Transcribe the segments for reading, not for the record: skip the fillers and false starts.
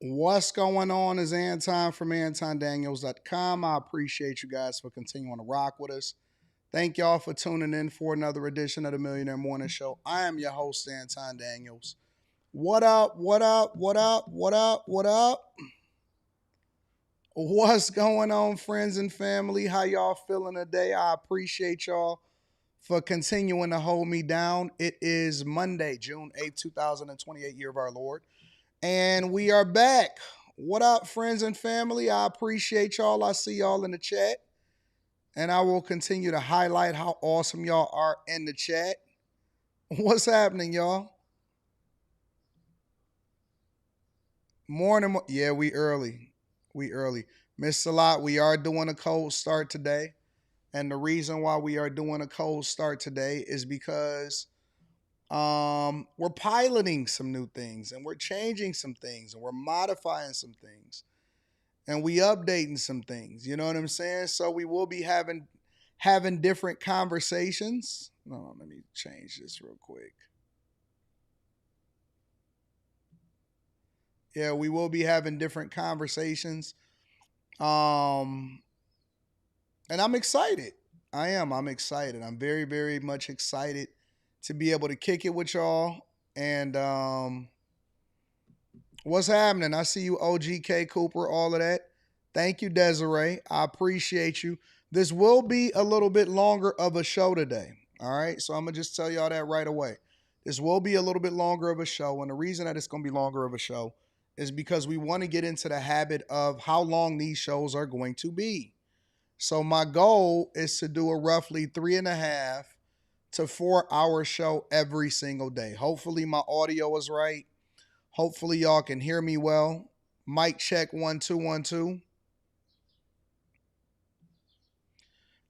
What's going on is Anton from AntonDaniels.com. I appreciate you guys for continuing to rock with us. Thank y'all for tuning in for another edition of the Millionaire Morning Show. I am your host, Anton Daniels. What up, what up, what up, what up, what up? What's going on, friends and family? How y'all feeling today? I appreciate y'all for continuing to hold me down. It is Monday, June 8th, 2028, year of our Lord. And we are back. What up, friends and family? I appreciate y'all. I see y'all in the chat. And I will continue to highlight how awesome y'all are in the chat. What's happening, y'all? Morning. Yeah, we early. We early. Missed a lot. We are doing a cold start today. And the reason why we are doing a cold start today is because we're piloting some new things and we're changing some things and we're modifying some things and we updating some things. You know what I'm saying? So we will be having different conversations. No, let me change this real quick. Yeah, we will be having different conversations. Um, and I'm excited. I am. I'm excited. I'm very, very much excited to be able to kick it with y'all. And what's happening? I see you, OGK Cooper, all of that. Thank you, Desiree. I appreciate you. This will be a little bit longer of a show today. All right. So I'm going to just tell y'all that right away. This will be a little bit longer of a show. And the reason that it's going to be longer of a show is because we want to get into the habit of how long these shows are going to be. So my goal is to do a roughly 3.5 to 4 hour show every single day. Hopefully my audio is right. Hopefully y'all can hear me well. Mic check 1 2 1 2.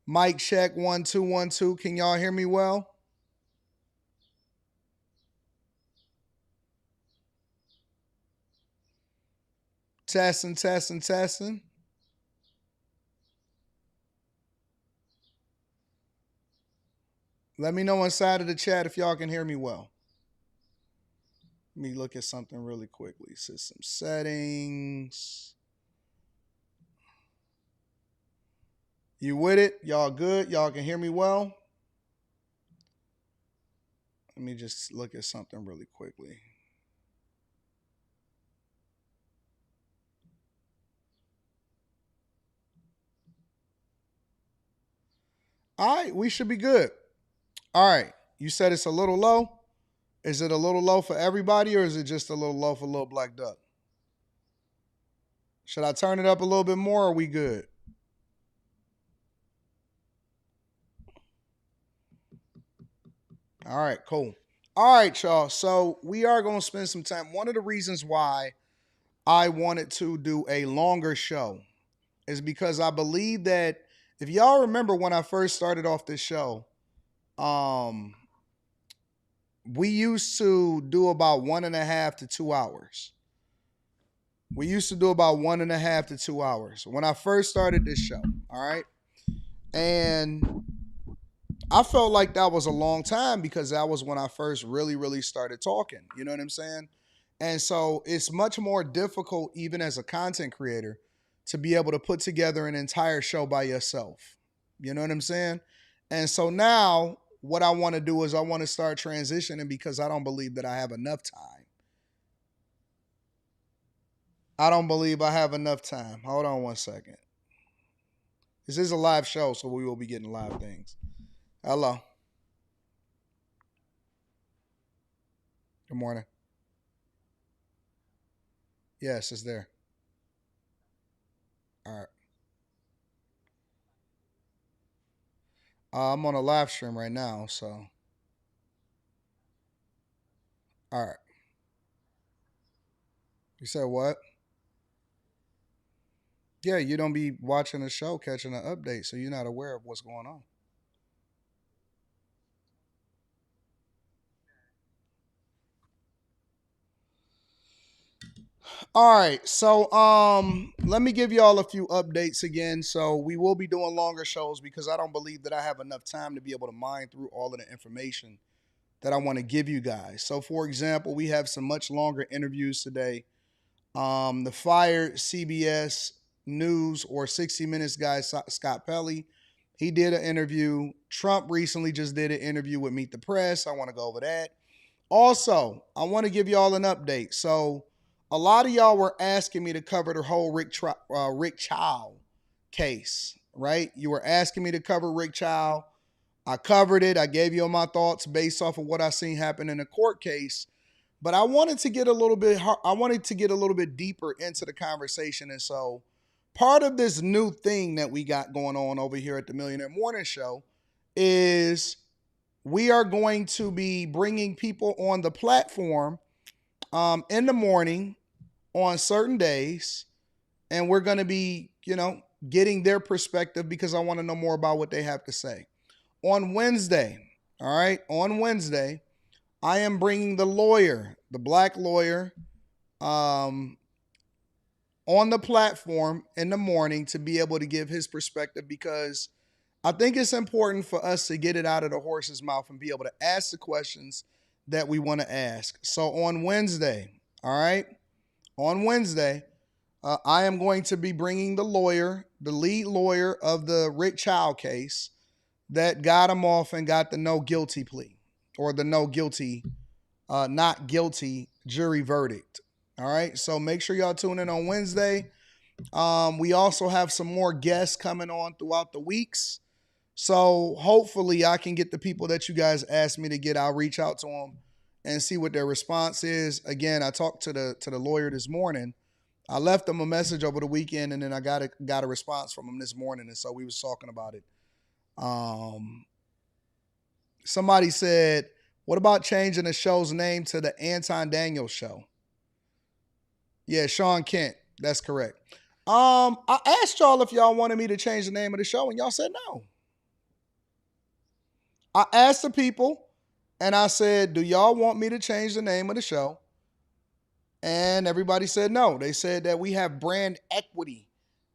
Mic check 1 2 1 2. Can y'all hear me well? Testing, testing, testing. Let me know inside of the chat if y'all can hear me well. Let me look at something really quickly. System settings. You with it? Y'all good? Y'all can hear me well? Let me just look at something really quickly. All right, we should be good. All right. You said it's a little low. Is it a little low for everybody or is it just a little low for Little Black Duck? Should I turn it up a little bit more or are we good? All right, cool. All right, y'all. So we are going to spend some time. One of the reasons why I wanted to do a longer show is because I believe that if y'all remember when I first started off this show, um, we used to do about 1.5 to 2 hours. We used to do about 1.5 to 2 hours when I first started this show. All right. And I felt like that was a long time because that was when I first really, really started talking. You know what I'm saying? And so it's much more difficult, even as a content creator, to be able to put together an entire show by yourself. You know what I'm saying? And so now what I want to do is I want to start transitioning because I don't believe that I have enough time. I don't believe I have enough time. Hold on one second. This is a live show, so we will be getting live things. Hello. Good morning. Yes, it's there. All right. I'm on a live stream right now, so all right. You said what? Yeah, you don't be watching the show, catching an update, so you're not aware of what's going on. All right, so let me give y'all a few updates again. So we will be doing longer shows because I don't believe that I have enough time to be able to mine through all of the information that I want to give you guys. So for example, we have some much longer interviews today. The fired CBS News or 60 Minutes guy, Scott Pelley, he did an interview. Trump recently just did an interview with Meet the Press. I want to go over that. Also, I want to give y'all an update. So, a lot of y'all were asking me to cover the whole Rick Chow case, right? You were asking me to cover Rick Chow. I covered it. I gave you all my thoughts based off of what I seen happen in the court case. But I wanted to get a little bit deeper into the conversation. And so part of this new thing that we got going on over here at the Millionaire Morning Show is we are going to be bringing people on the platform in the morning on certain days. And we're going to be, getting their perspective because I want to know more about what they have to say. On Wednesday, all right, on Wednesday, I am bringing the lawyer, the black lawyer, on the platform in the morning to be able to give his perspective because I think it's important for us to get it out of the horse's mouth and be able to ask the questions that we want to ask. So on Wednesday, all right, on Wednesday, I am going to be bringing the lawyer, the lead lawyer of the Rick Chow case that got him off and got the no guilty plea or the no guilty, not guilty jury verdict. All right. So make sure y'all tune in on Wednesday. We also have some more guests coming on throughout the weeks. So hopefully I can get the people that you guys asked me to get. I'll reach out to them and see what their response is. Again, I talked to the lawyer this morning. I left him a message over the weekend and then I got a response from him this morning. And so we was talking about it. Somebody said, what about changing the show's name to the Anton Daniels Show? Yeah, Sean Kent. That's correct. I asked y'all if y'all wanted me to change the name of the show, and y'all said no. I asked the people, and I said, do y'all want me to change the name of the show? And everybody said no. They said that we have brand equity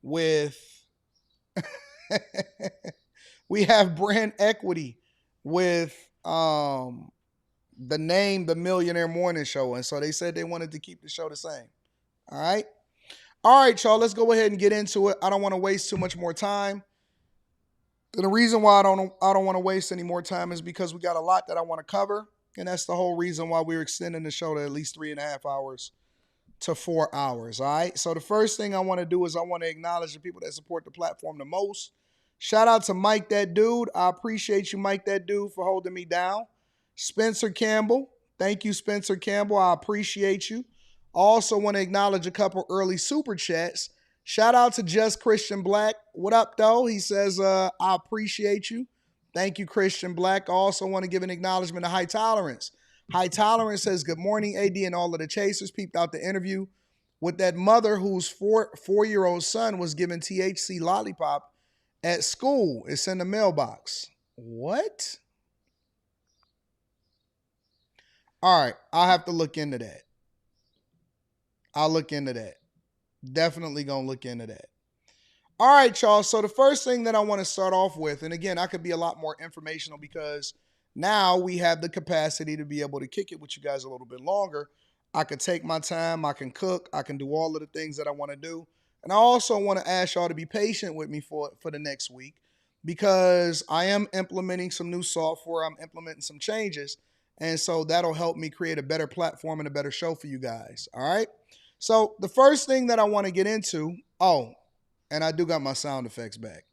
with we have brand equity with the name The Millionaire Morning Show. And so they said they wanted to keep the show the same. All right. All right, y'all, let's go ahead and get into it. I don't want to waste too much more time. And the reason why I don't want to waste any more time is because we got a lot that I want to cover. And that's the whole reason why we're extending the show to at least 3.5 hours to 4 hours. All right. So the first thing I want to do is I want to acknowledge the people that support the platform the most. Shout out to Mike That Dude. I appreciate you, Mike That Dude, for holding me down. Spencer Campbell. Thank you, Spencer Campbell. I appreciate you. Also want to acknowledge a couple early super chats. Shout out to Just Christian Black. What up, though? He says, I appreciate you. Thank you, Christian Black. I also want to give an acknowledgement to High Tolerance. High Tolerance says, good morning, AD and all of the chasers. Peeped out the interview with that mother whose four-year-old son was given THC lollipop at school. It's in the mailbox. What? All right. I'll have to look into that. I'll look into that. Definitely going to look into that. All right, y'all. So the first thing that I want to start off with, and again, I could be a lot more informational because now we have the capacity to be able to kick it with you guys a little bit longer. I could take my time. I can cook. I can do all of the things that I want to do. And I also want to ask y'all to be patient with me for the next week because I am implementing some new software. I'm implementing some changes. And so that'll help me create a better platform and a better show for you guys. All right. So the first thing that I want to get into, and I do got my sound effects back.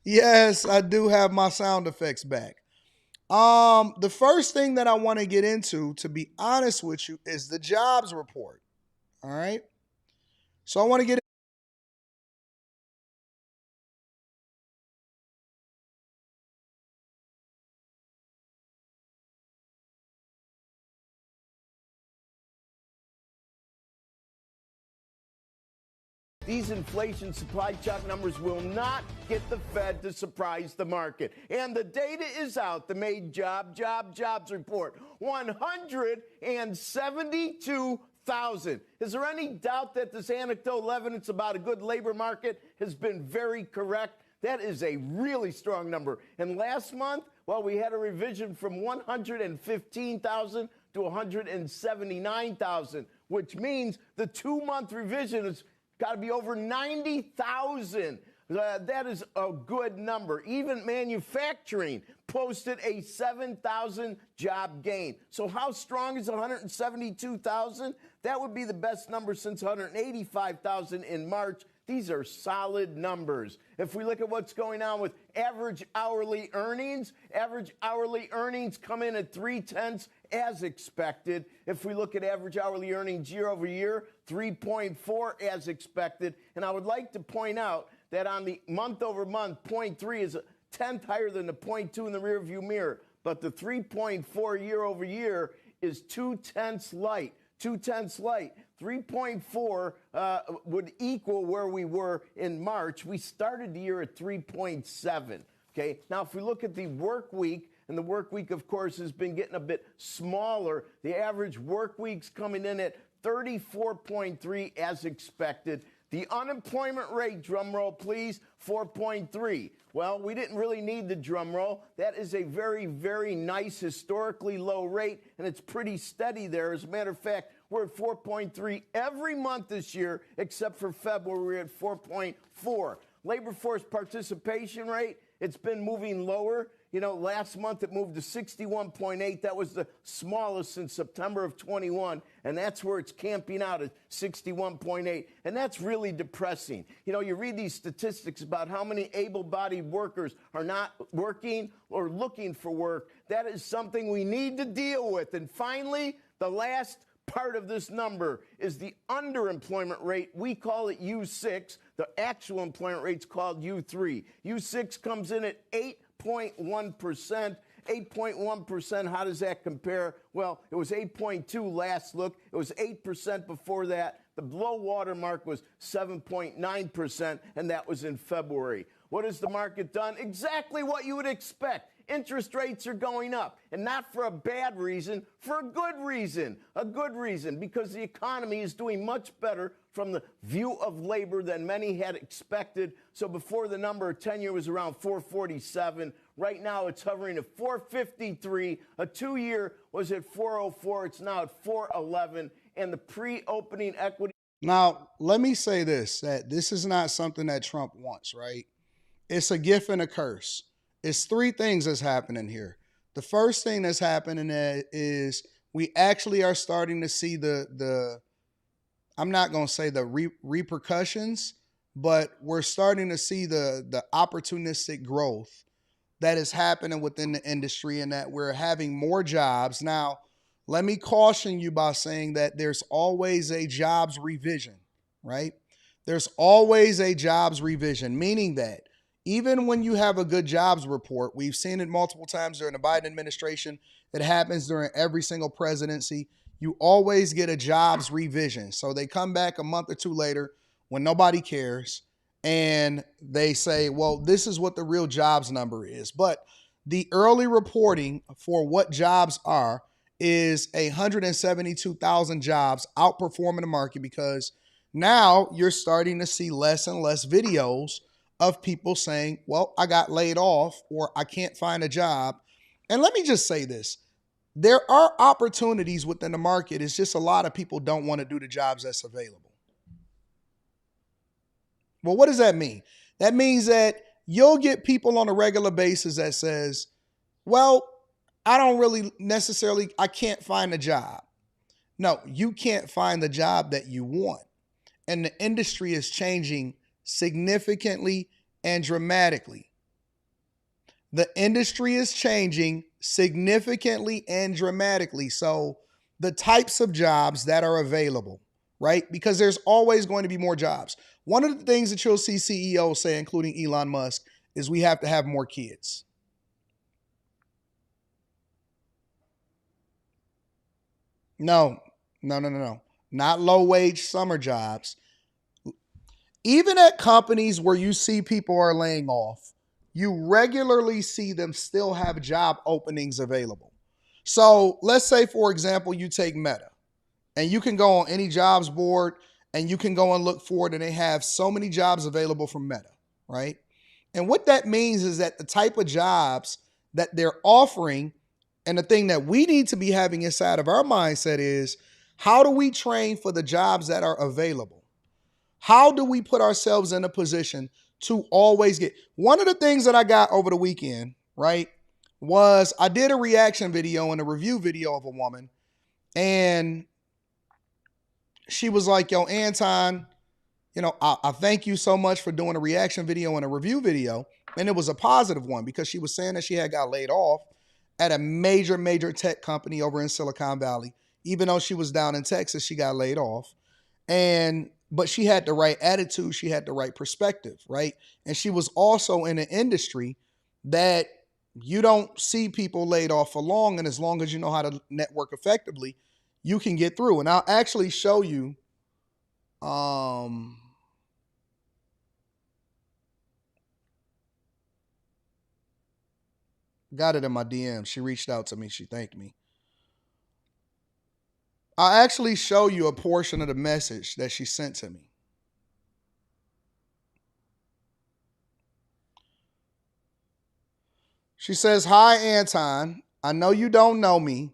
Yes, I do have my sound effects back. The first thing that I want to get into, to be honest with you, is the jobs report. All right. So I want to get These inflation supply shock numbers will not get the Fed to surprise the market. And the data is out. The May jobs report, 172,000. Is there any doubt that this anecdotal evidence about a good labor market has been very correct? That is a really strong number. And last month Well, we had a revision from 115,000 to 179,000, which means the 2-month revision has got to be over 90,000. That is a good number. Even manufacturing posted a 7,000 job gain. So how strong is 172,000? That would be the best number since 185,000 in March. These are solid numbers. If we look at what's going on with average hourly earnings come in at 3/10 as expected. If we look at average hourly earnings year over year, 3.4 as expected. And I would like to point out that on the month over month, 0.3 is a tenth higher than the 0.2 in the rearview mirror. But the 3.4 year over year is 2/10 light. 2/10 light. 3.4 would equal where we were in March. We started the year at 3.7. Okay. Now, if we look at the work week, and the work week, of course, has been getting a bit smaller. The average work week's coming in at 34.3 as expected. The unemployment rate, drum roll please, 4.3. Well, we didn't really need the drum roll. That is a very, very nice historically low rate, and it's pretty steady there. As a matter of fact, we're at 4.3 every month this year, except for February, we're at 4.4. Labor force participation rate, it's been moving lower. You know, last month it moved to 61.8. That was the smallest since September of 21, and that's where it's camping out at 61.8, and that's really depressing. You know, you read these statistics about how many able-bodied workers are not working or looking for work. That is something we need to deal with. And finally, the last part of this number is the underemployment rate. We call it U6. The actual employment rate's called U3. U6 comes in at 8.1%. 8.1%, how does that compare? Well, it was 8.2 last look. It was 8% before that. The low water mark was 7.9%, and that was in February. What has the market done? Exactly what you would expect. Interest rates are going up, and not for a bad reason, for a good reason. A good reason, because the economy is doing much better from the view of labor than many had expected. So before, the number of 10-year was around 447. Right now it's hovering at 453. A 2-year was at 404. It's now at 411. And the pre-opening equity. Now, let me say this, that this is not something that Trump wants, right? It's a gift and a curse. It's 3 things that's happening here. The first thing that's happening is we actually are starting to see the I'm not going to say the repercussions, but we're starting to see the opportunistic growth that is happening within the industry, and that we're having more jobs. Now, let me caution you by saying that there's always a jobs revision, right? There's always a jobs revision, meaning that even when you have a good jobs report, we've seen it multiple times during the Biden administration. It happens during every single presidency. You always get a jobs revision. So they come back a month or 2 later when nobody cares, and they say, well, this is what the real jobs number is. But the early reporting for what jobs are is 172,000 jobs outperforming the market, because now you're starting to see less and less videos of people saying, well, I got laid off or I can't find a job. And let me just say this. There are opportunities within the market. It's just a lot of people don't want to do the jobs that's available. Well, what does that mean? That means that you'll get people on a regular basis that says, well, I don't really necessarily, I can't find a job. No, you can't find the job that you want. And the industry is changing significantly and dramatically. The industry is changing significantly and dramatically. So the types of jobs that are available, right? Because there's always going to be more jobs. One of the things that you'll see CEOs say, including Elon Musk, is we have to have more kids. No. Not low-wage summer jobs. Even at companies where you see people are laying off, you regularly see them still have job openings available. So let's say, for example, you take Meta, and you can go on any jobs board and you can go and look for it, and they have so many jobs available from Meta, right? And what that means is that the type of jobs that they're offering. And the thing that we need to be having inside of our mindset is, how do we train for the jobs that are available? How do we put ourselves in a position to always get? One of the things that I got over the weekend, right, was I did a reaction video and a review video of a woman, and she was like, yo, Anton, I thank you so much for doing a reaction video and a review video. And it was a positive one because she was saying that she had got laid off at a major, major tech company over in Silicon Valley. Even though she was down in Texas, she got laid off. But she had the right attitude. She had the right perspective, right? And she was also in an industry that you don't see people laid off for long. And as long as you know how to network effectively, you can get through. And I'll actually show you, got it in my DM. She reached out to me. She thanked me. I'll actually show you a portion of the message that she sent to me. She says, hi, Anton. I know you don't know me.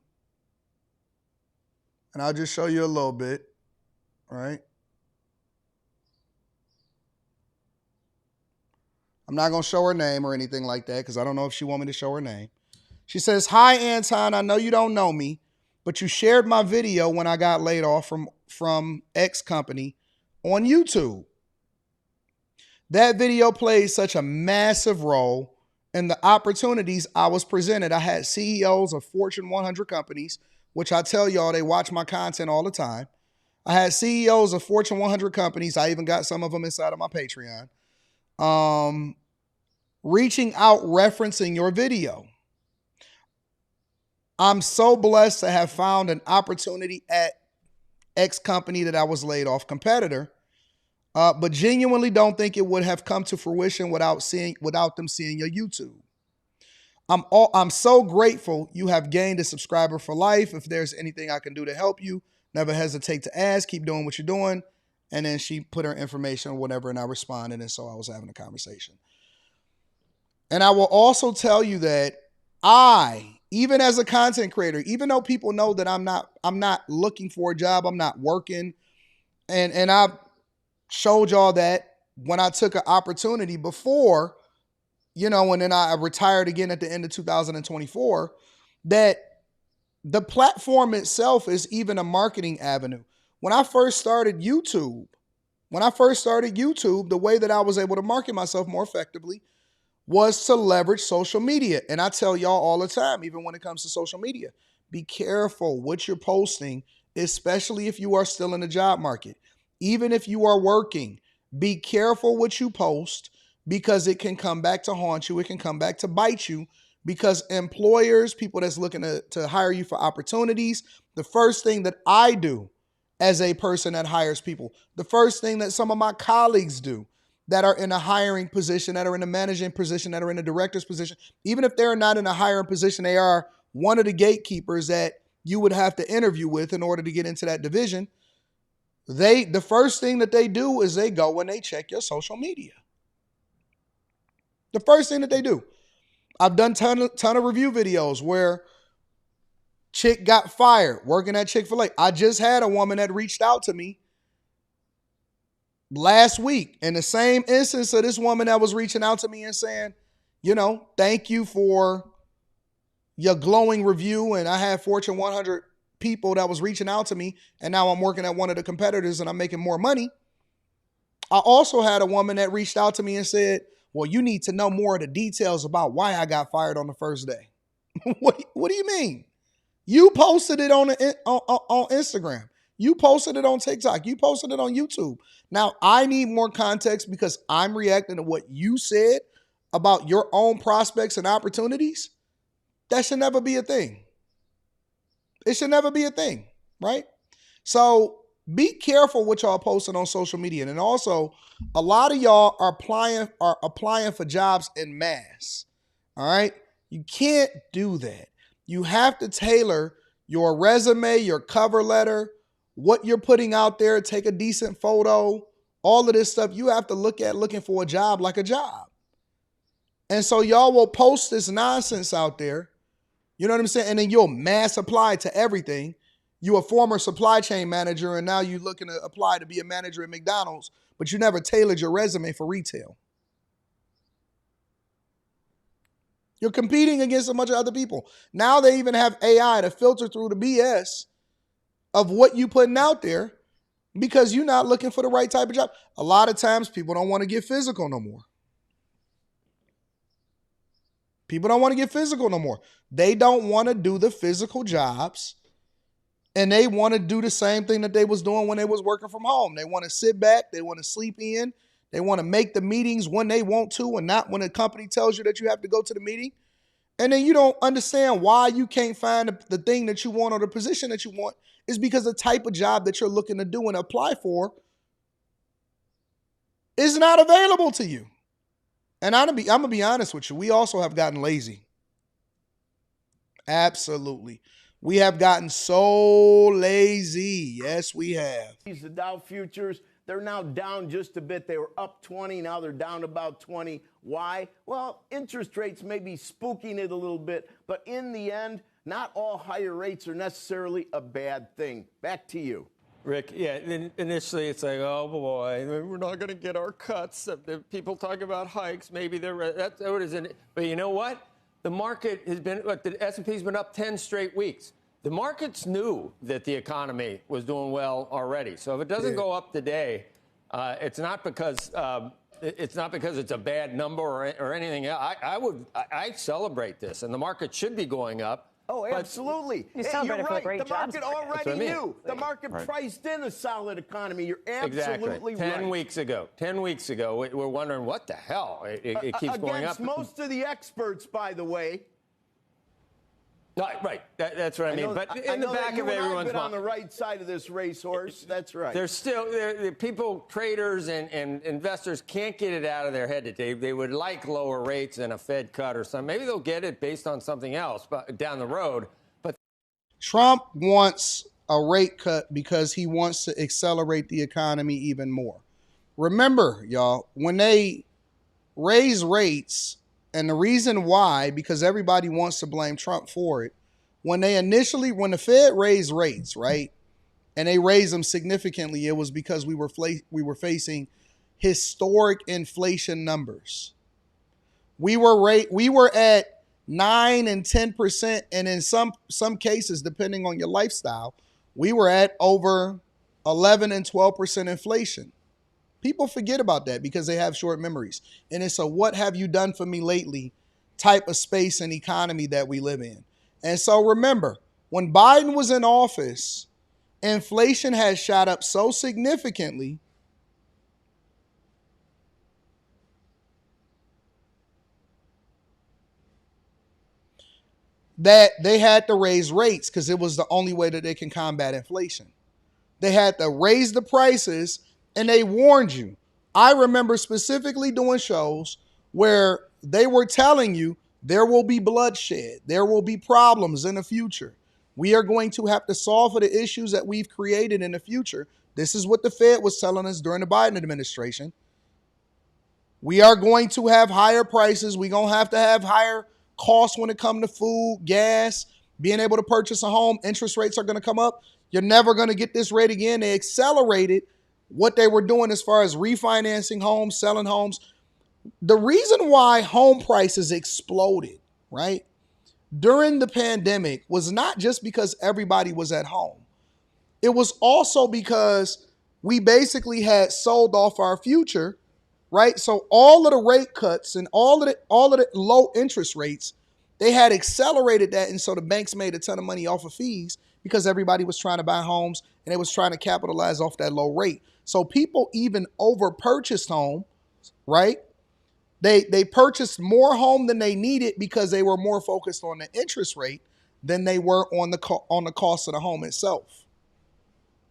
And I'll just show you a little bit, right? I'm not going to show her name or anything like that because I don't know if she wants me to show her name. She says, hi, Anton. I know you don't know me, but you shared my video when I got laid off from X company on YouTube. That video played such a massive role in the opportunities I was presented. I had CEOs of Fortune 100 companies, which I tell y'all, they watch my content all the time. I had CEOs of Fortune 100 companies. I even got some of them inside of my Patreon. Reaching out, referencing your video. I'm so blessed to have found an opportunity at X company that I was laid off competitor, but genuinely don't think it would have come to fruition without them seeing your YouTube. I'm so grateful you have gained a subscriber for life. If there's anything I can do to help you, never hesitate to ask. Keep doing what you're doing. And then she put her information or whatever, and I responded, and so I was having a conversation. And I will also tell you that even as a content creator, even though people know that I'm not looking for a job, I'm not working, and I've showed y'all that when I took an opportunity before, and then I retired again at the end of 2024, that the platform itself is even a marketing avenue. When I first started YouTube, the way that I was able to market myself more effectively was to leverage social media. And I tell y'all all the time, even when it comes to social media, be careful what you're posting, especially if you are still in the job market. Even if you are working, be careful what you post because it can come back to haunt you. It can come back to bite you because employers, people that's looking to hire you for opportunities, the first thing that I do as a person that hires people, the first thing that some of my colleagues do that are in a hiring position, that are in a managing position, that are in a director's position, even if they're not in a hiring position, they are one of the gatekeepers that you would have to interview with in order to get into that division. The first thing that they do is they go and they check your social media. The first thing that they do. I've done ton of review videos where chick got fired working at Chick-fil-A. I just had a woman that reached out to me last week in the same instance of this woman that was reaching out to me and saying, thank you for your glowing review. And I had Fortune 100 people that was reaching out to me, and now I'm working at one of the competitors and I'm making more money. I also had a woman that reached out to me and said, well, you need to know more of the details about why I got fired on the first day. What do you mean? You posted it on Instagram. You posted it on TikTok. You posted it on YouTube. Now, I need more context because I'm reacting to what you said about your own prospects and opportunities. That should never be a thing. It should never be a thing, right? So be careful what y'all posting on social media. And also, a lot of y'all are applying for jobs en masse. All right? You can't do that. You have to tailor your resume, your cover letter, what you're putting out there, take a decent photo, all of this stuff. You have to look at looking for a job like a job. And so y'all will post this nonsense out there. You know what I'm saying? And then you'll mass apply to everything. You a former supply chain manager and now you looking to apply to be a manager at McDonald's, but you never tailored your resume for retail. You're competing against a bunch of other people. Now they even have AI to filter through the BS of what you putting out there because you're not looking for the right type of job. A lot of times people don't want to get physical no more. People don't want to get physical no more. They don't want to do the physical jobs, and they want to do the same thing that they was doing when they was working from home. They want to sit back. They want to sleep in. They want to make the meetings when they want to and not when a company tells you that you have to go to the meeting. And then you don't understand why you can't find the thing that you want or the position that you want is because the type of job that you're looking to do and apply for is not available to you. And I'm gonna be honest with you. We also have gotten lazy. Absolutely. We have gotten so lazy. Yes, we have. The Dow futures, they're now down just a bit. They were up 20. Now they're down about 20. Why? Well, interest rates may be spooking it a little bit, but in the end, not all higher rates are necessarily a bad thing. Back to you. Rick, yeah, initially it's like, oh boy, we're not going to get our cuts. People talk about hikes, maybe that's what is in it. But you know what? The market has been, look, the S&P's been up 10 straight weeks. The markets knew that the economy was doing well already. So if it doesn't go up today, it's not because it's a bad number or anything. I celebrate this, and the market should be going up. Oh, absolutely. You're right. The market already knew. The market priced in a solid economy. You're absolutely right. 10 weeks ago, we're wondering what the hell. It keeps going up. Against most of the experts, by the way. Right. That's what I mean. But in the back of everyone's mind, on the right side of this racehorse. That's right. There's still people, traders and investors can't get it out of their head that they would like lower rates and a Fed cut or something. Maybe they'll get it based on something else down the road. But Trump wants a rate cut because he wants to accelerate the economy even more. Remember, y'all, when they raise rates, and the reason why, because everybody wants to blame Trump for it, when the Fed raised rates, right, and they raised them significantly, it was because we were facing historic inflation numbers. We were at 9 and 10%, and in some cases, depending on your lifestyle, we were at over 11 and 12% inflation. People forget about that because they have short memories. And it's a what have you done for me lately type of space and economy that we live in. And so remember, when Biden was in office, inflation had shot up so significantly that they had to raise rates because it was the only way that they can combat inflation. They had to raise the prices. And they warned you. I remember specifically doing shows where they were telling you there will be bloodshed. There will be problems in the future. We are going to have to solve for the issues that we've created in the future. This is what the Fed was telling us during the Biden administration. We are going to have higher prices. We're going to have higher costs when it comes to food, gas, being able to purchase a home. Interest rates are going to come up. You're never going to get this rate again. They accelerated what they were doing as far as refinancing homes, selling homes. The reason why home prices exploded, right, during the pandemic was not just because everybody was at home. It was also because we basically had sold off our future, right? So all of the rate cuts and all of the low interest rates, they had accelerated that. And so the banks made a ton of money off of fees because everybody was trying to buy homes and they was trying to capitalize off that low rate. So people even over-purchased home, right? They purchased more home than they needed because they were more focused on the interest rate than they were on the cost of the home itself.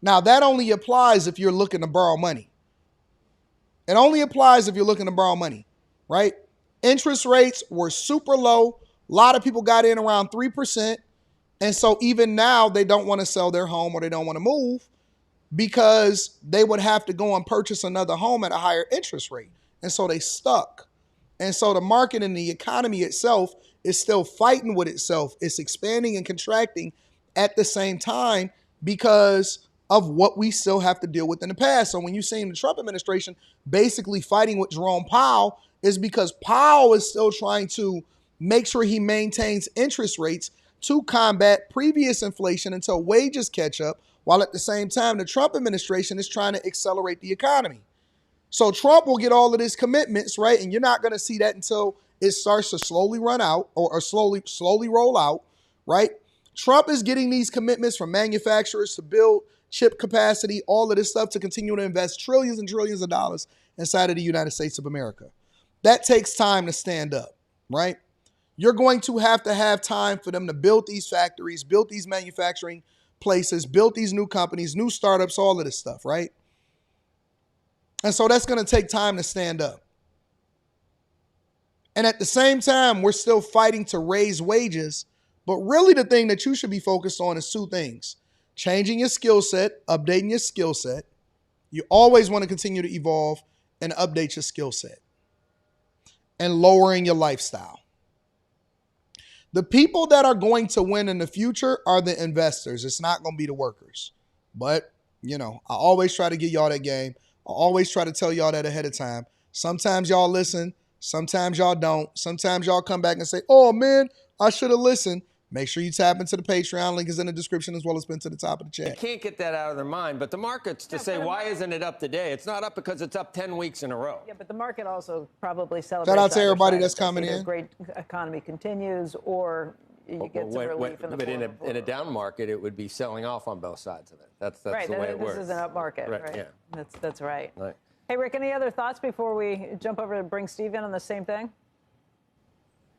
Now, that only applies if you're looking to borrow money. It only applies if you're looking to borrow money, right? Interest rates were super low. A lot of people got in around 3%. And so even now, they don't want to sell their home or they don't want to move because they would have to go and purchase another home at a higher interest rate. And so they stuck. And so the market and the economy itself is still fighting with itself. It's expanding and contracting at the same time because of what we still have to deal with in the past. So when you see the Trump administration basically fighting with Jerome Powell, is because Powell is still trying to make sure he maintains interest rates to combat previous inflation until wages catch up, while at the same time the Trump administration is trying to accelerate the economy. So Trump will get all of his commitments, right? And you're not going to see that until it starts to slowly run out or slowly roll out, right? Trump is getting these commitments from manufacturers to build chip capacity, all of this stuff to continue to invest trillions and trillions of dollars inside of the United States of America. That takes time to stand up, right? You're going to have time for them to build these factories, build these manufacturing places, build these new companies, new startups, all of this stuff, right? And so that's going to take time to stand up. And at the same time, we're still fighting to raise wages. But really the thing that you should be focused on is two things: changing your skill set, updating your skill set. You always want to continue to evolve and update your skill set, and lowering your lifestyle. The people that are going to win in the future are the investors. It's not going to be the workers. But, I always try to give y'all that game. I always try to tell y'all that ahead of time. Sometimes y'all listen. Sometimes y'all don't. Sometimes y'all come back and say, oh, man, I should have listened. Make sure you tap into the Patreon. Link is in the description as well as pinned to the top of the chat. They can't get that out of their mind. But the market's to say, why isn't it up today? It's not up because it's up 10 weeks in a row. Yeah, but the market also probably celebrates. Shout out to everybody that's coming in. Great economy continues, or you get some relief in the But in a down market, it would be selling off on both sides of it. That's right, the way it works. This is an up market, right? Yeah. That's right. Right. Hey, Rick, any other thoughts before we jump over to bring Steve in on the same thing?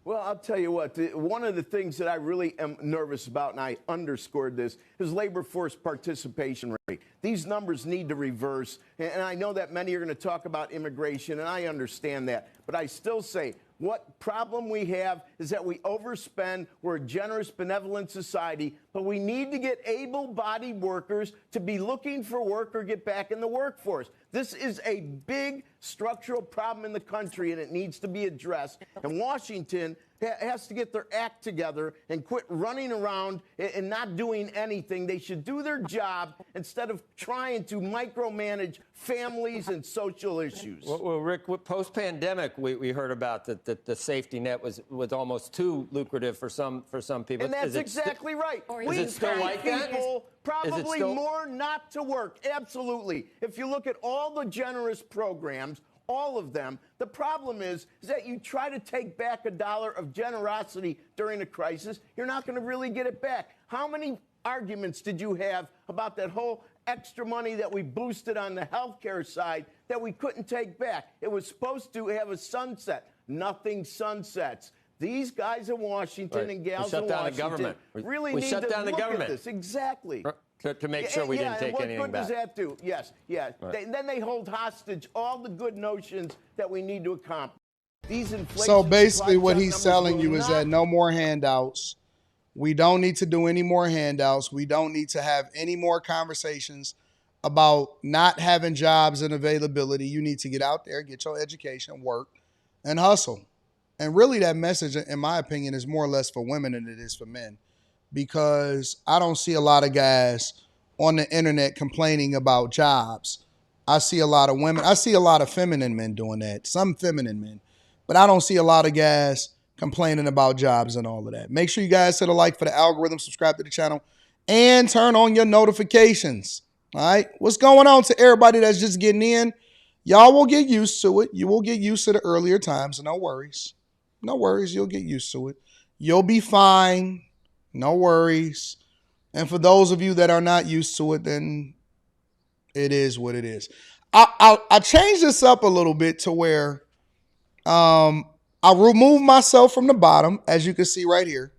Well, I'll tell you what, one of the things that I really am nervous about, and I underscored this, is labor force participation rate. These numbers need to reverse, and I know that many are going to talk about immigration, and I understand that. But I still say, what problem we have is that we overspend. We're a generous, benevolent society, but we need to get able-bodied workers to be looking for work or get back in the workforce. This is a big structural problem in the country, and it needs to be addressed. And Washington has to get their act together and quit running around and not doing anything. They should do their job instead of trying to micromanage families and social issues. Well, Rick, post-pandemic, we heard about that the safety net was almost too lucrative for some people. And that's exactly right. Is it still like that? People probably more not to work. Absolutely. If you look at all the generous programs, all of them, the problem is that you try to take back $1 of generosity during a crisis, you're not going to really get it back. How many arguments did you have about that whole extra money that we boosted on the healthcare side that we couldn't take back? It was supposed to have a sunset. Nothing sunsets. These guys in Washington and gals in Washington really need to look at this. Exactly. To make sure we didn't take anything back. What good does that do? Yes. Right. Then they hold hostage all the good notions that we need to accomplish. So basically what he's telling you is that no more handouts. We don't need to do any more handouts. We don't need to have any more conversations about not having jobs and availability. You need to get out there, get your education, work, and hustle. And really that message, in my opinion, is more or less for women than it is for men. Because I don't see a lot of guys on the internet complaining about jobs. I see a lot of women. I see a lot of feminine men doing that, some feminine men. But I don't see a lot of guys complaining about jobs and all of that. Make sure you guys hit a like for the algorithm, subscribe to the channel, and turn on your notifications. All right? What's going on to everybody that's just getting in? Y'all will get used to it. You will get used to the earlier times. No worries. No worries. You'll get used to it. You'll be fine. No worries. And for those of you that are not used to it, then it is what it is. I changed this up a little bit to where I remove myself from the bottom, as you can see right here.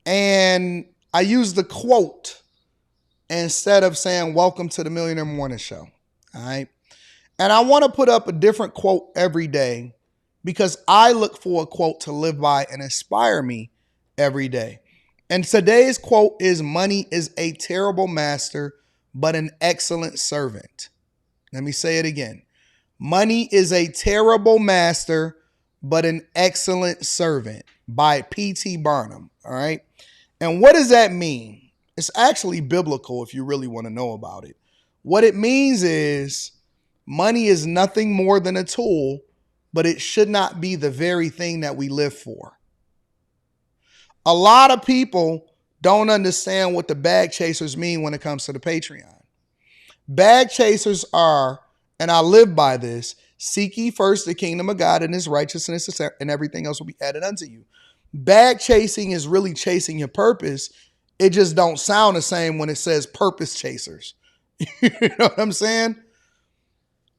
And I use the quote instead of saying, welcome to the Millionaire Morning Show. All right. And I want to put up a different quote every day because I look for a quote to live by and inspire me every day. And today's quote is, money is a terrible master, but an excellent servant. Let me say it again. Money is a terrible master, but an excellent servant by P.T. Barnum. All right. And what does that mean? It's actually biblical if you really want to know about it. What it means is money is nothing more than a tool, but it should not be the very thing that we live for. A lot of people don't understand what the bag chasers mean when it comes to the Patreon. Bag chasers are, and I live by this, seek ye first the kingdom of God and his righteousness, and everything else will be added unto you. Bag chasing is really chasing your purpose. It just don't sound the same when it says purpose chasers. You know what I'm saying?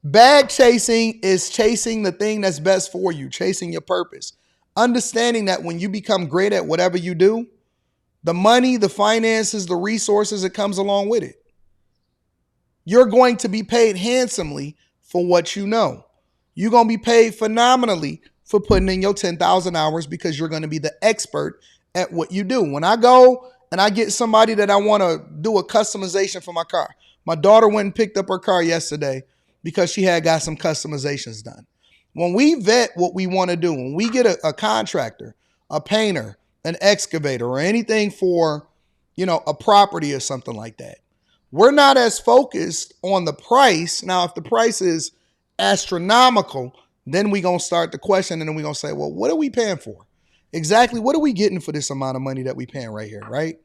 Bag chasing is chasing the thing that's best for you, chasing your purpose. Understanding that when you become great at whatever you do, the money, the finances, the resources that comes along with it, you're going to be paid handsomely for what you know. You're going to be paid phenomenally for putting in your 10,000 hours because you're going to be the expert at what you do. When I go and I get somebody that I want to do a customization for my car, my daughter went and picked up her car yesterday because she had got some customizations done. When we vet what we want to do, when we get a contractor, a painter, an excavator, or anything for, a property or something like that, we're not as focused on the price. Now, if the price is astronomical, then we're going to start the question and then we're going to say, well, what are we paying for? Exactly. What are we getting for this amount of money that we're paying right here, right?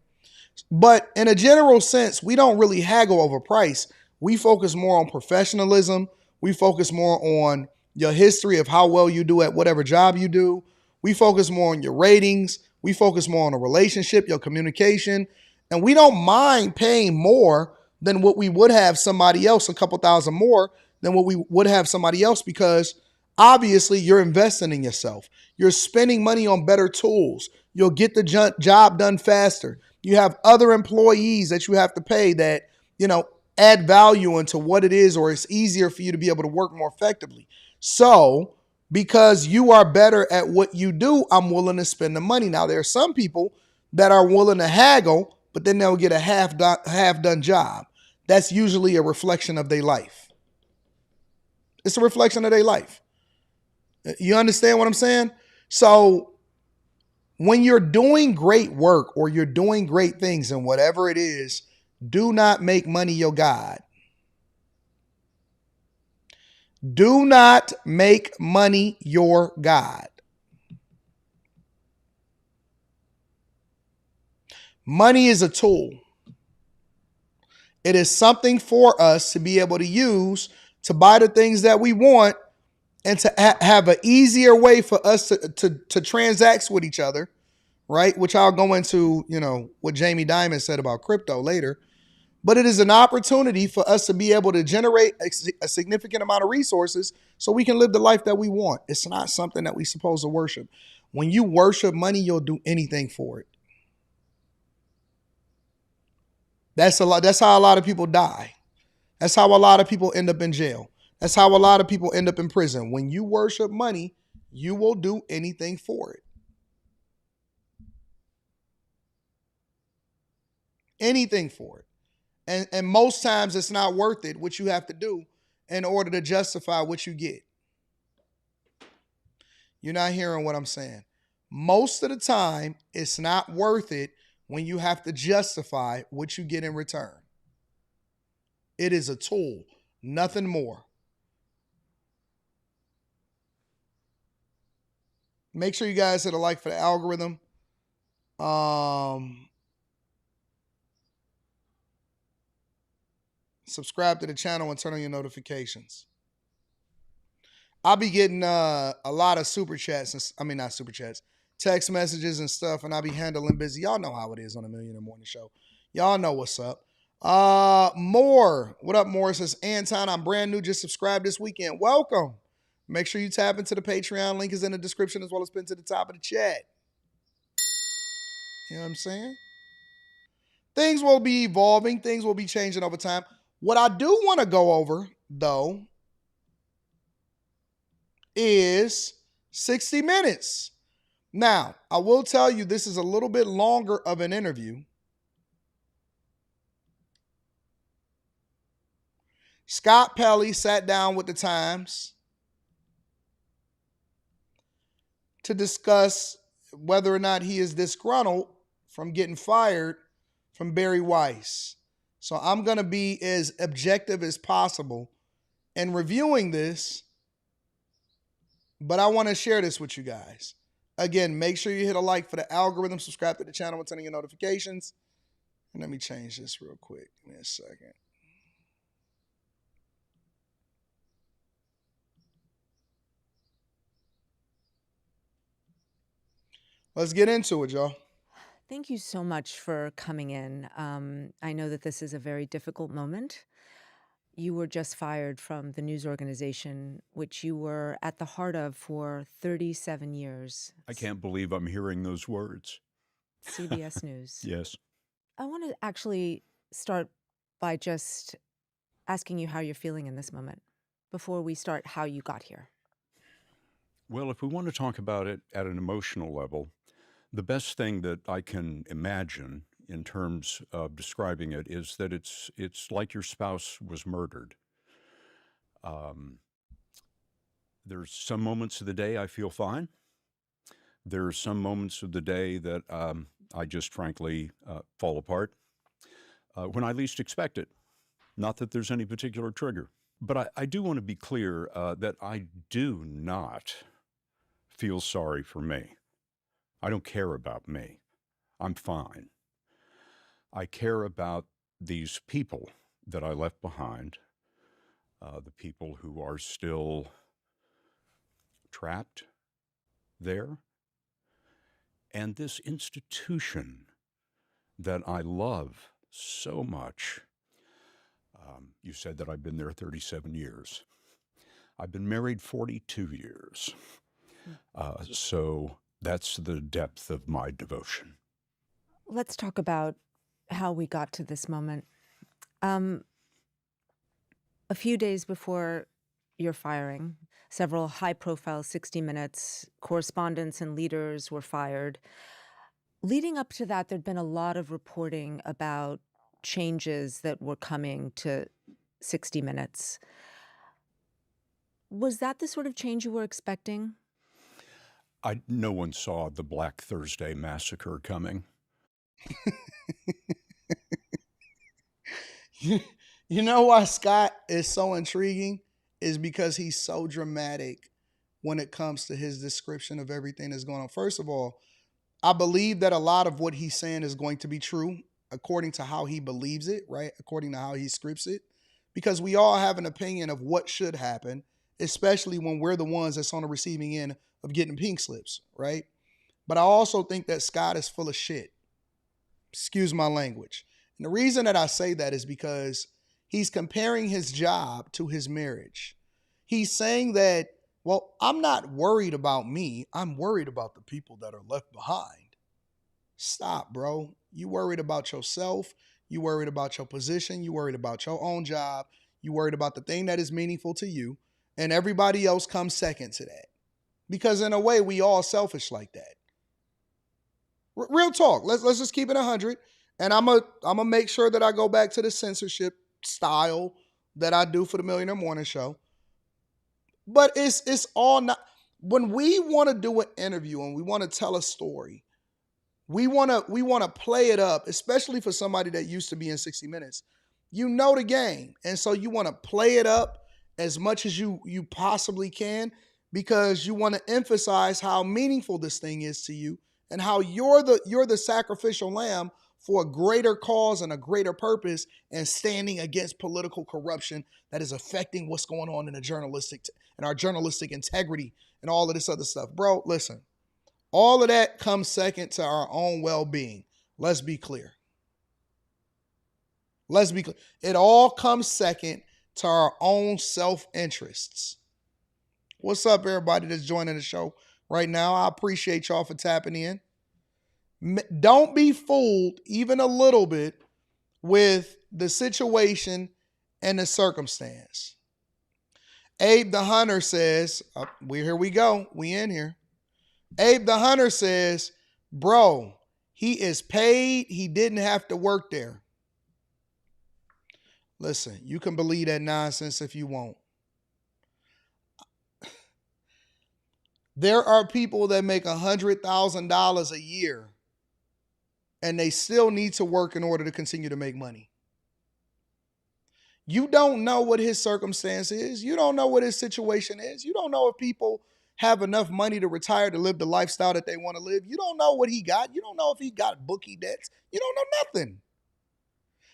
But in a general sense, we don't really haggle over price. We focus more on professionalism. We focus more on your history of how well you do at whatever job you do. We focus more on your ratings. We focus more on a relationship, your communication. And we don't mind paying more than what we would have somebody else, a couple thousand more than what we would have somebody else, because obviously you're investing in yourself. You're spending money on better tools. You'll get the job done faster. You have other employees that you have to pay that, add value into what it is, or it's easier for you to be able to work more effectively. So because you are better at what you do, I'm willing to spend the money. Now, there are some people that are willing to haggle, but then they'll get a half-done job. That's usually a reflection of their life. It's a reflection of their life. You understand what I'm saying? So when you're doing great work or you're doing great things in whatever it is, do not make money your God. Do not make money your God. Money is a tool. It is something for us to be able to use to buy the things that we want and to have an easier way for us to transact with each other, right? Which I'll go into, what Jamie Dimon said about crypto later. But it is an opportunity for us to be able to generate a significant amount of resources so we can live the life that we want. It's not something that we're supposed to worship. When you worship money, you'll do anything for it. That's how a lot of people die. That's how a lot of people end up in jail. That's how a lot of people end up in prison. When you worship money, you will do anything for it. Anything for it. And most times it's not worth it, what you have to do in order to justify what you get. You're not hearing what I'm saying. Most of the time, it's not worth it when you have to justify what you get in return. It is a tool, nothing more. Make sure you guys hit a like for the algorithm. Subscribe to the channel and turn on your notifications. I'll be getting a lot of super chats. Not super chats, text messages and stuff, and I'll be handling busy. Y'all know how it is on the Millionaire Morning Show. Y'all know what's up. More. What up, More? Says, Anton, I'm brand new. Just subscribed this weekend. Welcome. Make sure you tap into the Patreon. Link is in the description as well as pinned to the top of the chat. You know what I'm saying? Things will be evolving. Things will be changing over time. What I do want to go over, though, is 60 minutes. Now, I will tell you this is a little bit longer of an interview. Scott Pelley sat down with the Times to discuss whether or not he is disgruntled from getting fired from Bari Weiss. So I'm going to be as objective as possible in reviewing this, but I want to share this with you guys. Again, make sure you hit a like for the algorithm, subscribe to the channel, and turn on your notifications. And let me change this real quick. Give me a second. Let's get into it, y'all. Thank you so much for coming in. I know that this is a very difficult moment. You were just fired from the news organization, which you were at the heart of for 37 years. I can't believe I'm hearing those words. CBS News. Yes. I want to actually start by just asking you how you're feeling in this moment before we start how you got here. Well, if we want to talk about it at an emotional level, the best thing that I can imagine in terms of describing it is that it's like your spouse was murdered. There's some moments of the day I feel fine. There are some moments of the day that I just frankly fall apart when I least expect it. Not that there's any particular trigger. But I do want to be clear that I do not feel sorry for me. I don't care about me. I'm fine. I care about these people that I left behind, the people who are still trapped there, and this institution that I love so much. You said that I've been there 37 years. I've been married 42 years. So that's the depth of my devotion. Let's talk about how we got to this moment. A few days before your firing, several high-profile 60 Minutes correspondents and leaders were fired. Leading up to that, there'd been a lot of reporting about changes that were coming to 60 Minutes. Was that the sort of change you were expecting? No one saw the Black Thursday massacre coming. You know why Scott is so intriguing is because he's so dramatic when it comes to his description of everything that's going on. First of all, I believe that a lot of what he's saying is going to be true according to how he believes it, right? According to how he scripts it. Because we all have an opinion of what should happen, especially when we're the ones that's on the receiving end of getting pink slips, right? But I also think that Scott is full of shit. Excuse my language. And the reason that I say that is because he's comparing his job to his marriage. He's saying that, well, I'm not worried about me. I'm worried about the people that are left behind. Stop, bro. You worried about yourself. You worried about your position. You worried about your own job. You worried about the thing that is meaningful to you. And everybody else comes second to that. Because in a way, we all selfish like that. Real talk. Let's just keep it 100. And I'm a make sure that I go back to the censorship style that I do for the Millionaire Morning Show. But it's all not. When we want to do an interview and we want to tell a story, we want to play it up, especially for somebody that used to be in 60 Minutes. You know the game, and so you want to play it up as much as you possibly can because you want to emphasize how meaningful this thing is to you and how you're the sacrificial lamb for a greater cause and a greater purpose and standing against political corruption that is affecting what's going on in our journalistic integrity and all of this other stuff. Bro, listen, all of that comes second to our own well-being. Let's be clear. It all comes second to our own self-interests. What's up, everybody that's joining the show right now? I appreciate y'all for tapping in. Don't be fooled even a little bit with the situation and the circumstance. Abe the Hunter says, here we go. We in here. Abe the Hunter says, bro, he is paid. He didn't have to work there. Listen, you can believe that nonsense if you want. There are people that make $100,000 a year and they still need to work in order to continue to make money. You don't know what his circumstance is. You don't know what his situation is. You don't know if people have enough money to retire to live the lifestyle that they want to live. You don't know what he got. You don't know if he got bookie debts. You don't know nothing.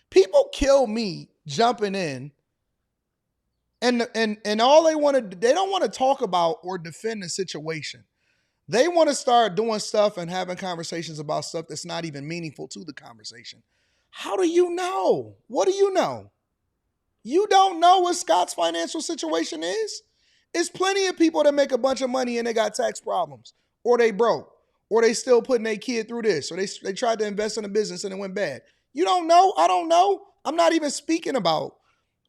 People kill me jumping in and all they don't want to talk about or defend the situation. They want to start doing stuff and having conversations about stuff that's not even meaningful to the conversation. How do you know? What do you know? You don't know what Scott's financial situation is? It's plenty of people that make a bunch of money and they got tax problems, or they broke, or they still putting their kid through this, or they tried to invest in a business and it went bad. You don't know? I don't know. I'm not even speaking about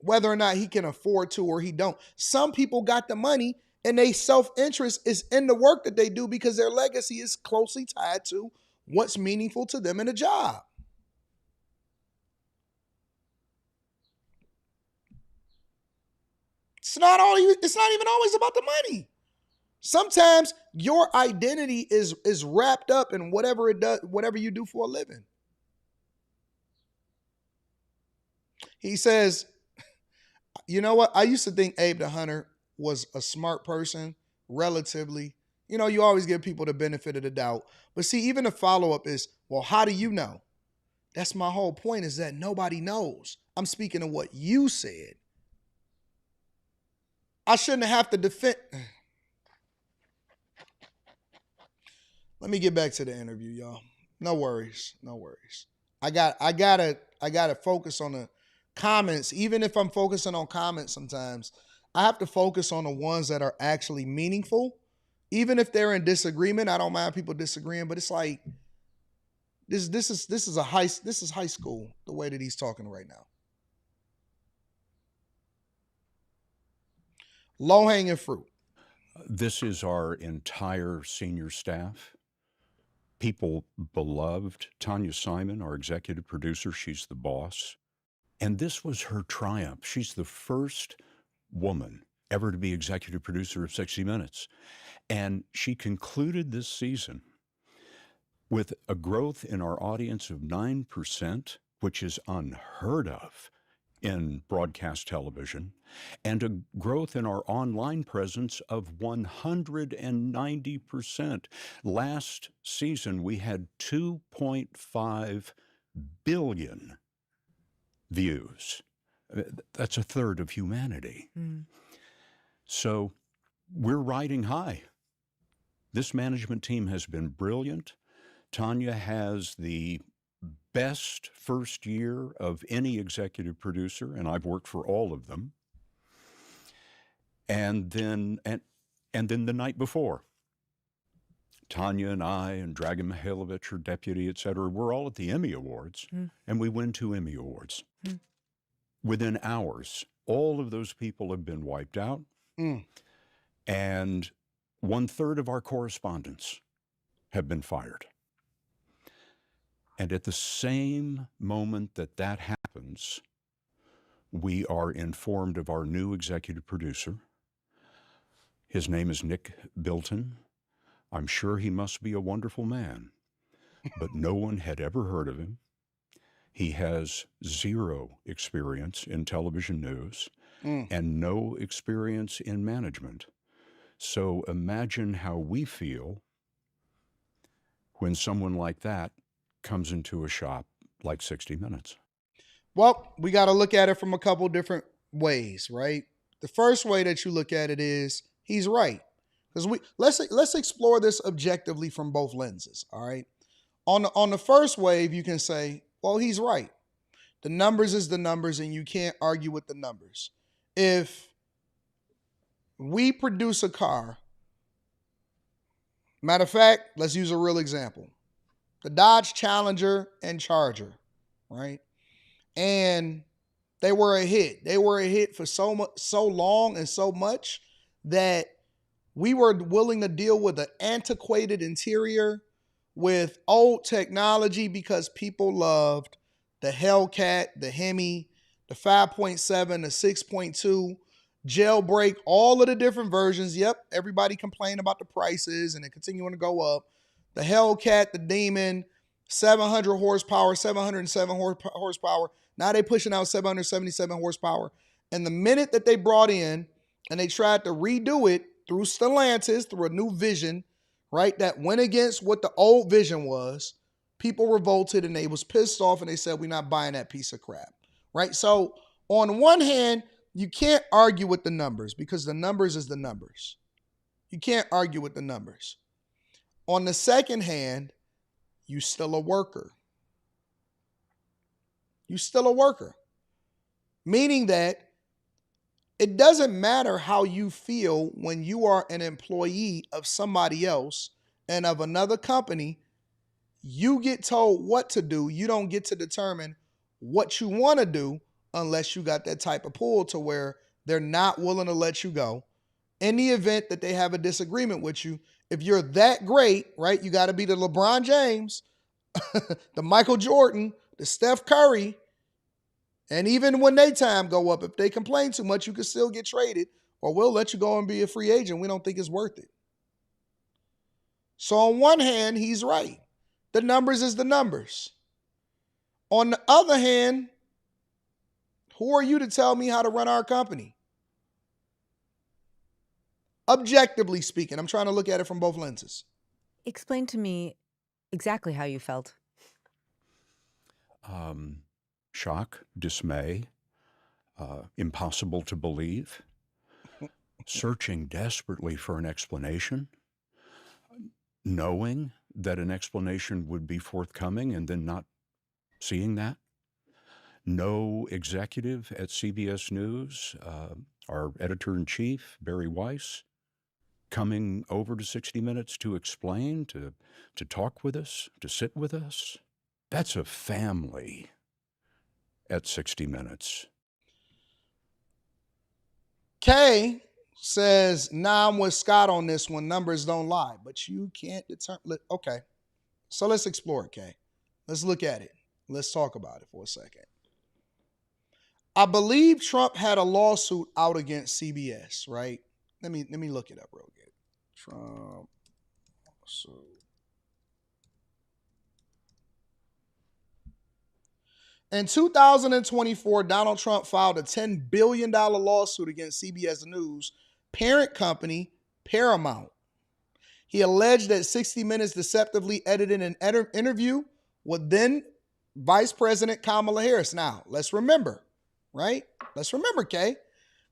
whether or not he can afford to or he don't. Some people got the money and their self-interest is in the work that they do because their legacy is closely tied to what's meaningful to them in a job. It's not even always about the money. Sometimes your identity is wrapped up in whatever you do for a living. He says, you know what? I used to think Abe the Hunter was a smart person, relatively. You know, you always give people the benefit of the doubt. But see, even the follow-up is, well, how do you know? That's my whole point, is that nobody knows. I'm speaking of what you said. I shouldn't have to defend. Let me get back to the interview, y'all. No worries. I gotta focus on the comments. Even if I'm focusing on comments sometimes, I have to focus on the ones that are actually meaningful. Even if they're in disagreement, I don't mind people disagreeing, but it's like this is high school, the way that he's talking right now. Low-hanging fruit. This is our entire senior staff. People beloved. Tanya Simon, our executive producer, she's the boss. And this was her triumph. She's the first woman ever to be executive producer of 60 Minutes. And she concluded this season with a growth in our audience of 9%, which is unheard of in broadcast television, and a growth in our online presence of 190%. Last season, we had 2.5 billion views. That's a third of humanity. So we're riding high. This management team has been brilliant. Tanya has the best first year of any executive producer, and I've worked for all of them. And then the night before, Tanya and I and Dragan Mihailovich, her deputy, et cetera, we're all at the Emmy Awards, and we win 2 Emmy Awards. Within hours, all of those people have been wiped out, and 1/3 of our correspondents have been fired. And at the same moment that happens, we are informed of our new executive producer. His name is Nick Bilton. I'm sure he must be a wonderful man, but no one had ever heard of him. He has 0 experience in television news and no experience in management. So imagine how we feel when someone like that comes into a shop like 60 Minutes. Well, we got to look at it from a couple different ways, right? The first way that you look at it is he's right. Because let's explore this objectively from both lenses, all right? On the first wave, you can say, well, he's right. The numbers is the numbers, and you can't argue with the numbers. If we produce a car, matter of fact, let's use a real example. The Dodge Challenger and Charger, right? And they were a hit. They were a hit for so long and so much that we were willing to deal with an antiquated interior with old technology because people loved the Hellcat, the Hemi, the 5.7, the 6.2, jailbreak all of the different versions. Yep, everybody complained about the prices and it continuing to go up. The Hellcat, the Demon, 700 horsepower, 707 horsepower. Now they pushing out 777 horsepower. And the minute that they brought in and they tried to redo it through Stellantis, through a new vision, right, that went against what the old vision was, people revolted and they was pissed off and they said, we're not buying that piece of crap, right? So on one hand, you can't argue with the numbers because the numbers is the numbers. You can't argue with the numbers. On the second hand, you still a worker. You still a worker. Meaning that it doesn't matter how you feel when you are an employee of somebody else and of another company. You get told what to do. You don't get to determine what you want to do unless you got that type of pull to where they're not willing to let you go. In the event that they have a disagreement with you, if you're that great, right, you got to be the LeBron James, the Michael Jordan, the Steph Curry, and even when they time go up, if they complain too much, you can still get traded or we'll let you go and be a free agent. We don't think it's worth it. So on one hand, he's right. The numbers is the numbers. On the other hand, who are you to tell me how to run our company? Objectively speaking, I'm trying to look at it from both lenses. Explain to me exactly how you felt. Shock, dismay, impossible to believe, searching desperately for an explanation, knowing that an explanation would be forthcoming and then not seeing that. No executive at CBS News, our editor-in-chief, Bari Weiss, coming over to 60 Minutes to explain, to talk with us, to sit with us. That's a family at 60 Minutes. Kay says, nah, I'm with Scott on this one. Numbers don't lie, but you can't determine. Okay, so let's explore it, Kay. Let's look at it. Let's talk about it for a second. I believe Trump had a lawsuit out against CBS, right? Let me look it up real good. Trump lawsuit. In 2024, Donald Trump filed a $10 billion lawsuit against CBS News parent company, Paramount. He alleged that 60 Minutes deceptively edited an interview with then Vice President Kamala Harris. Now, let's remember, right? Let's remember, Kay,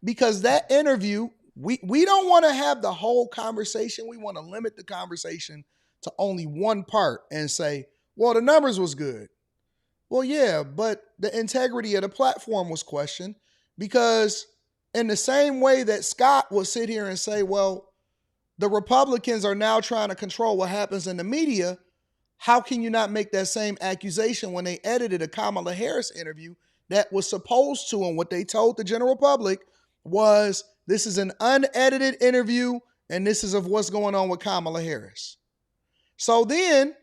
because that interview, we don't want to have the whole conversation. We want to limit the conversation to only one part and say, well, the numbers was good. Well, yeah, but the integrity of the platform was questioned because in the same way that Scott would sit here and say, well, the Republicans are now trying to control what happens in the media, how can you not make that same accusation when they edited a Kamala Harris interview that was supposed to, and what they told the general public was, this is an unedited interview and this is of what's going on with Kamala Harris. So then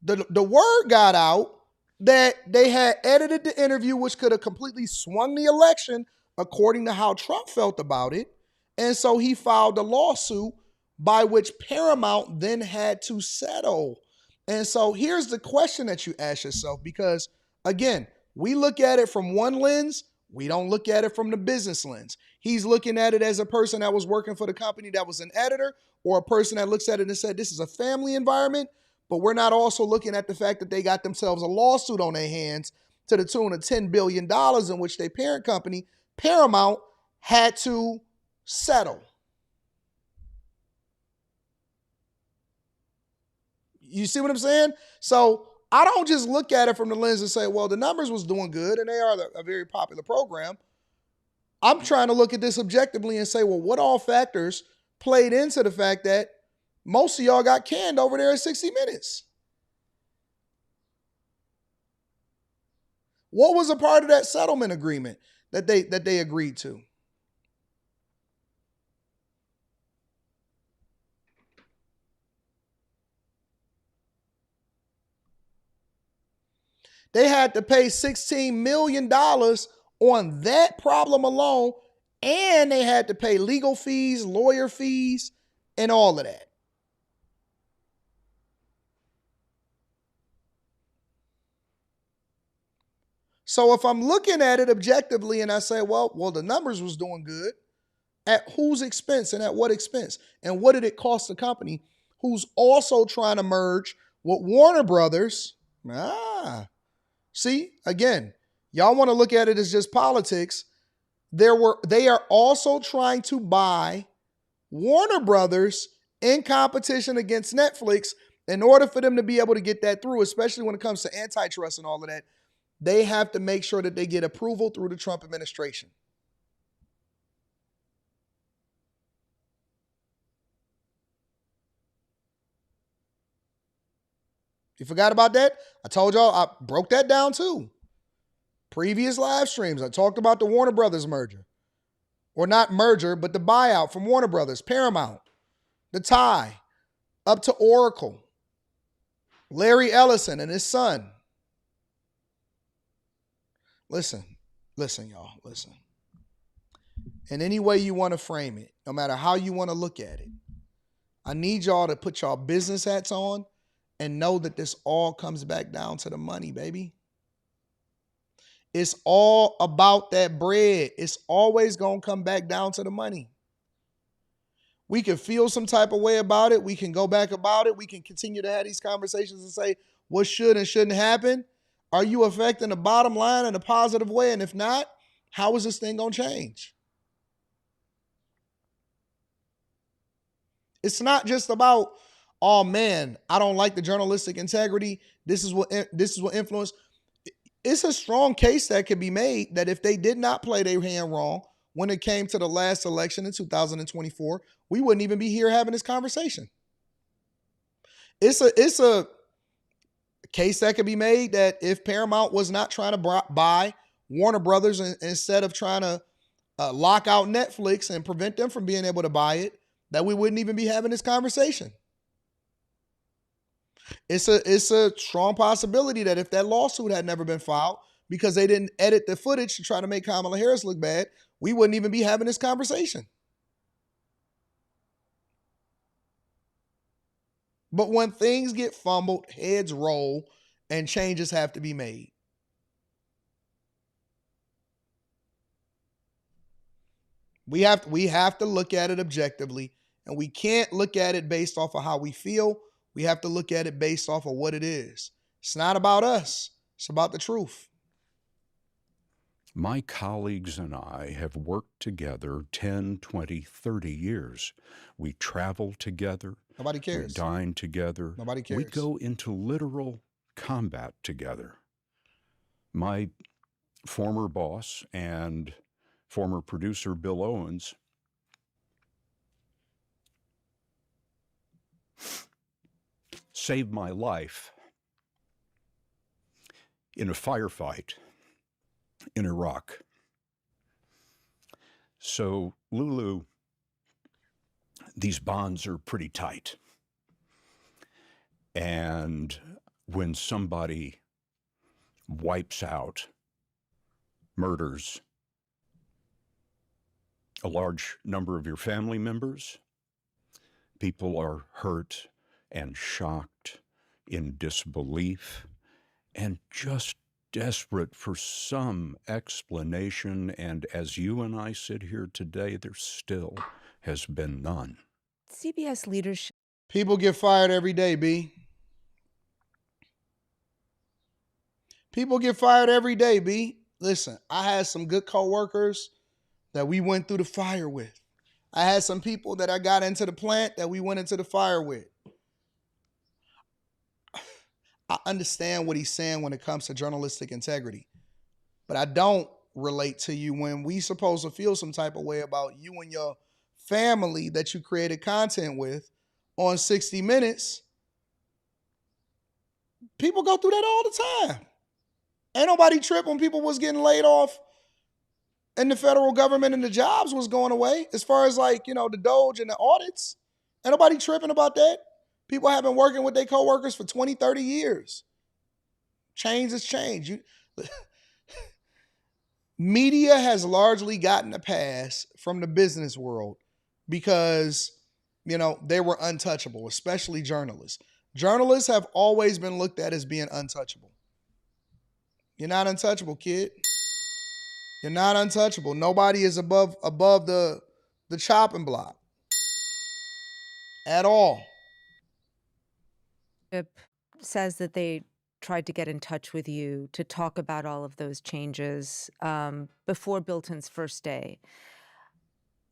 the word got out that they had edited the interview, which could have completely swung the election according to how Trump felt about it. And so he filed a lawsuit by which Paramount then had to settle. And so here's the question that you ask yourself, because again, we look at it from one lens. We don't look at it from the business lens. He's looking at it as a person that was working for the company that was an editor, or a person that looks at it and said, this is a family environment. But we're not also looking at the fact that they got themselves a lawsuit on their hands to the tune of $10 billion in which their parent company, Paramount, had to settle. You see what I'm saying? So I don't just look at it from the lens and say, well, the numbers was doing good and they are a very popular program. I'm trying to look at this objectively and say, well, what all factors played into the fact that most of y'all got canned over there at 60 Minutes? What was a part of that settlement agreement that they agreed to? They had to pay $16 million on that problem alone And they had to pay legal fees, lawyer fees, and all of that. So if I'm looking at it objectively and I say, well, the numbers was doing good, at whose expense and at what expense? And what did it cost the company who's also trying to merge with Warner Brothers? See, again, y'all want to look at it as just politics. They are also trying to buy Warner Brothers in competition against Netflix in order for them to be able to get that through, especially when it comes to antitrust and all of that. They have to make sure that they get approval through the Trump administration. You forgot about that? I told y'all I broke that down too. Previous live streams, I talked about the Warner Brothers merger. Or not merger, but the buyout from Warner Brothers, Paramount, the tie up to Oracle, Larry Ellison and his son. Listen, y'all, listen. In any way you want to frame it, no matter how you want to look at it, I need y'all to put y'all business hats on and know that this all comes back down to the money, baby. It's all about that bread. It's always going to come back down to the money. We can feel some type of way about it. We can go back about it. We can continue to have these conversations and say what should and shouldn't happen. Are you affecting the bottom line in a positive way? And if not, how is this thing going to change? It's not just about, oh man, I don't like the journalistic integrity. This is what influence. It's a strong case that can be made that if they did not play their hand wrong when it came to the last election in 2024, we wouldn't even be here having this conversation. It's a case that could be made that if Paramount was not trying to buy Warner Brothers instead of trying to lock out Netflix and prevent them from being able to buy it, that we wouldn't even be having this conversation. It's a strong possibility that if that lawsuit had never been filed because they didn't edit the footage to try to make Kamala Harris look bad, we wouldn't even be having this conversation. But when things get fumbled, heads roll, and changes have to be made. We have to look at it objectively, and we can't look at it based off of how we feel. We have to look at it based off of what it is. It's not about us. It's about the truth. My colleagues and I have worked together 10, 20, 30 years. We travel together. Nobody cares. We dine together. Nobody cares. We go into literal combat together. My former boss and former producer, Bill Owens, saved my life in a firefight in Iraq. So, Lulu, these bonds are pretty tight. And when somebody wipes out, murders a large number of your family members, people are hurt and shocked, in disbelief, and just desperate for some explanation. And as you and I sit here today, there still has been none. CBS leadership. People get fired every day, B. People get fired every day, B. Listen, I had some good coworkers that we went through the fire with. I had some people that I got into the plant that we went into the fire with. I understand what he's saying when it comes to journalistic integrity, but I don't relate to you when we supposed to feel some type of way about you and your family that you created content with on 60 Minutes. People go through that all the time. Ain't nobody trip when people was getting laid off and the federal government and the jobs was going away. As far as the Doge and the audits, ain't nobody tripping about that. People have been working with their coworkers for 20, 30 years. Change is change. media has largely gotten a pass from the business world because, they were untouchable, especially journalists. Journalists have always been looked at as being untouchable. You're not untouchable, kid. You're not untouchable. Nobody is above the chopping block at all. Chip says that they tried to get in touch with you to talk about all of those changes before Bilton's first day,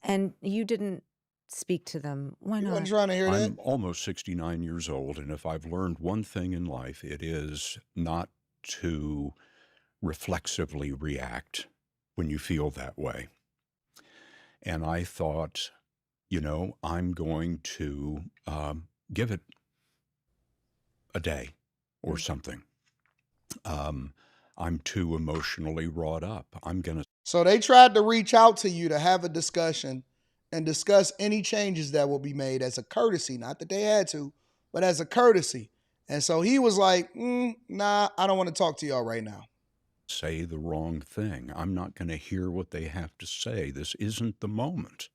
and you didn't speak to them. Why You wasn't not? trying to hear that? I'm almost 69 years old, and if I've learned one thing in life, it is not to reflexively react when you feel that way. And I thought, I'm going to give it a day or something. I'm too emotionally wrought up. I'm going to. So they tried to reach out to you to have a discussion and discuss any changes that will be made as a courtesy. Not that they had to, but as a courtesy. And so he was like, nah, I don't want to talk to y'all right now. Say the wrong thing. I'm not going to hear what they have to say. This isn't the moment.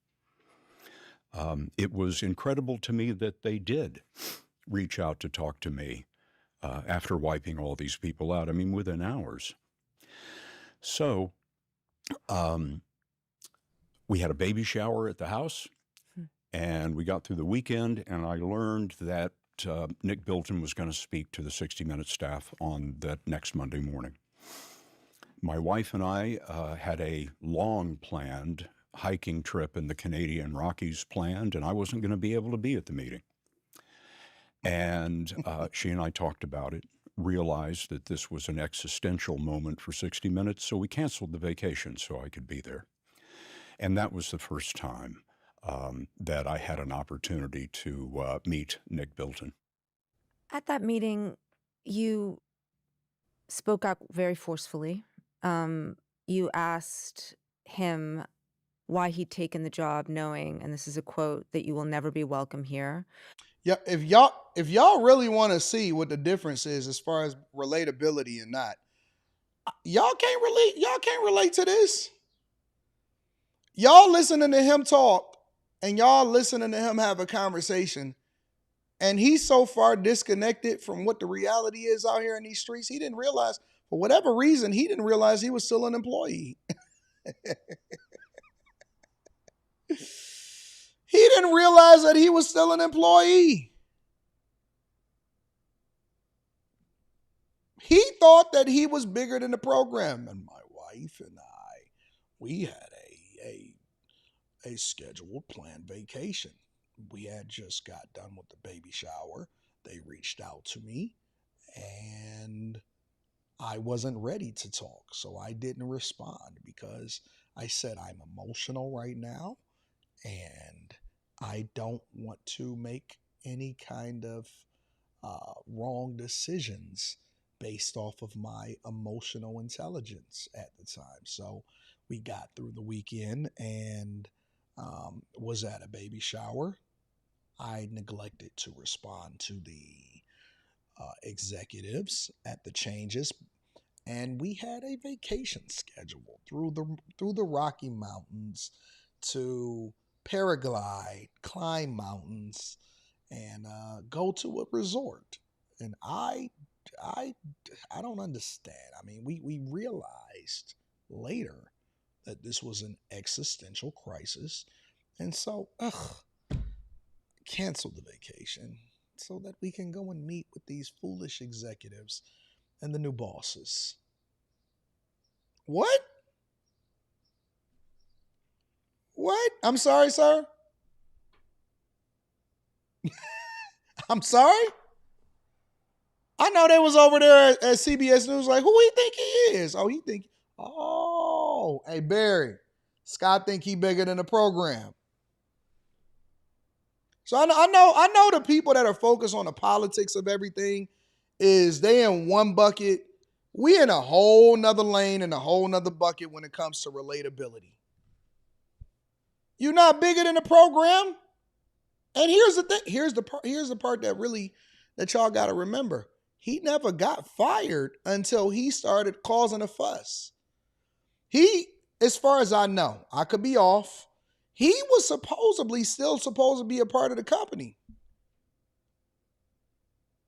It was incredible to me that they did reach out to talk to me after wiping all these people out. I mean, within hours. So we had a baby shower at the house, and we got through the weekend, and I learned that Nick Bilton was going to speak to the 60 Minutes staff on that next Monday morning. My wife and I had a long planned hiking trip in the Canadian Rockies planned, and I wasn't going to be able to be at the meeting. And she and I talked about it, realized that this was an existential moment for 60 Minutes, so we canceled the vacation so I could be there. And that was the first time that I had an opportunity to meet Nick Bilton. At that meeting, you spoke out very forcefully. You asked him why he'd taken the job, knowing, and this is a quote, that you will never be welcome here. Yeah, if y'all really want to see what the difference is as far as relatability and not, y'all can't relate to this. Y'all listening to him talk and y'all listening to him have a conversation, and he's so far disconnected from what the reality is out here in these streets, he didn't realize, for whatever reason, he didn't realize he was still an employee. He didn't realize that he was still an employee. He thought that he was bigger than the program. And my wife and I, we had a scheduled planned vacation. We had just got done with the baby shower. They reached out to me, and I wasn't ready to talk. So I didn't respond because I said, I'm emotional right now, and I don't want to make any kind of wrong decisions based off of my emotional intelligence at the time. So we got through the weekend and was at a baby shower. I neglected to respond to the executives at the changes, and we had a vacation scheduled through the Rocky Mountains to paraglide, climb mountains, and go to a resort. And I don't understand. I mean, we realized later that this was an existential crisis, and so canceled the vacation so that we can go and meet with these foolish executives and the new bosses. What? What? I'm sorry, sir. I'm sorry. I know they was over there at CBS News like, who he think he is? Hey, Bari, Scott think he bigger than the program. So I know the people that are focused on the politics of everything is they in one bucket. We in a whole nother lane and a whole nother bucket when it comes to relatability. You're not bigger than the program. And here's the thing. Here's the part that y'all got to remember. He never got fired until he started causing a fuss. He, as far as I know, I could be off. He was supposedly still supposed to be a part of the company.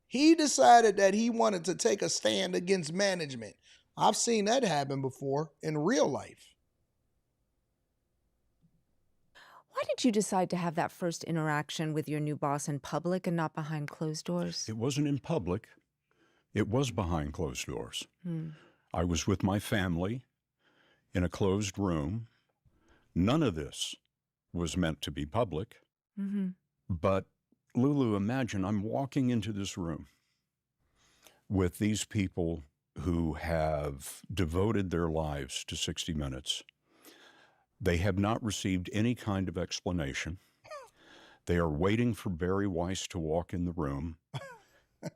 He decided that he wanted to take a stand against management. I've seen that happen before in real life. Why did you decide to have that first interaction with your new boss in public and not behind closed doors? It wasn't in public. It was behind closed doors. I was with my family in a closed room. None of this was meant to be public. But Lulu, imagine I'm walking into this room with these people who have devoted their lives to 60 Minutes. They have not received any kind of explanation. They are waiting for Bari Weiss to walk in the room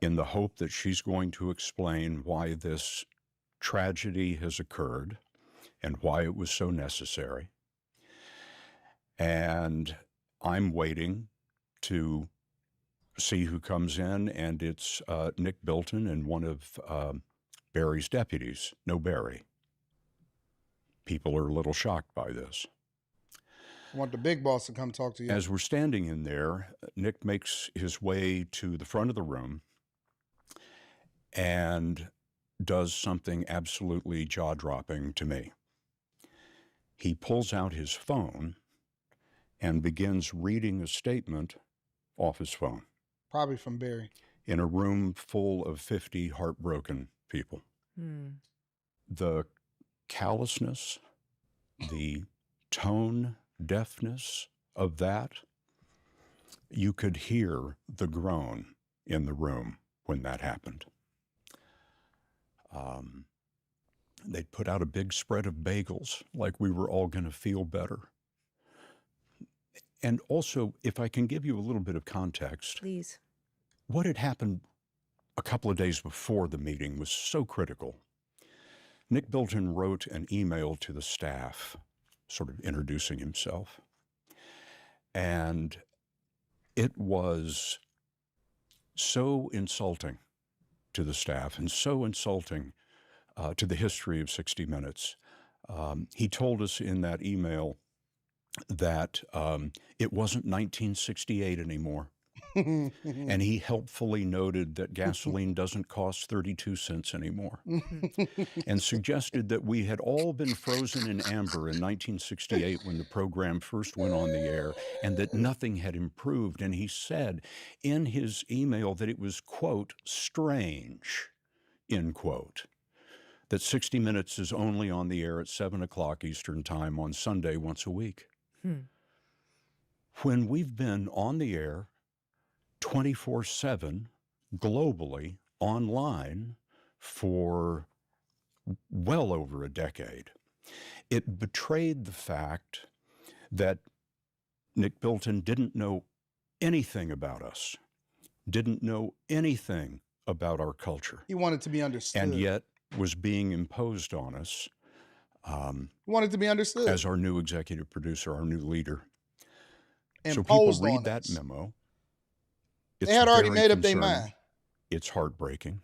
in the hope that she's going to explain why this tragedy has occurred and why it was so necessary. And I'm waiting to see who comes in, and it's Nick Bilton and one of Bari's deputies. No Bari. People are a little shocked by this. I want the big boss to come talk to you. As we're standing in there, Nick makes his way to the front of the room and does something absolutely jaw-dropping to me. He pulls out his phone and begins reading a statement off his phone. Probably from Bari. In a room full of 50 heartbroken people. The callousness, the tone deafness of that, you could hear the groan in the room when that happened. They'd put out a big spread of bagels like we were all going to feel better. And also, if I can give you a little bit of context. Please. What had happened a couple of days before the meeting was so critical. Nick Bilton wrote an email to the staff, sort of introducing himself. And it was so insulting to the staff and so insulting to the history of 60 Minutes. He told us in that email that it wasn't 1968 anymore. And he helpfully noted that gasoline doesn't cost 32 cents anymore, and suggested that we had all been frozen in amber in 1968 when the program first went on the air, and that nothing had improved. And he said in his email that it was, quote, strange, end quote, that 60 Minutes is only on the air at 7 o'clock Eastern Time on Sunday once a week. When we've been on the air 24/7 globally online for well over a decade. It betrayed the fact that Nick Bilton didn't know anything about us, didn't know anything about our culture. He wanted to be understood. And yet was being imposed on us. He wanted to be understood. As our new executive producer, our new leader. Imposed so people read on that us. memo. They had already made up their mind. It's heartbreaking.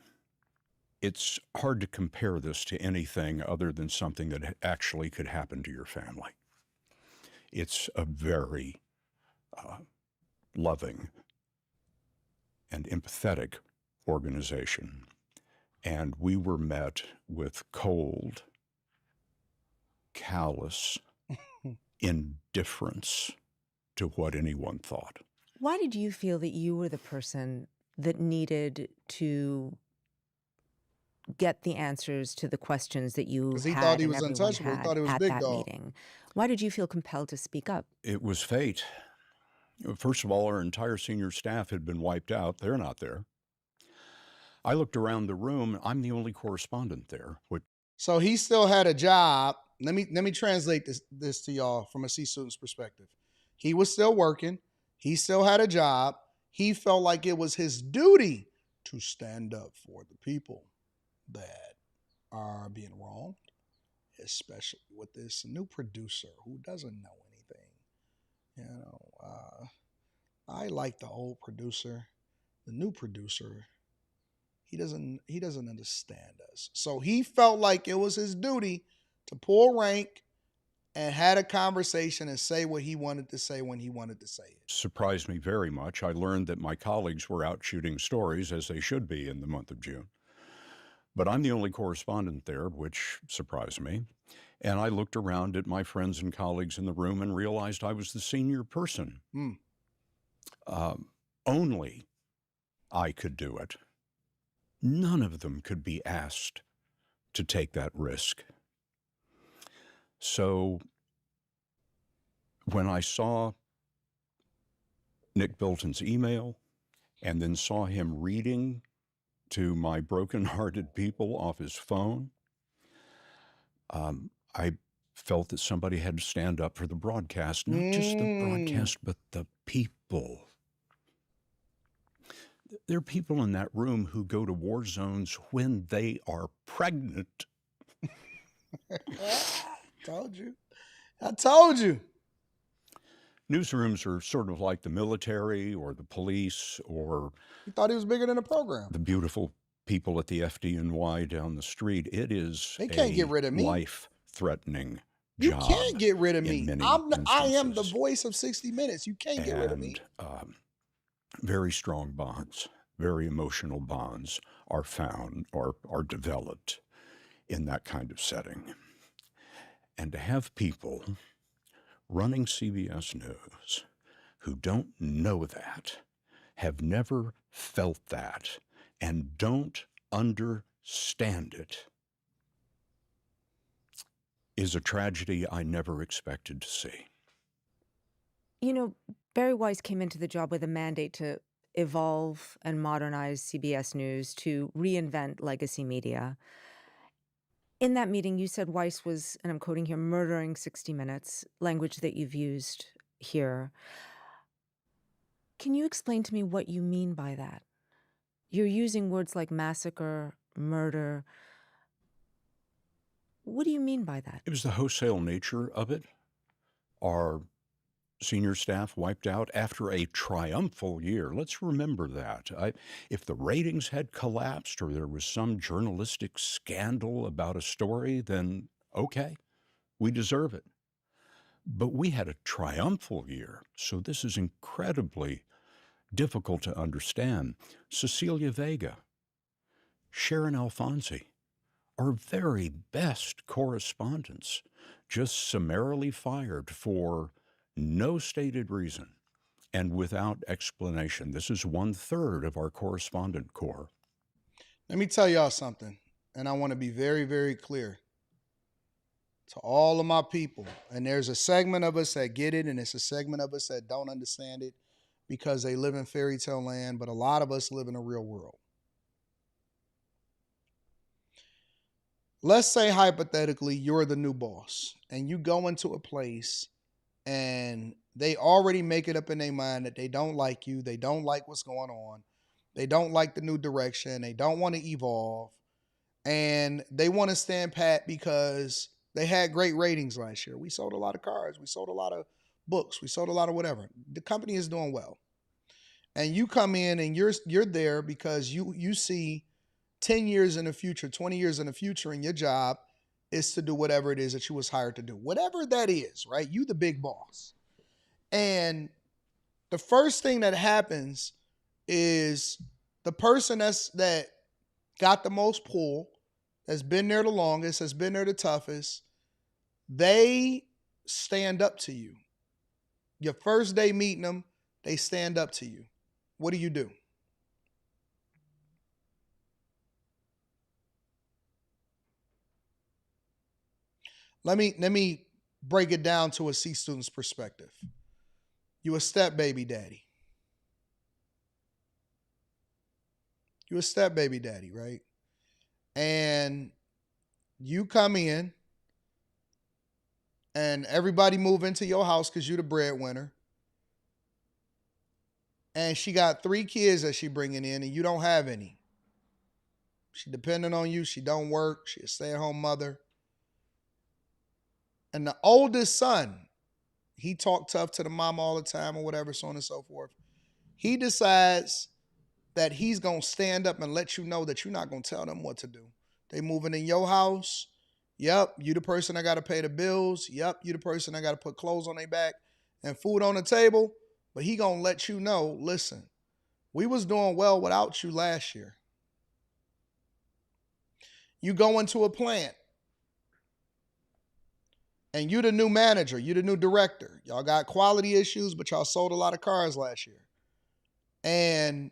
It's hard to compare this to anything other than something that actually could happen to your family. It's a very loving and empathetic organization. And we were met with cold, callous indifference to what anyone thought. Why did you feel that you were the person that needed to get the answers to the questions that you had? Because he thought he was and everyone untouchable. He had thought he was at big that dog. meeting? Why did you feel compelled to speak up? It was fate. First of all, our entire senior staff had been wiped out. They're not there. I looked around the room. I'm the only correspondent there. So he still had a job. Let me translate this to y'all from a C-student's perspective. He was still working. He still had a job. He felt like it was his duty to stand up for the people that are being wronged, especially with this new producer who doesn't know anything. You know, I like the old producer. The new producer, he doesn't understand us. So he felt like it was his duty to pull rank and had a conversation and say what he wanted to say when he wanted to say it. Surprised me very much. I learned that my colleagues were out shooting stories, as they should be in the month of June. But I'm the only correspondent there, which surprised me. And I looked around at my friends and colleagues in the room and realized I was the senior person. Only I could do it. None of them could be asked to take that risk. So when I saw Nick Bilton's email and then saw him reading to my broken-hearted people off his phone, I felt that somebody had to stand up for the broadcast, not just the broadcast, but the people. There are people in that room who go to war zones when they are pregnant. Told you. I told you. Newsrooms are sort of like the military or the police or You thought he was bigger than the program. the beautiful people at the FDNY down the street. It is They can't get rid of me. life-threatening You job. can't get rid of in me. many I am the instances. voice of 60 Minutes. You can't get rid of me. And very strong bonds, very emotional bonds are found or are developed in that kind of setting. And to have people running CBS News who don't know that, have never felt that, and don't understand it is a tragedy I never expected to see. You know, Barry Weiss came into the job with a mandate to evolve and modernize CBS News, to reinvent legacy media. In that meeting, you said Weiss was, and I'm quoting here, murdering 60 Minutes, language that you've used here. Can you explain to me what you mean by that? You're using words like massacre, murder. What do you mean by that? It was the wholesale nature of it. Our senior staff wiped out after a triumphal year. Let's remember that. If the ratings had collapsed or there was some journalistic scandal about a story, then okay, we deserve it. But we had a triumphal year, so this is incredibly difficult to understand. Cecilia Vega, Sharon Alfonsi, our very best correspondents, just summarily fired for no stated reason and without explanation. This is 1/3 of our correspondent corps. Let me tell y'all something, and I want to be very, very clear to all of my people. And there's a segment of us that get it, and it's a segment of us that don't understand it because they live in fairy tale land, but a lot of us live in the real world. Let's say hypothetically you're the new boss and you go into a place and they already make it up in their mind that they don't like you, they don't like what's going on, they don't like the new direction, they don't want to evolve, and they want to stand pat because they had great ratings last year. We sold a lot of cars, we sold a lot of books, we sold a lot of whatever. The company is doing well. And you come in and you're there because you see 10 years in the future, 20 years in the future, and your job is to do whatever it is that you was hired to do. Whatever that is, right? You the big boss. And the first thing that happens is the person that got the most pull, that's been there the longest, has been there the toughest, they stand up to you. Your first day meeting them, they stand up to you. What do? Let me break it down to a C student's perspective. You a step baby daddy. You a step baby daddy, right? And you come in and everybody move into your house because you're the breadwinner. And she got 3 kids that she bringing in and you don't have any. She depending on you. She don't work. She a stay-at-home mother. And the oldest son, he talk tough to the mom all the time or whatever, so on and so forth. He decides that he's going to stand up and let you know that you're not going to tell them what to do. They moving in your house. Yep, you the person that got to pay the bills. Yep, you the person that got to put clothes on their back and food on the table. But he going to let you know, listen, we was doing well without you last year. You go into a plant and you the new manager, you the new director. Y'all got quality issues, but y'all sold a lot of cars last year. And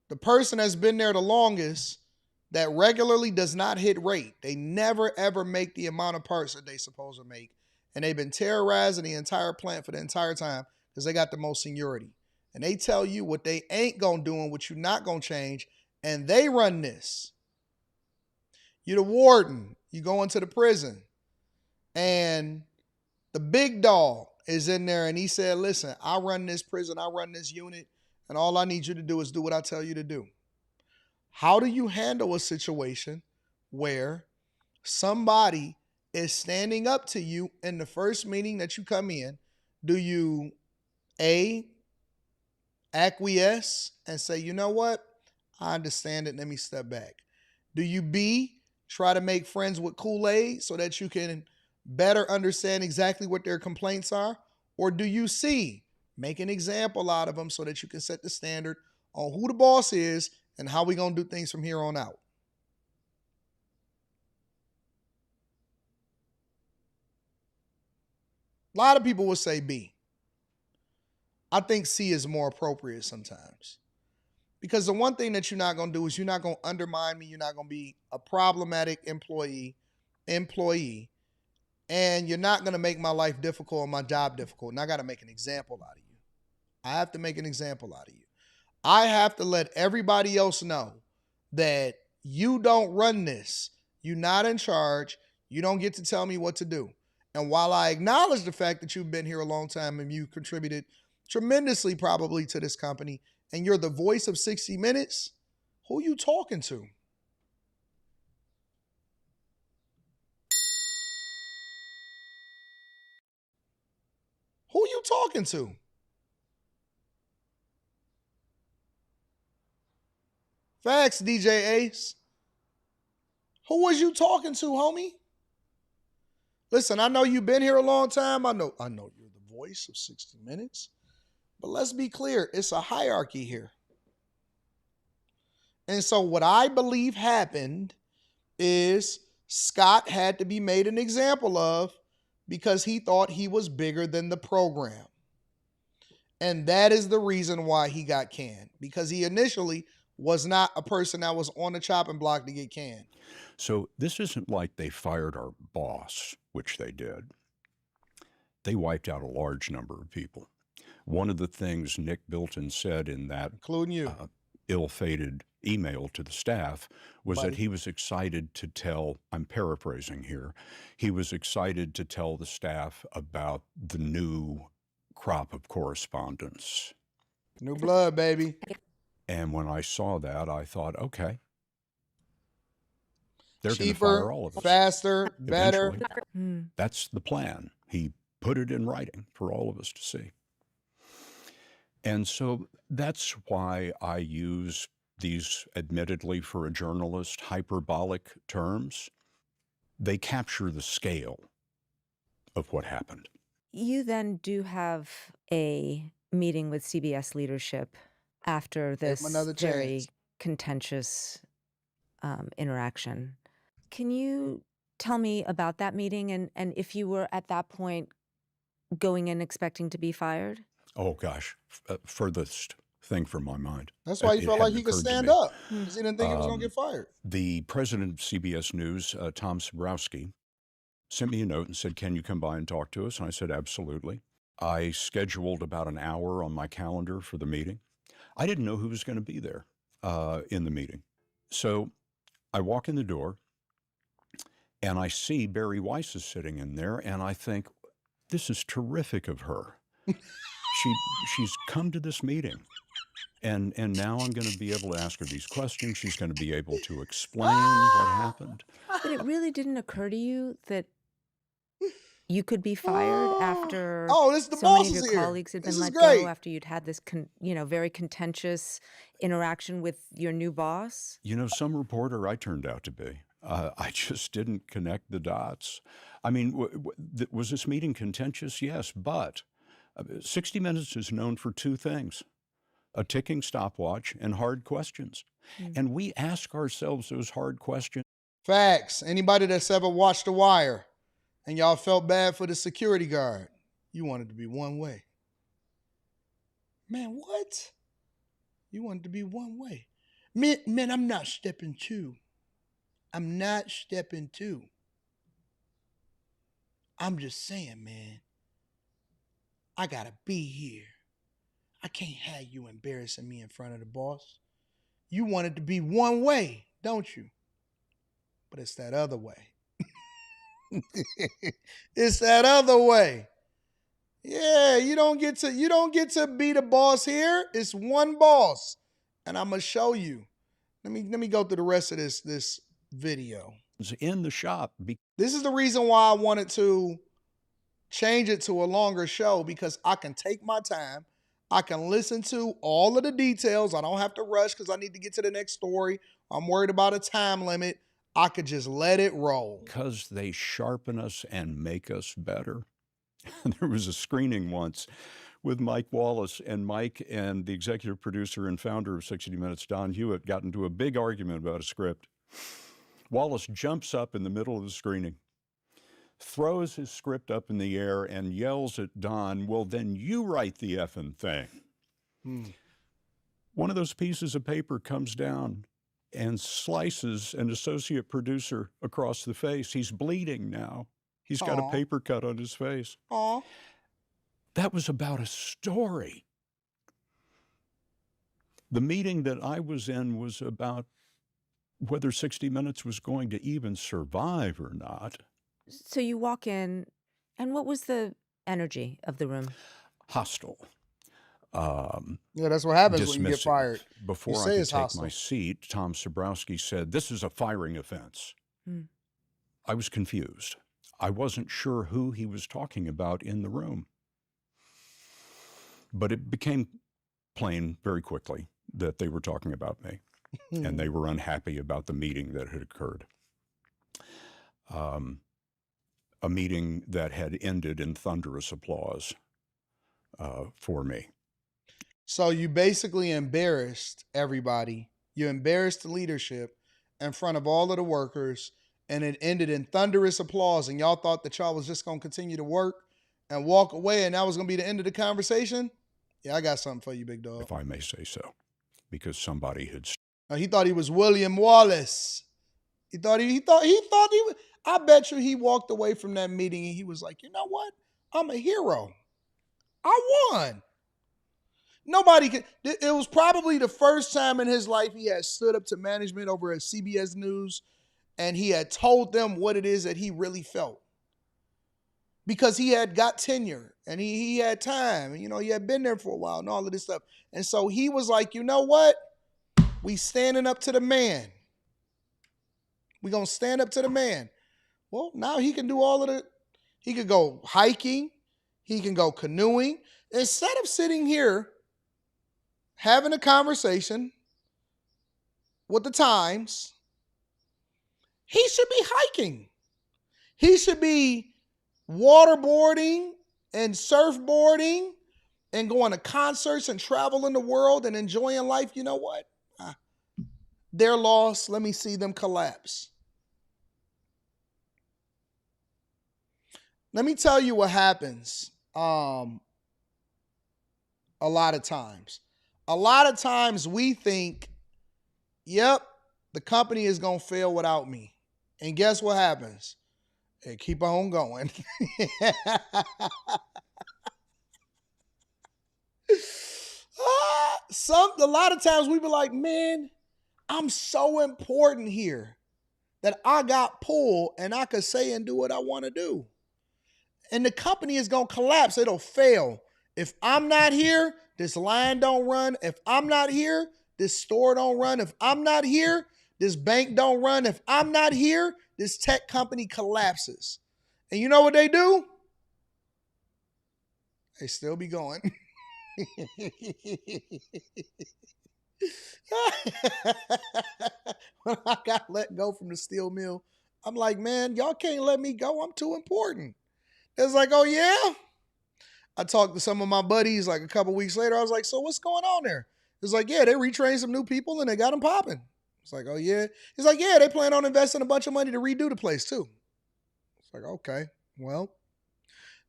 the person that's been there the longest that regularly does not hit rate, they never ever make the amount of parts that they supposed to make. And they've been terrorizing the entire plant for the entire time because they got the most seniority. And they tell you what they ain't gonna do and what you not gonna change. And they run this. You the warden, you go into the prison, and the big dog is in there and he said, listen, I run this prison, I run this unit, and all I need you to do is do what I tell you to do. How do you handle a situation where somebody is standing up to you in the first meeting that you come in? Do you A, acquiesce and say, you know what? I understand it. Let me step back. Do you B, try to make friends with Kool-Aid so that you can better understand exactly what their complaints are? Or do you C, make an example out of them so that you can set the standard on who the boss is and how we going to do things from here on out? A lot of people would say B. I think C is more appropriate sometimes. Because the one thing that you're not going to do is you're not going to undermine me. You're not going to be a problematic employee, and you're not going to make my life difficult or my job difficult. And I got to make an example out of you. I have to make an example out of you. I have to let everybody else know that you don't run this. You're not in charge. You don't get to tell me what to do. And while I acknowledge the fact that you've been here a long time and you contributed tremendously probably to this company, and you're the voice of 60 Minutes, who you talking to? Who you talking to? Facts, DJ Ace. Who was you talking to, homie? Listen, I know you've been here a long time. I know you're the voice of 60 Minutes. But let's be clear, it's a hierarchy here. And so what I believe happened is Scott had to be made an example of because he thought he was bigger than the program. And that is the reason why he got canned, because he initially was not a person that was on the chopping block to get canned. So this isn't like they fired our boss, which they did. They wiped out a large number of people. One of the things Nick Bilton said in that Including you. Ill-fated email to the staff was Buddy. that he was excited to tell, I'm paraphrasing here, he was excited to tell the staff about the new crop of correspondence. New blood, baby. And when I saw that, I thought, okay, they're going to Cheaper, fire all of us. faster, better. Eventually. That's the plan. He put it in writing for all of us to see. And so that's why I use these, admittedly for a journalist, hyperbolic terms. They capture the scale of what happened. You then do have a meeting with CBS leadership after this another very chance. contentious interaction. Can you tell me about that meeting and if you were at that point going in expecting to be fired? Oh gosh, furthest thing from my mind. That's why he It felt like hadn't he could occurred to stand me. up because he didn't think he was going to get fired. The president of CBS News, Tom Sobrowski, sent me a note and said, can you come by and talk to us? And I said, absolutely. I scheduled about an hour on my calendar for the meeting. I didn't know who was going to be there in the meeting. So I walk in the door and I see Bari Weiss is sitting in there and I think, this is terrific of her. She's come to this meeting. And now I'm going to be able to ask her these questions. She's going to be able to explain what happened. But it really didn't occur to you that you could be fired after this the so boss many of is your here. colleagues had This been is let great. go, after you'd had this very contentious interaction with your new boss? You know, some reporter I turned out to be. I just didn't connect the dots. I mean, was this meeting contentious? Yes, but 60 Minutes is known for two things: a ticking stopwatch and hard questions. And we ask ourselves those hard questions. Facts. Anybody that's ever watched The Wire and y'all felt bad for the security guard, you wanted to be one way. Man, what? You wanted to be one way. Man, I'm not stepping two. I'm not stepping two. I'm just saying, man, I gotta be here. I can't have you embarrassing me in front of the boss. You wanted to be one way, don't you? But it's that other way. It's that other way. Yeah, you don't get to be the boss here. It's one boss. And I'm gonna show you. Let me go through the rest of this video. In the shop. This is the reason why I wanted to change it to a longer show, because I can take my time. I can listen to all of the details. I don't have to rush because I need to get to the next story. I'm worried about a time limit. I could just let it roll. Because they sharpen us and make us better. There was a screening once with Mike Wallace, and Mike and the executive producer and founder of 60 Minutes, Don Hewitt, got into a big argument about a script. Wallace jumps up in the middle of the screening, throws his script up in the air, and yells at Don, "Well, then you write the effing thing." One of those pieces of paper comes down and slices an associate producer across the face. He's bleeding now. He's got a paper cut on his face. Aw. That was about a story. The meeting that I was in was about whether 60 Minutes was going to even survive or not. So you walk in, and what was the energy of the room? Hostile. Yeah, that's what happens when you get Dismissive. fired. Before You I say could it's take hostile. my seat, Tom Sobrowski said, "This is a firing offense." I was confused. I wasn't sure who he was talking about in the room. But it became plain very quickly that they were talking about me, and they were unhappy about the meeting that had occurred. A meeting that had ended in thunderous applause for me. So you basically embarrassed everybody. You embarrassed the leadership in front of all of the workers, and it ended in thunderous applause. And y'all thought that y'all was just going to continue to work and walk away, and that was going to be the end of the conversation? Yeah, I got something for you, big dog. If I may say so, because somebody had. He thought he was William Wallace. He thought he was. I bet you he walked away from that meeting and he was like, you know what? I'm a hero. I won. Nobody could. It was probably the first time in his life he had stood up to management over at CBS News, and he had told them what it is that he really felt. Because he had got tenure and he had time, and he had been there for a while and all of this stuff. And so he was like, you know what? We standing up to the man. We gonna stand up to the man. Well, now he can do all of he could go hiking, he can go canoeing. Instead of sitting here having a conversation with the Times, he should be hiking. He should be waterboarding and surfboarding and going to concerts and traveling the world and enjoying life. You know what? Their loss, let me see them collapse. Let me tell you what happens a lot of times. A lot of times we think, yep, the company is going to fail without me. And guess what happens? Hey, keep on going. A lot of times we be like, man, I'm so important here that I got pulled and I could say and do what I want to do. And the company is going to collapse. It'll fail. If I'm not here, this line don't run. If I'm not here, this store don't run. If I'm not here, this bank don't run. If I'm not here, this tech company collapses. And you know what they do? They still be going. When I got let go from the steel mill, I'm like, man, y'all can't let me go. I'm too important. It's like, oh yeah. I talked to some of my buddies like a couple weeks later. I was like, so what's going on there? It's like, yeah, they retrained some new people and they got them popping. It's like, oh yeah. It's like, yeah, they plan on investing a bunch of money to redo the place too. It's like, okay, well,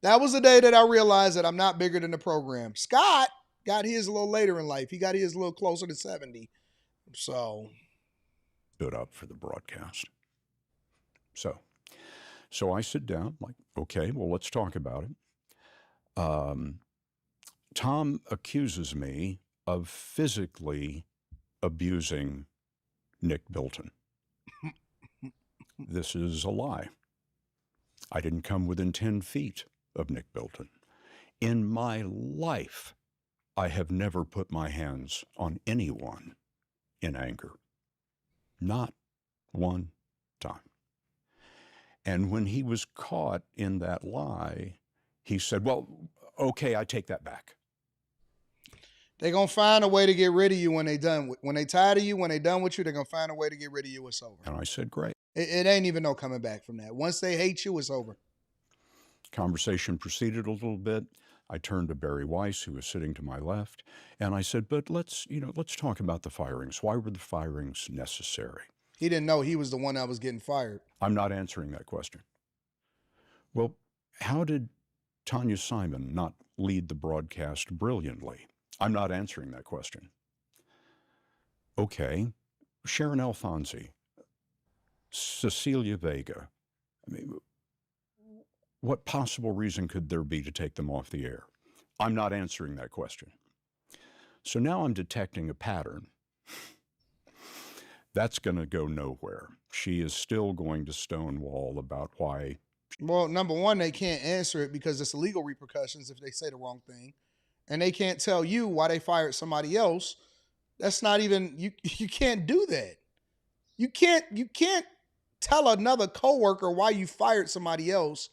that was the day that I realized that I'm not bigger than the program. Scott got his a little later in life. He got his a little closer to 70. So Stood up for the broadcast. So I sit down, like, okay, well, let's talk about it. Tom accuses me of physically abusing Nick Bilton. This is a lie. I didn't come within 10 feet of Nick Bilton. In my life, I have never put my hands on anyone in anger. Not one time. And when he was caught in that lie, he said, well, okay, I take that back. they're going to find a way to get rid of you when they done. When they tired of you, when they done with you, they're going to find a way to get rid of you. It's over. And I said, great. It ain't even no coming back from that. Once they hate you, it's over. Conversation proceeded a little bit. I turned to Bari Weiss, who was sitting to my left, and I said, but let's talk about the firings. Why were the firings necessary? He didn't know he was the one that was getting fired. I'm not answering that question. Well, how did Tanya Simon not lead the broadcast brilliantly? I'm not answering that question. Okay, Sharon Alfonsi, Cecilia Vega. I mean, what possible reason could there be to take them off the air? I'm not answering that question. So now I'm detecting a pattern. That's going to go nowhere. She is still going to stonewall about why. Well, number one, they can't answer it because it's legal repercussions if they say the wrong thing. And they can't tell you why they fired somebody else. That's not even, you can't do that. You can't tell another coworker why you fired somebody else.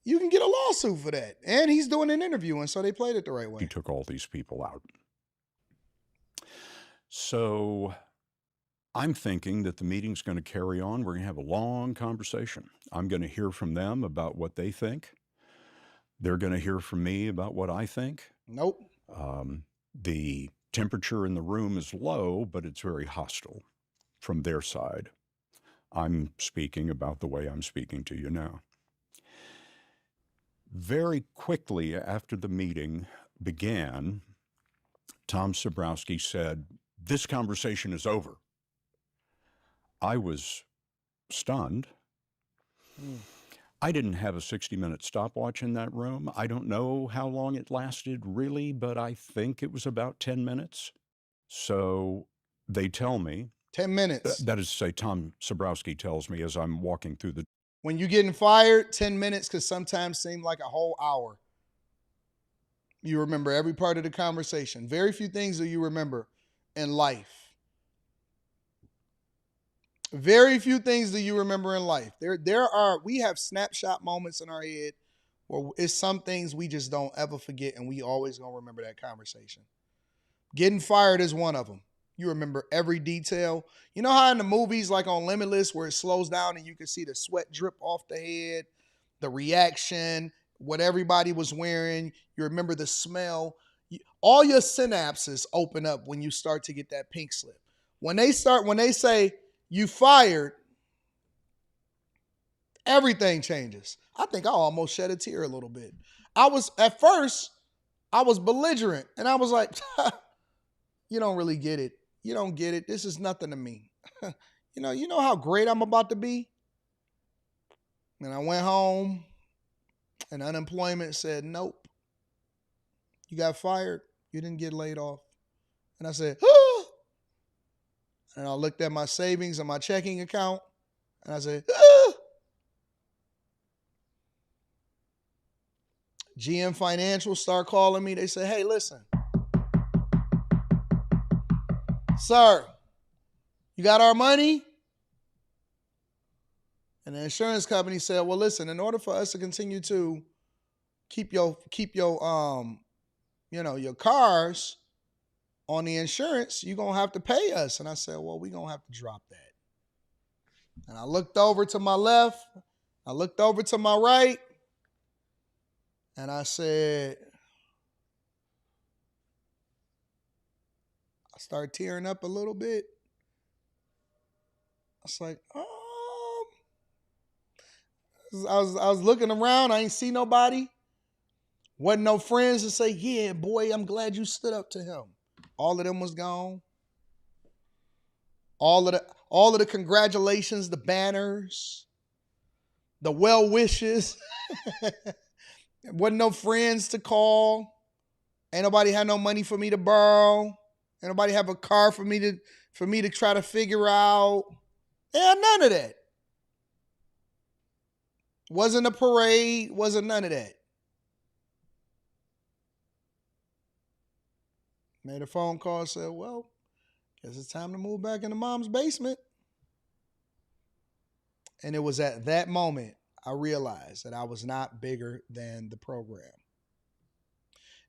You can get a lawsuit for that. And he's doing an interview, and so they played it the right way. He took all these people out. So I'm thinking that the meeting's going to carry on. We're going to have a long conversation. I'm going to hear from them about what they think. They're going to hear from me about what I think. Nope. The temperature in the room is low, but it's very hostile from their side. I'm speaking about the way I'm speaking to you now. Very quickly after the meeting began, Tom Sabrowski said, "This conversation is over." I was stunned. I didn't have a 60-minute stopwatch in that room. I don't know how long it lasted really, but I think it was about 10 minutes. So they tell me. 10 minutes. That is to say, Tom Sabrowski tells me as I'm walking through the. When you're getting fired, 10 minutes could sometimes seem like a whole hour. You remember every part of the conversation. Very few things do you remember in life. Very few things do you remember in life. We have snapshot moments in our head where it's some things we just don't ever forget, and we always gonna remember that conversation. Getting fired is one of them. You remember every detail. You know how in the movies, like on Limitless, where it slows down and you can see the sweat drip off the head, the reaction, what everybody was wearing. You remember the smell. All your synapses open up when you start to get that pink slip. When they say you fired, everything changes. I think I almost shed a tear a little bit. At first, I was belligerent, and I was like, you don't really get it. You don't get it. This is nothing to me. You know how great I'm about to be? And I went home, and unemployment said, nope. You got fired. You didn't get laid off. And I said, ah! And I looked at my savings and my checking account, and I said, ah! GM Financial start calling me. They say, hey, listen. Sir, you got our money? And the insurance company said, well, listen, in order for us to continue to keep your cars on the insurance, you're going to have to pay us. And I said, well, we're going to have to drop that. And I looked over to my left, I looked over to my right, and I said, I started tearing up a little bit. I was like, I was looking around. I ain't see nobody. Wasn't no friends to say, yeah, boy, I'm glad you stood up to him. All of them was gone. All of the congratulations, the banners, the well wishes. Wasn't no friends to call. Ain't nobody had no money for me to borrow. Ain't nobody have a car for me to try to figure out. Yeah, none of that. Wasn't a parade, wasn't none of that. Made a phone call, said, well, guess it's time to move back into mom's basement. And it was at that moment I realized that I was not bigger than the program.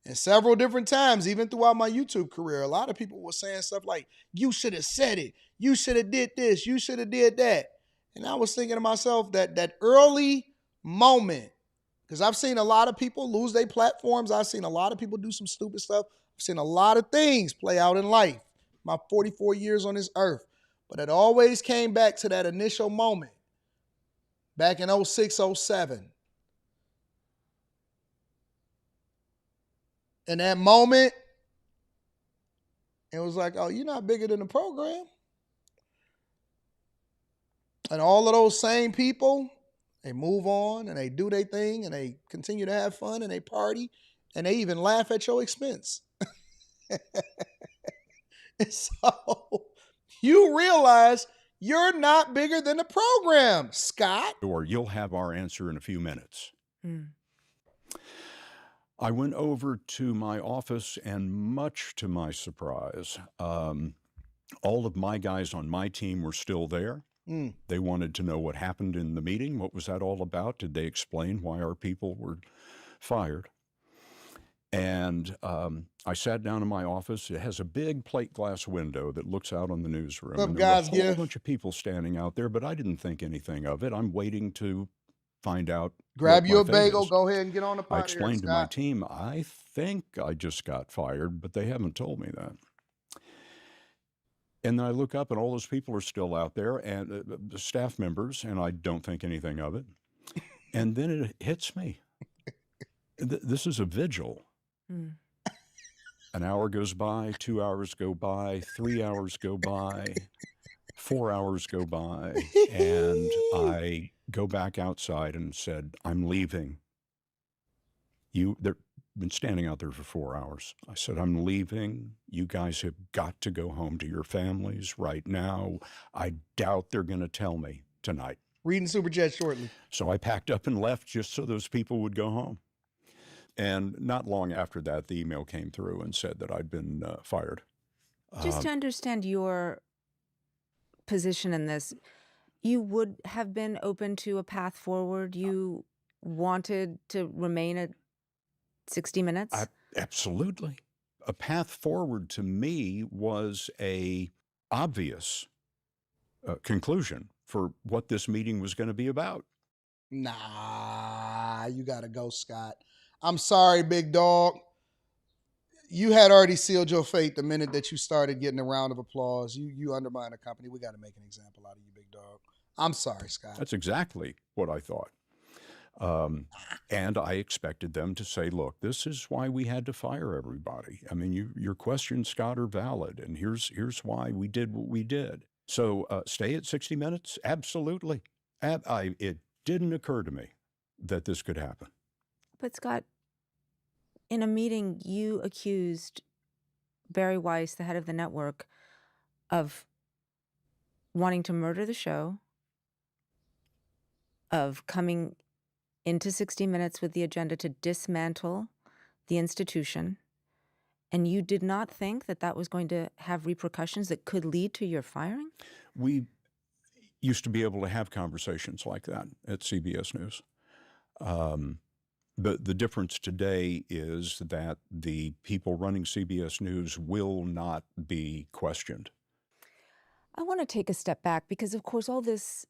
And several different times, even throughout my YouTube career, a lot of people were saying stuff like, you should have said it. You should have did this. You should have did that. And I was thinking to myself that early moment, because I've seen a lot of people lose their platforms. I've seen a lot of people do some stupid stuff. I've seen a lot of things play out in life, my 44 years on this earth. But it always came back to that initial moment back in 06, 07. In that moment, it was like, oh, you're not bigger than the program. And all of those same people, they move on and they do their thing and they continue to have fun and they party and they even laugh at your expense. And so you realize you're not bigger than the program, Scott. Or you'll have our answer in a few minutes. I went over to my office, and much to my surprise, all of my guys on my team were still there. They wanted to know what happened in the meeting. What was that all about? Did they explain why our people were fired? And I sat down in my office. It has a big plate glass window that looks out on the newsroom. What's up, and there guys? were a whole bunch of people standing out there, but I didn't think anything of it. I'm waiting to find out. Grab what you my a fate bagel, is. go ahead and get on the pot. I explained to my team, I think I just got fired, but they haven't told me that. And then I look up and all those people are still out there, and the staff members, and I don't think anything of it. And then it hits me. This is a vigil. An hour goes by, 2 hours go by, 3 hours go by, 4 hours go by, and I go back outside and said, I'm leaving. They've been standing out there for 4 hours. I said, I'm leaving. You guys have got to go home to your families right now. I doubt they're going to tell me tonight. Reading Super Chat shortly. So I packed up and left just so those people would go home. And not long after that, the email came through and said that I'd been fired. Just to understand your position in this, you would have been open to a path forward? You wanted to remain at 60 Minutes? Absolutely. A path forward to me was a obvious conclusion for what this meeting was going to be about. Nah, you got to go, Scott. I'm sorry, big dog. You had already sealed your fate the minute that you started getting a round of applause. You undermine the company. We got to make an example out of you, big dog. I'm sorry, Scott. That's exactly what I thought. And I expected them to say, look, this is why we had to fire everybody. I mean, your questions, Scott, are valid. And here's why we did what we did. So stay at 60 Minutes? Absolutely. It didn't occur to me that this could happen. But Scott, in a meeting, you accused Bari Weiss, the head of the network, of wanting to murder the show, of coming into 60 Minutes with the agenda to dismantle the institution, and you did not think that that was going to have repercussions that could lead to your firing? We used to be able to have conversations like that at CBS News. The difference today is that the people running CBS News will not be questioned. I want to take a step back because, of course, all this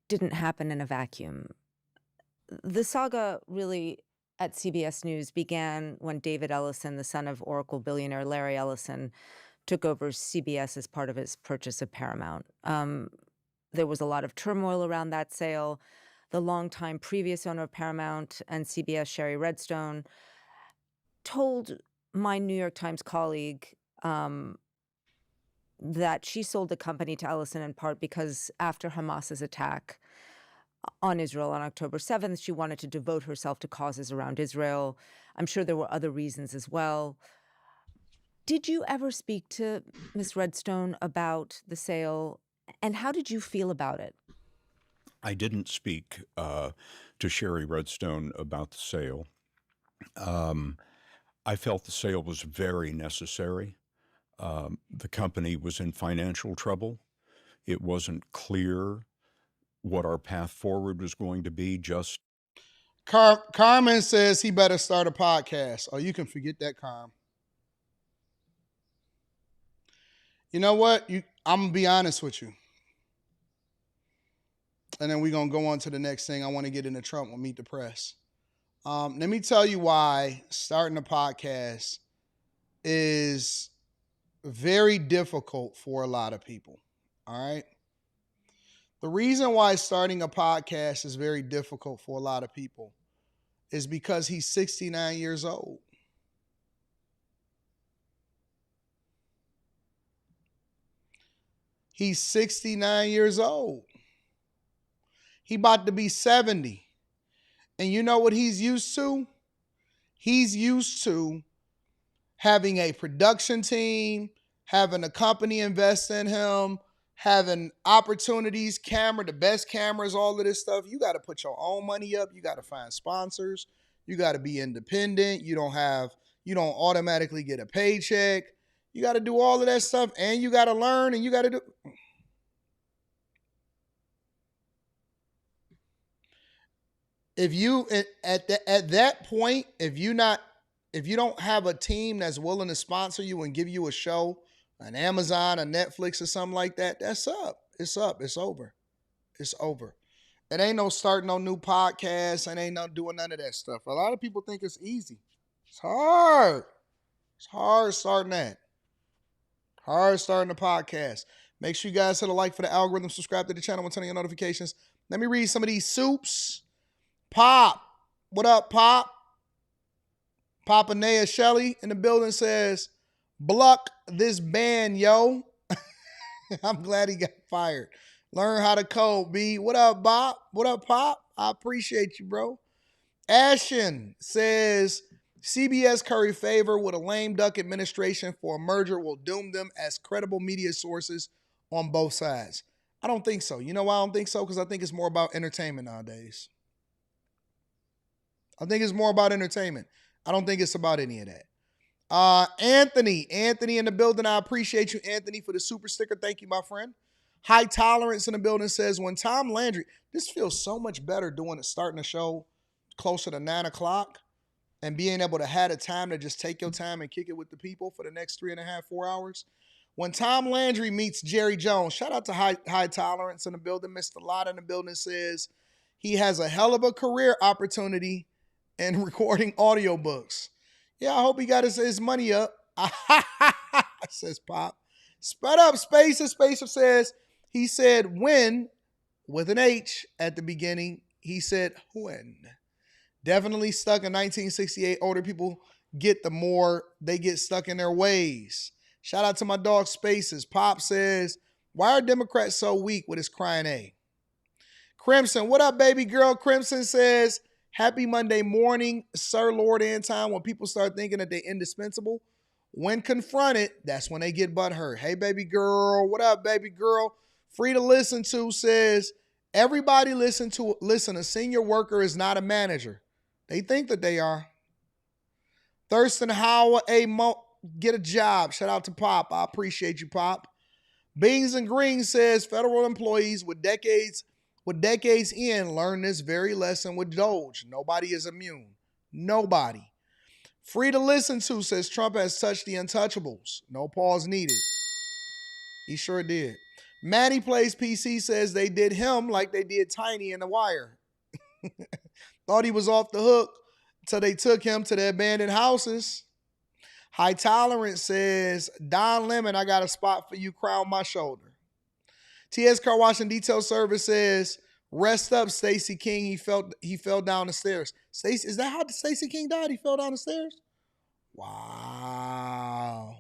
didn't happen in a vacuum. The saga really at CBS News began when David Ellison, the son of Oracle billionaire Larry Ellison, took over CBS as part of his purchase of Paramount. There was a lot of turmoil around that sale. The longtime previous owner of Paramount and CBS, Sherry Redstone, told my New York Times colleague that she sold the company to Ellison in part because after Hamas's attack on Israel on October 7th, she wanted to devote herself to causes around Israel. I'm sure there were other reasons as well. Did you ever speak to Ms. Redstone about the sale, and how did you feel about it? I didn't speak to Sherry Redstone about the sale. I felt the sale was very necessary. The company was in financial trouble. It wasn't clear what our path forward was going to be. Carmen says he better start a podcast. Oh, you can forget that, Carm. You know what? I'm going to be honest with you. And then we're going to go on to the next thing. I want to get into Trump with Meet the Press. Let me tell you why starting a podcast is very difficult for a lot of people. All right. The reason why starting a podcast is very difficult for a lot of people is because he's 69 years old. He's 69 years old. He about to be 70. And you know what he's used to? He's used to having a production team, having a company invest in him, having opportunities, the best cameras, all of this stuff. You got to put your own money up. You got to find sponsors. You got to be independent. You don't automatically get a paycheck. You got to do all of that stuff, and you got to learn, and you got to do. If you at that point, if you don't have a team that's willing to sponsor you and give you a show, an Amazon, a Netflix, or something like that, that's up. It's up. It's over. It's over. It ain't no starting no new podcast. And ain't no doing none of that stuff. A lot of people think it's easy. It's hard. It's hard starting that. Hard starting a podcast. Make sure you guys hit a like for the algorithm, subscribe to the channel, and turn on your notifications. Let me read some of these soups. Pop. What up, Pop? Papa Naya Shelley in the building says, "Pluck this band, yo." I'm glad he got fired. Learn how to code, B. What up, Bob? What up, Pop? I appreciate you, bro. Ashen says, CBS curry favor with a lame duck administration for a merger will doom them as credible media sources on both sides. I don't think so. You know why I don't think so? Because I think it's more about entertainment nowadays. I think it's more about entertainment. I don't think it's about any of that. Anthony in the building. I appreciate you, Anthony, for the super sticker. Thank you, my friend. High Tolerance in the building says, when Tom Landry, this feels so much better starting a show closer to 9 o'clock and being able to have the time to just take your time and kick it with the people for the next 3.5, 4 hours. When Tom Landry meets Jerry Jones, shout out to High Tolerance in the building. Mr. Lott in the building says he has a hell of a career opportunity in recording audiobooks. Yeah, I hope he got his money up. Says Pop. Sped up Spacer. Spacer says, he said when, with an H at the beginning. He said when. Definitely stuck in 1968. Older people get the more they get stuck in their ways. Shout out to my dog Spaces. Pop says, why are Democrats so weak with his crying A? Crimson, what up, baby girl? Crimson says, happy Monday morning, Sir Lord Anton. When people start thinking that they're indispensable, when confronted, that's when they get butthurt. Hey, baby girl. What up, baby girl? Free to listen to says, everybody listen, a senior worker is not a manager. They think that they are. Thurston Howard, get a job. Shout out to Pop. I appreciate you, Pop. Beans and Greens says, federal employees with decades with decades in, learned this very lesson with Doge. Nobody is immune. Nobody. Free to listen to says Trump has touched the untouchables. No pause needed. He sure did. Maddie Plays PC says they did him like they did Tiny in The Wire. Thought he was off the hook until they took him to the abandoned houses. High Tolerance says, Don Lemon, I got a spot for you, crown my shoulder. TS Car Wash and Detail Service says, rest up, Stacey King. He fell down the stairs. Stacey, is that how Stacey King died? He fell down the stairs? Wow.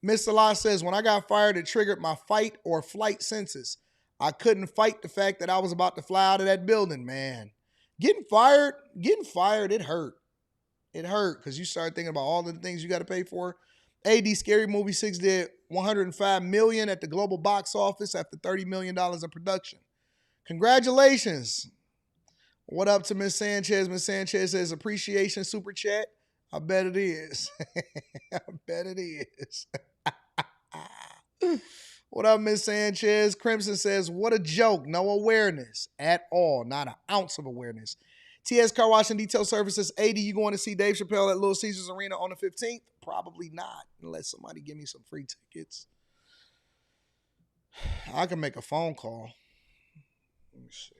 Mr. Law says, when I got fired, it triggered my fight or flight senses. I couldn't fight the fact that I was about to fly out of that building, man. Getting fired, it hurt. It hurt because you start thinking about all the things you got to pay for. AD Scary Movie 6 did $105 million at the global box office after $30 million in production. Congratulations. What up to Miss Sanchez? Miss Sanchez says, appreciation super chat. I bet it is. I bet it is. What up, Miss Sanchez? Crimson says, what a joke. No awareness at all. Not an ounce of awareness. TS Car Wash and Detail Services. 80, you going to see Dave Chappelle at Little Caesars Arena on the 15th? Probably not, unless somebody give me some free tickets. I can make a phone call. Let me see.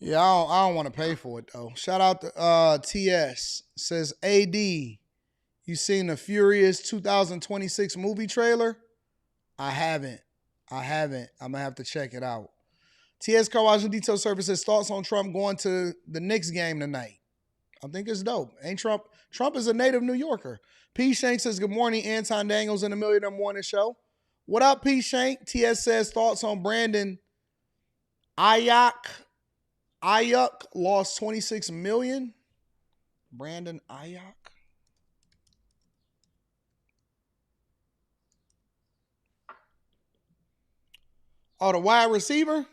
Yeah, I don't want to pay for it, though. Shout out to TS. Says, AD, you seen the Furious 2026 movie trailer? I haven't. I'm going to have to check it out. TS Car Wash and Detail Services, thoughts on Trump going to the Knicks game tonight? I think it's dope. Ain't Trump? Trump is a native New Yorker. P. Shank says, good morning, Anton Daniels in the Millionaire Morning Show. What up, P. Shank? TS says, thoughts on Brandon Ayuk lost $26 million. Brandon Ayuk. Oh, the wide receiver?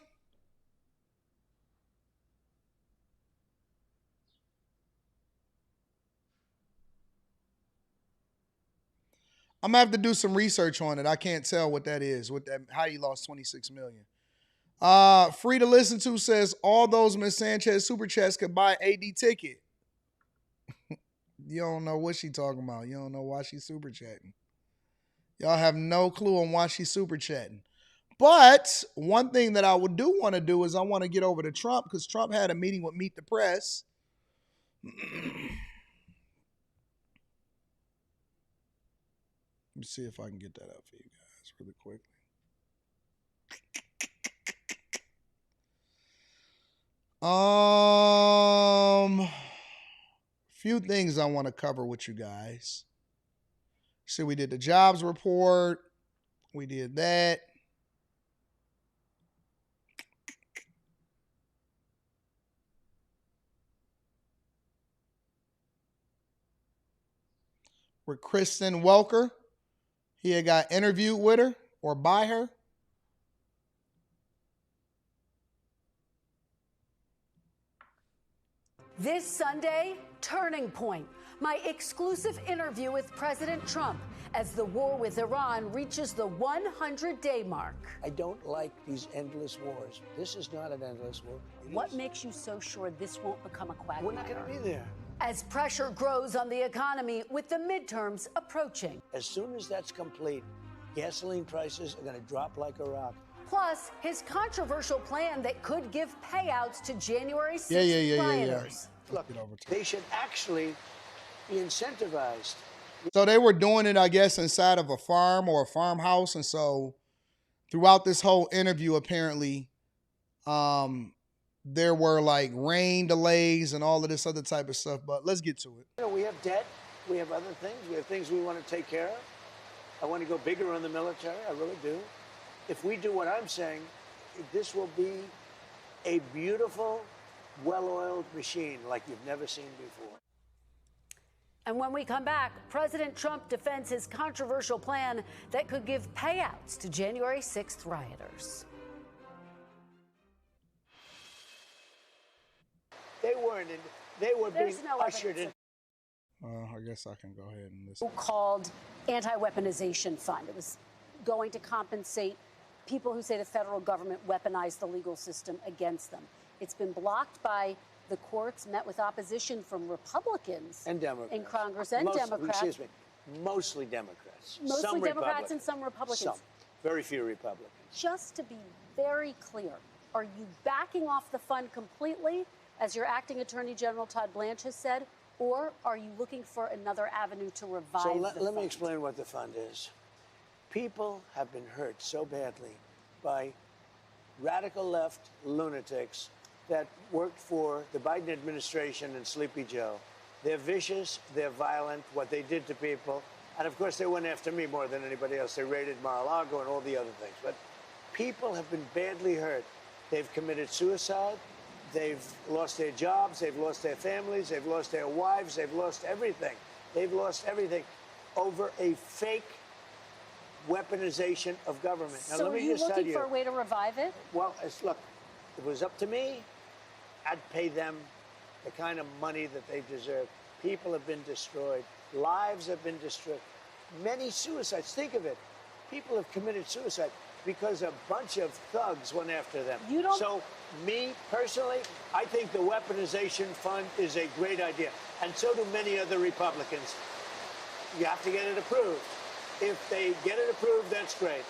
I'm gonna have to do some research on it. I can't tell what that is. How he lost $26 million. Free to listen to says all those Miss Sanchez super chats could buy AD ticket. You don't know what she talking about. You don't know why she's super chatting. Y'all have no clue on why she's super chatting. But one thing that I would do want to do is I want to get over to Trump because Trump had a meeting with Meet the Press. Let me see if I can get that up for you guys really quickly. Few things I want to cover with you guys. See, we did the jobs report. We did that. With Kristen Welker. He had got interviewed with her or by her. This Sunday, turning point. my exclusive interview with President Trump as the war with Iran reaches the 100-day mark. I don't like these endless wars. This is not an endless war. What makes you so sure this won't become a quagmire? We're not going to be there. As pressure grows on the economy with the midterms approaching. As soon as that's complete, gasoline prices are going to drop like a rock. Plus, his controversial plan that could give payouts to January 6th rioters. Look, they should actually be incentivized. So they were doing it, I guess, inside of a farm or a farmhouse. And so throughout this whole interview, apparently, there were like rain delays and all of this other type of stuff. But let's get to it. You know, we have debt. We have other things. We have things we want to take care of. I want to go bigger on the military. I really do. If we do what I'm saying, this will be a beautiful, well-oiled machine like you've never seen before. And when we come back, President Trump defends his controversial plan that could give payouts to January 6th rioters. They were being ushered in. I guess I can go ahead and listen. Called anti-weaponization fund. It was going to compensate people who say the federal government weaponized the legal system against them. It's been blocked by the courts, met with opposition from Republicans and Democrats in Congress and Democrats. Excuse me, mostly Democrats. Mostly some Democrats and some Republicans. Some, very few Republicans. Just to be very clear, are you backing off the fund completely, as your acting Attorney General Todd Blanche has said, or are you looking for another avenue to revive the fund? So let me explain what the fund is. People have been hurt so badly by radical left lunatics that worked for the Biden administration and Sleepy Joe. They're vicious, they're violent, what they did to people. And of course, they went after me more than anybody else. They raided Mar-a-Lago and all the other things. But people have been badly hurt. They've committed suicide. They've lost their jobs. They've lost their families. They've lost their wives. They've lost everything. They've lost everything over a fake weaponization of government. Now, so let are me you just tell looking for a way to revive it? Well, look, if it was up to me, I'd pay them the kind of money that they deserve. People have been destroyed. Lives have been destroyed. Many suicides. Think of it. People have committed suicide because a bunch of thugs went after them. You don't... So, me, personally, I think the weaponization fund is a great idea. And so do many other Republicans. You have to get it approved. If they get it approved, that's great.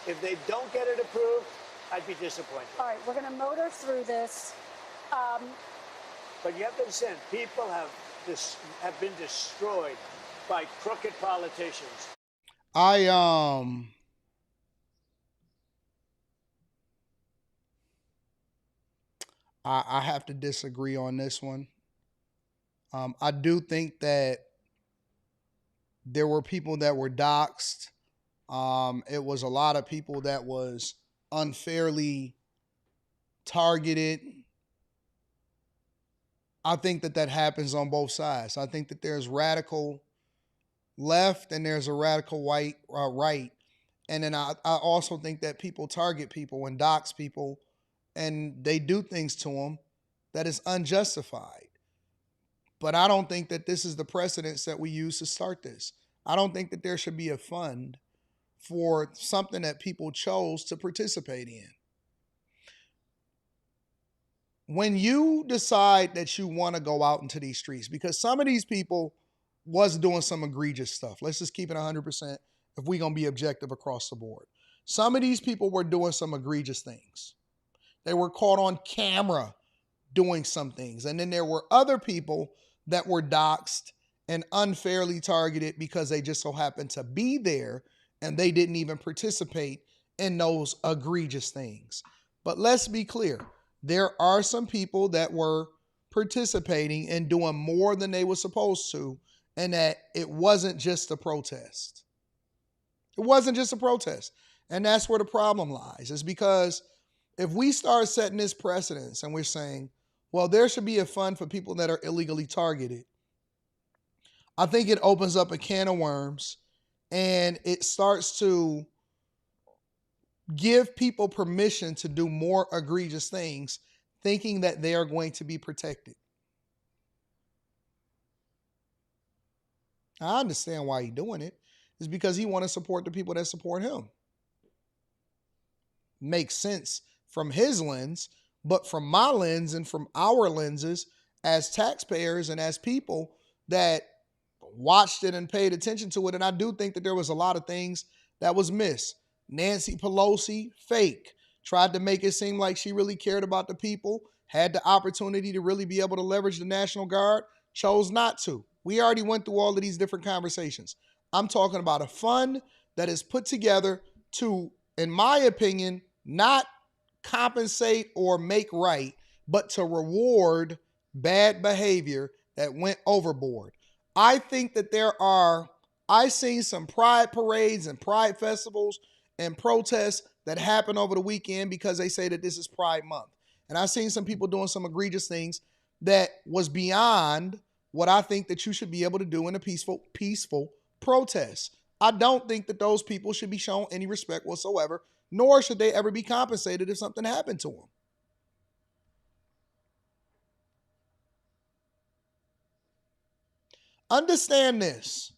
If they don't get it approved, I'd be disappointed. All right, we're going to motor through this. But you have to understand, people have been destroyed by crooked politicians. I have to disagree on this one. I do think that there were people that were doxxed. It was a lot of people that was unfairly targeted. I think that happens on both sides. I think that there's radical left and there's a radical right. And then I also think that people target people and dox people and they do things to them that is unjustified. But I don't think that this is the precedence that we use to start this. I don't think that there should be a fund for something that people chose to participate in. When you decide that you want to go out into these streets, because some of these people was doing some egregious stuff. Let's just keep it 100% if we're going to be objective across the board. Some of these people were doing some egregious things. They were caught on camera doing some things. And then there were other people that were doxxed and unfairly targeted because they just so happened to be there and they didn't even participate in those egregious things. But let's be clear. There are some people that were participating and doing more than they were supposed to, and that it wasn't just a protest. It wasn't just a protest. And that's where the problem lies, is because if we start setting this precedence and we're saying, well, there should be a fund for people that are illegally targeted, I think it opens up a can of worms and it starts to give people permission to do more egregious things, thinking that they are going to be protected. I understand why he's doing it. It's because he want to support the people that support him. Makes sense from his lens, but from my lens and from our lenses as taxpayers and as people that watched it and paid attention to it, and I do think that there was a lot of things that was missed. Nancy Pelosi, fake, tried to make it seem like she really cared about the people, had the opportunity to really be able to leverage the National Guard, chose not to. We already went through all of these different conversations. I'm talking about a fund that is put together to, in my opinion, not compensate or make right, but to reward bad behavior that went overboard. I think that I've seen some pride parades and pride festivals and protests that happen over the weekend because they say that this is Pride Month. And I've seen some people doing some egregious things that was beyond what I think that you should be able to do in a peaceful protest. I don't think that those people should be shown any respect whatsoever, nor should they ever be compensated if something happened to them. Understand this.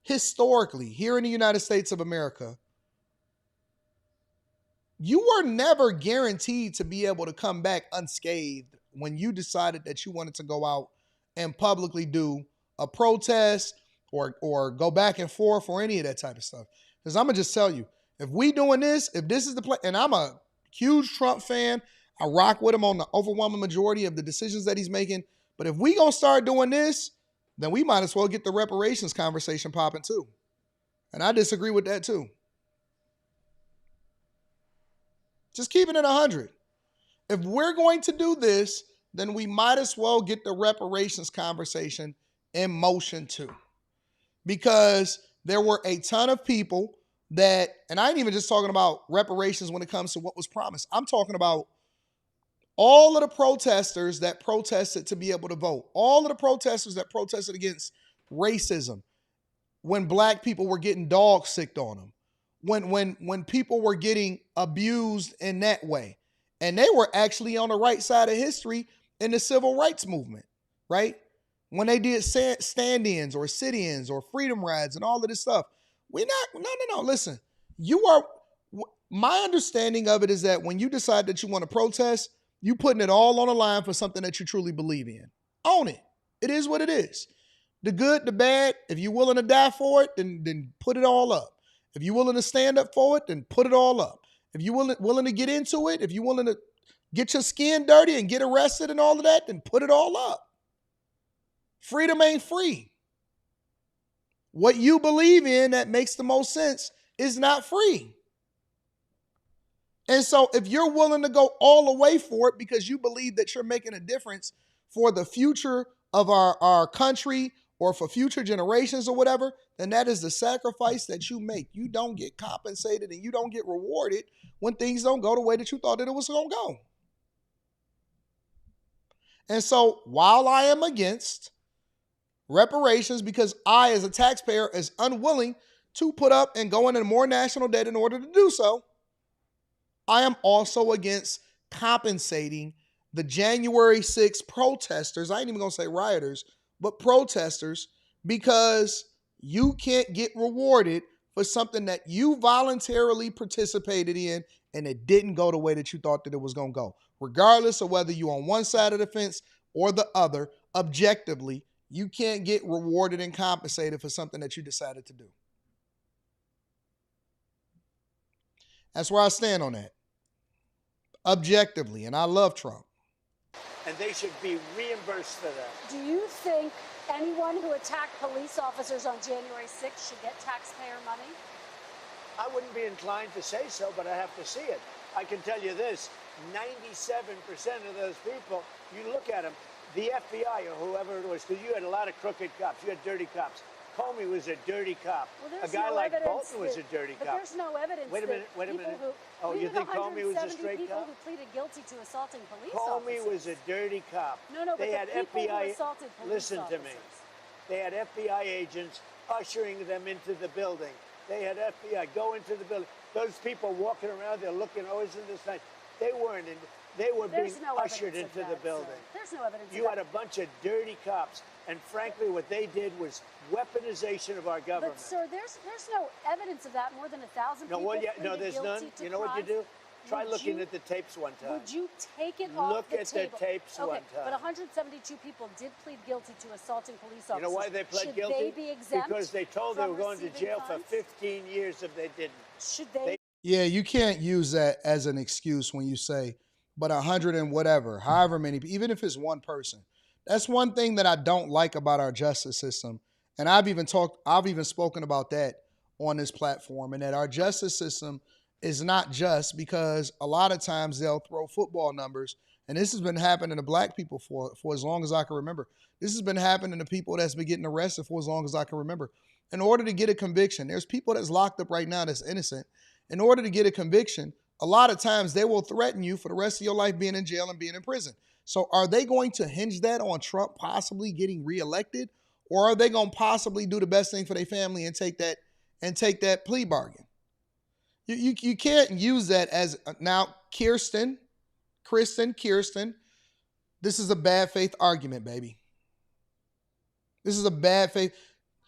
Historically, here in the United States of America, you were never guaranteed to be able to come back unscathed when you decided that you wanted to go out and publicly do a protest or go back and forth or any of that type of stuff. Because I'm going to just tell you, if we doing this, if this is the plan, and I'm a huge Trump fan, I rock with him on the overwhelming majority of the decisions that he's making. But if we going to start doing this, then we might as well get the reparations conversation popping too. And I disagree with that too. Just keeping it 100. If we're going to do this, then we might as well get the reparations conversation in motion too. Because there were a ton of people that, and I ain't even just talking about reparations when it comes to what was promised. I'm talking about all of the protesters that protested to be able to vote. All of the protesters that protested against racism when black people were getting dog sicked on them. When people were getting abused in that way. And they were actually on the right side of history in the civil rights movement, right? When they did stand-ins or sit-ins or freedom rides and all of this stuff. No. Listen, my understanding of it is that when you decide that you want to protest, you putting it all on the line for something that you truly believe in. Own it. It is what it is. The good, the bad, if you're willing to die for it, then put it all up. If you're willing to stand up for it, then put it all up. If you're willing to get into it, if you're willing to get your skin dirty and get arrested and all of that, then put it all up. Freedom ain't free. What you believe in that makes the most sense is not free. And so if you're willing to go all the way for it because you believe that you're making a difference for the future of our country or for future generations or whatever, then that is the sacrifice that you make. You don't get compensated and you don't get rewarded when things don't go the way that you thought that it was going to go. And so while I am against reparations because I, as a taxpayer, is unwilling to put up and go into more national debt in order to do so, I am also against compensating the January 6th protesters. I ain't even going to say rioters, but protesters, because you can't get rewarded for something that you voluntarily participated in and it didn't go the way that you thought that it was going to go. Regardless of whether you're on one side of the fence or the other, objectively, you can't get rewarded and compensated for something that you decided to do. That's where I stand on that. Objectively, and I love Trump. And they should be reimbursed for that. Do you think anyone who attacked police officers on January 6th should get taxpayer money? I wouldn't be inclined to say so, but I have to see it. I can tell you this, 97% of those people, you look at them, the FBI or whoever it was, because you had a lot of crooked cops, you had dirty cops. Comey was a dirty cop. Well, a guy like Bolton was a dirty but cop. there's no evidence. Wait a minute. Oh, you think Comey was a straight people cop? Who pleaded guilty to assaulting police Comey officers. was a dirty cop. No, they but had the people FBI. who assaulted police Listen officers. to me. They had FBI agents ushering them into the building. They had FBI go into the building. Those people walking around, they're looking, oh, isn't this nice? They weren't in. They were being There's no ushered evidence of into the that, building. sir. There's no evidence You of had that. a bunch of dirty cops, and frankly, what they did was weaponization of our government. But, sir, there's no evidence of that. More than 1,000 No, people well, yeah, no, pleaded there's guilty none. to You know what you crimes. do? Try Would looking you- at the tapes one time. Would you take it off Look the at table? the tapes okay, one time. but 172 people did plead guilty to assaulting police officers. You know why they pled Should guilty? they be exempt Because they told they from were going to receiving jail funds? for 15 years if they didn't. Should they? Yeah, you can't use that as an excuse when you say, but 100 and whatever, however many, even if it's one person. That's one thing that I don't like about our justice system. And I've even spoken about that on this platform, and that our justice system is not just, because a lot of times they'll throw football numbers. And this has been happening to black people for as long as I can remember. This has been happening to people that's been getting arrested for as long as I can remember. In order to get a conviction, there's people that's locked up right now that's innocent. In order to get a conviction, a lot of times they will threaten you for the rest of your life being in jail and being in prison. So are they going to hinge that on Trump possibly getting reelected? Or are they going to possibly do the best thing for their family and take that plea bargain? You can't use that as, now, Kirsten, this is a bad faith argument, baby. This is a bad faith.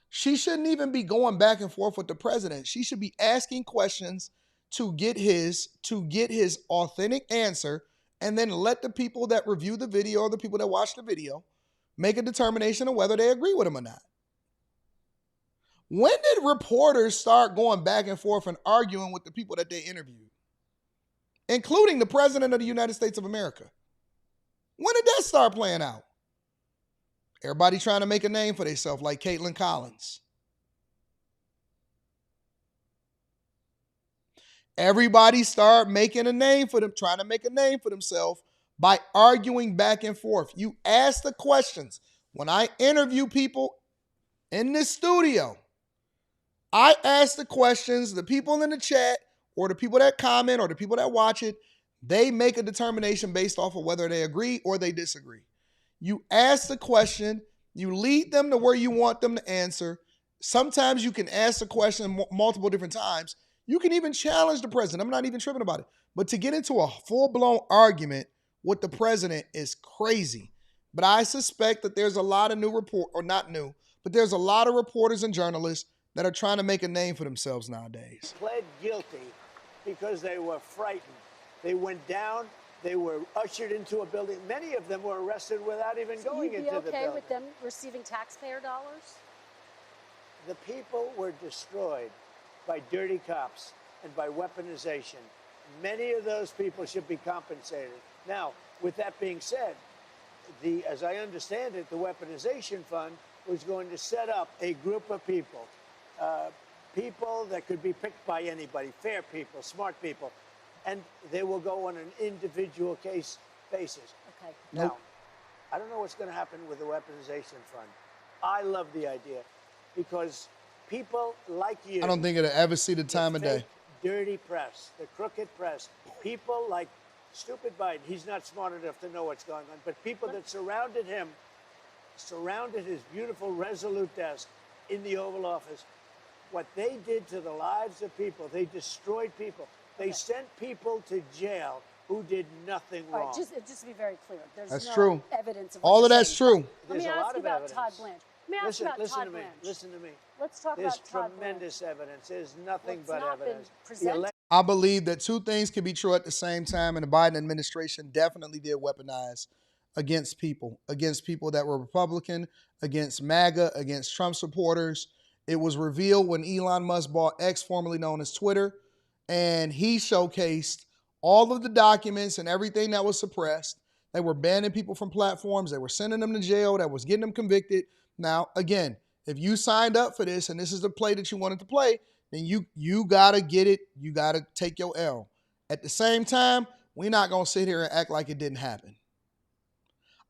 She shouldn't even be going back and forth with the president. She should be asking questions to get his authentic answer, and then let the people that review the video or the people that watch the video make a determination of whether they agree with him or not. When did reporters start going back and forth and arguing with the people that they interviewed, including the president of the United States of America? When did that start playing out? Everybody trying to make a name for themselves, like Caitlin Collins. Everybody start making a name for them, trying to make a name for themselves by arguing back and forth. You ask the questions. When I interview people in this studio, I ask the questions. The people in the chat, or the people that comment, or the people that watch it, they make a determination based off of whether they agree or they disagree. You ask the question, you lead them to where you want them to answer. Sometimes you can ask the question multiple different times. You can even challenge the president. I'm not even tripping about it. But to get into a full-blown argument with the president is crazy. But I suspect that there's a lot of there's a lot of reporters and journalists that are trying to make a name for themselves nowadays. Pled guilty because they were frightened. They went down. They were ushered into a building. Many of them were arrested without even going into the building. You'd be okay with them receiving taxpayer dollars? The people were destroyed by dirty cops and by weaponization. Many of those people should be compensated. Now, with that being said, as I understand it, the weaponization fund was going to set up a group of people, people that could be picked by anybody, fair people, smart people, and they will go on an individual case basis. Okay. Now, I don't know what's going to happen with the weaponization fund. I love the idea because people like you. I don't think it'll ever see the time of day. Fake, dirty press, the crooked press, people like stupid Biden. He's not smart enough to know what's going on, but people that surrounded him, surrounded his beautiful, resolute desk in the Oval Office. What they did to the lives of people, they destroyed people. They sent people to jail who did nothing wrong. All right, just to be very clear, there's no true. evidence of All what of you're that's saying. true. Let me There's a ask lot you of about evidence. Todd Blanche. Let me ask you about Listen Todd to me. Blanche. Listen to me. Let's talk There's about Todd tremendous Blanche. evidence. There's nothing It's but not been evidence. The presented. I believe that two things can be true at the same time, and the Biden administration definitely did weaponize against people that were Republican, against MAGA, against Trump supporters. It was revealed when Elon Musk bought X, formerly known as Twitter, and he showcased all of the documents and everything that was suppressed. They were banning people from platforms. They were sending them to jail. That was getting them convicted. Now, again, if you signed up for this and this is the play that you wanted to play, then you got to get it. You got to take your L. At the same time, we're not going to sit here and act like it didn't happen.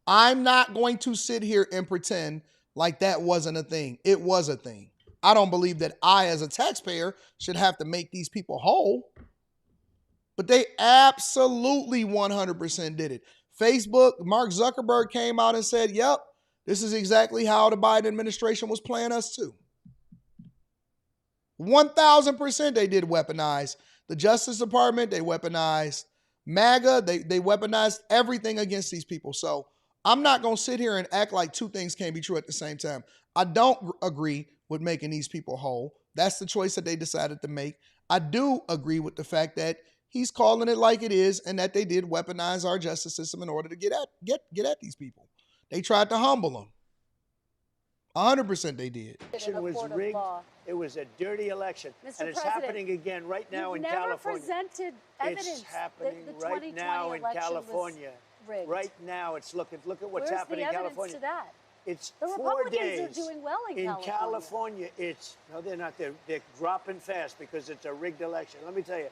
I'm not going to sit here and pretend like that wasn't a thing. It was a thing. I don't believe that I, as a taxpayer, should have to make these people whole. But they absolutely 100% did it. Facebook, Mark Zuckerberg came out and said, yep, this is exactly how the Biden administration was playing us too. 1,000% they did weaponize the Justice Department. They weaponized MAGA, they weaponized everything against these people. So I'm not going to sit here and act like two things can't be true at the same time. I don't agree with making these people whole. That's the choice that they decided to make. I do agree with the fact that he's calling it like it is and that they did weaponize our justice system in order to get at these people. They tried to humble them. 100% they did. Election was rigged. It was a dirty election. Mr. And it's President, happening again right now in You've never California. presented evidence It's happening that the right 2020 now in election California. was rigged. Right now, look at what's Where's happening the in evidence California. to that? It's The 4 Republicans days. are doing well in California. No, they're not. They're dropping fast because it's a rigged election. Let me tell you,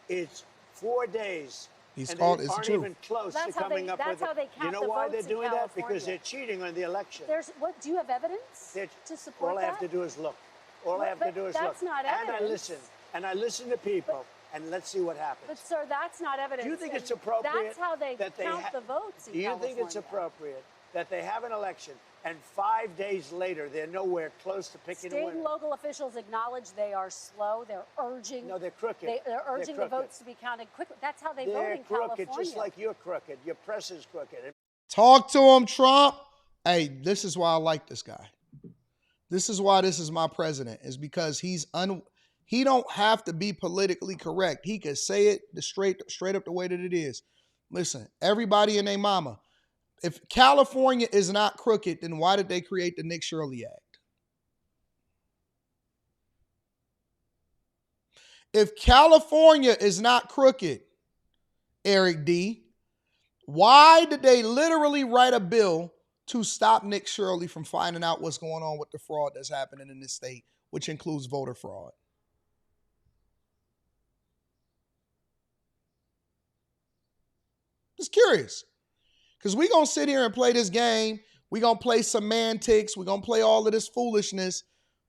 it's 4 days. He's and called. they It's aren't true. even close That's to how coming up with how they it. count You know the why votes they're in doing that? Because California. they're cheating on the election. Do you have evidence to support All I that? have to do is look. All I have to do is look. That's not and I evidence. listen. And I listen to people. And let's see what happens. But sir, that's not evidence. Do you think And it's appropriate? That's how they that count the votes in Do you California. think it's appropriate that they have an election and 5 days later they're nowhere close to picking a State winner? and local officials acknowledge they are slow. They're urging. No, they're crooked. They're urging They're the votes to be counted quickly. That's how they vote They're in crooked, California. just like you're crooked. Your press is crooked. Talk to him, Trump. Hey, this is why I like this guy. This is why this is my president, is because he don't have to be politically correct. He can say it straight up the way that it is. Listen, everybody and their mama, if California is not crooked, then why did they create the Nick Shirley Act? If California is not crooked, Eric D., why did they literally write a bill to stop Nick Shirley from finding out what's going on with the fraud that's happening in this state, which includes voter fraud? Just curious. Because we're going to sit here and play this game. We're going to play semantics. We're going to play all of this foolishness.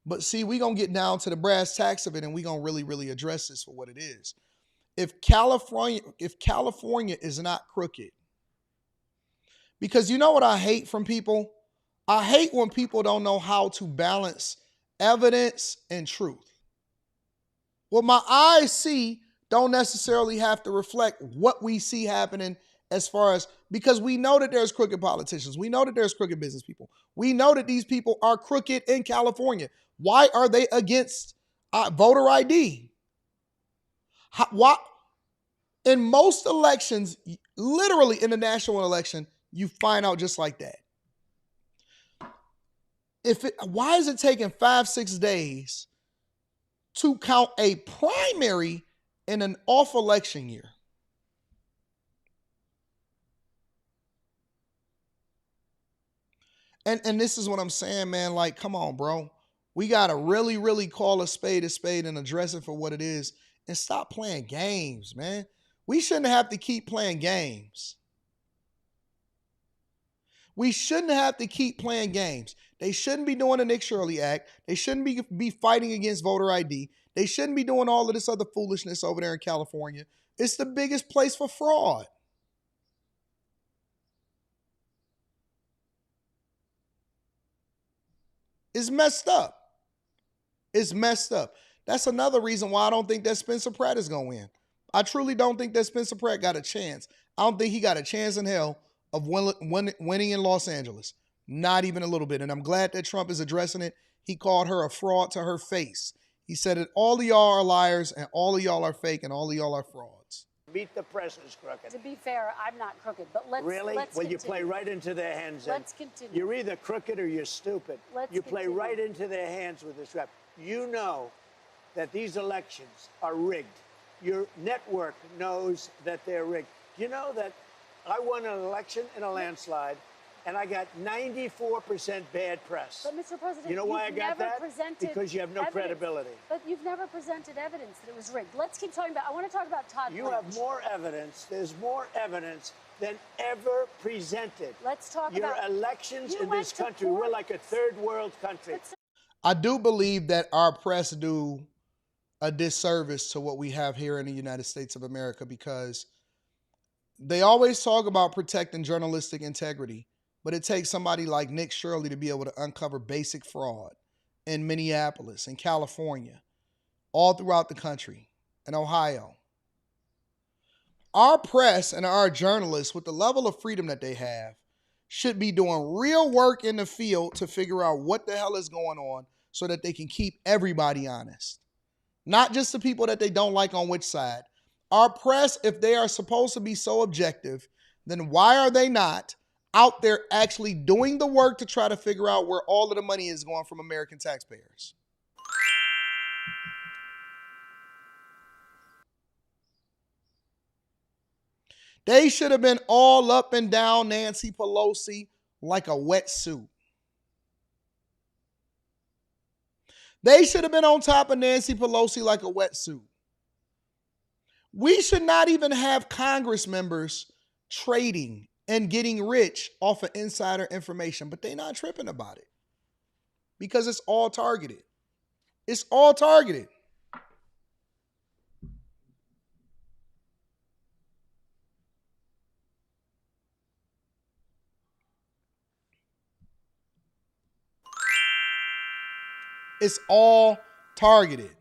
But see, we're going to get down to the brass tacks of it, and we're going to really, really address this for what it is. If California is not crooked, because you know what I hate from people? I hate when people don't know how to balance evidence and truth. What my eyes see don't necessarily have to reflect what we see happening, as far as, because we know that there's crooked politicians. We know that there's crooked business people. We know that these people are crooked in California. Why are they against voter ID? Why? In most elections, literally in the national election, you find out just like that. Why is it taking 5-6 days to count a primary in an off election year? And this is what I'm saying, man. Like, come on, bro. We got to really, really call a spade and address it for what it is and stop playing games, man. We shouldn't have to keep playing games. We shouldn't have to keep playing games. They shouldn't be doing the Nick Shirley Act. They shouldn't be fighting against voter ID. They shouldn't be doing all of this other foolishness over there in California. It's the biggest place for fraud. It's messed up. It's messed up. That's another reason why I don't think that Spencer Pratt is going to win. I truly don't think that Spencer Pratt got a chance. I don't think he got a chance in hell of winning in Los Angeles. Not even a little bit. And I'm glad that Trump is addressing it. He called her a fraud to her face. He said that all of y'all are liars and all of y'all are fake and all of y'all are frauds. Beat the press is crooked. To be fair, I'm not crooked, but let's Really? let's Well, you continue. play right into their hands. Then. Let's continue. You're either crooked or you're stupid. You play continue. right into their hands with this rap. You know that these elections are rigged. Your network knows that they're rigged. You know that I won an election in a landslide, and I got 94% bad press. But Mr. President, you know why I you've got never that? presented Because you have no evidence. credibility. But you've never presented evidence that it was rigged. Let's keep talking about. I want to talk about Todd You Blanche. have more evidence. There's more evidence than ever presented. Let's talk Your about elections you in went this to country. court. We're like a third world country. I do believe that our press do a disservice to what we have here in the United States of America, because they always talk about protecting journalistic integrity, but it takes somebody like Nick Shirley to be able to uncover basic fraud in Minneapolis, in California, all throughout the country, in Ohio. Our press and our journalists, with the level of freedom that they have, should be doing real work in the field to figure out what the hell is going on so that they can keep everybody honest. Not just the people that they don't like on which side. Our press, if they are supposed to be so objective, then why are they not out there actually doing the work to try to figure out where all of the money is going from American taxpayers? They should have been all up and down Nancy Pelosi like a wetsuit. They should have been on top of Nancy Pelosi like a wetsuit. We should not even have Congress members trading and getting rich off of insider information, but they're not tripping about it because it's all targeted. It's all targeted. It's all targeted.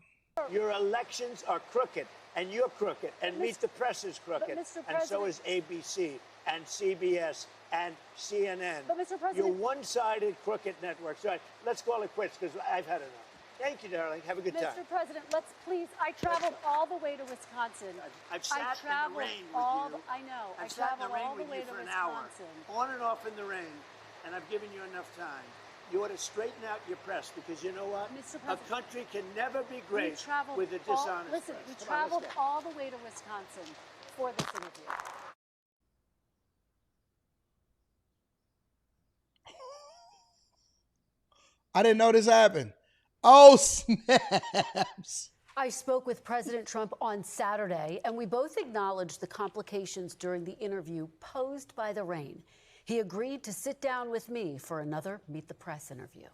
Your elections are crooked, and you're crooked, and Meet the Press is crooked, and so is ABC, and CBS, and CNN. But Mr. President, you're one-sided crooked networks. All right, let's call it quits because I've had enough. Thank you, darling. Have a good time. Mr. President, let's please. I traveled all the way to Wisconsin. I've sat in the rain with you. I know. I've sat in the rain all the with way you to for an Wisconsin. hour, on and off in the rain, and I've given you enough time. You ought to straighten out your press because you know what? Mr. A President, country can never be great with a dishonest Listen, press. we Come on, let's traveled go. all the way to Wisconsin for this interview. I didn't know this happened. Oh, snaps. I spoke with President Trump on Saturday, and we both acknowledged the complications during the interview posed by the rain. He agreed to sit down with me for another Meet the Press interview.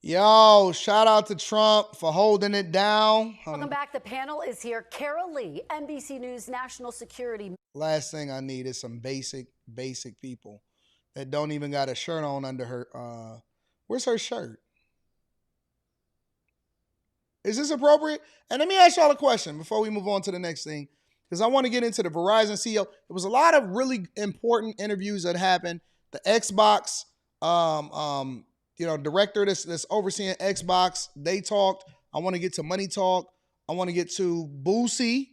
Yo, shout out to Trump for holding it down. Welcome back. The panel is here. Carol Lee, NBC News national security. Last thing I need is some basic people that don't even got a shirt on under her. Where's her shirt? Is this appropriate? And let me ask y'all a question before we move on to the next thing, because I want to get into the Verizon CEO. There was a lot of really important interviews that happened. The Xbox, director that's overseeing Xbox, they talked. I want to get to Money Talk. I want to get to Boosie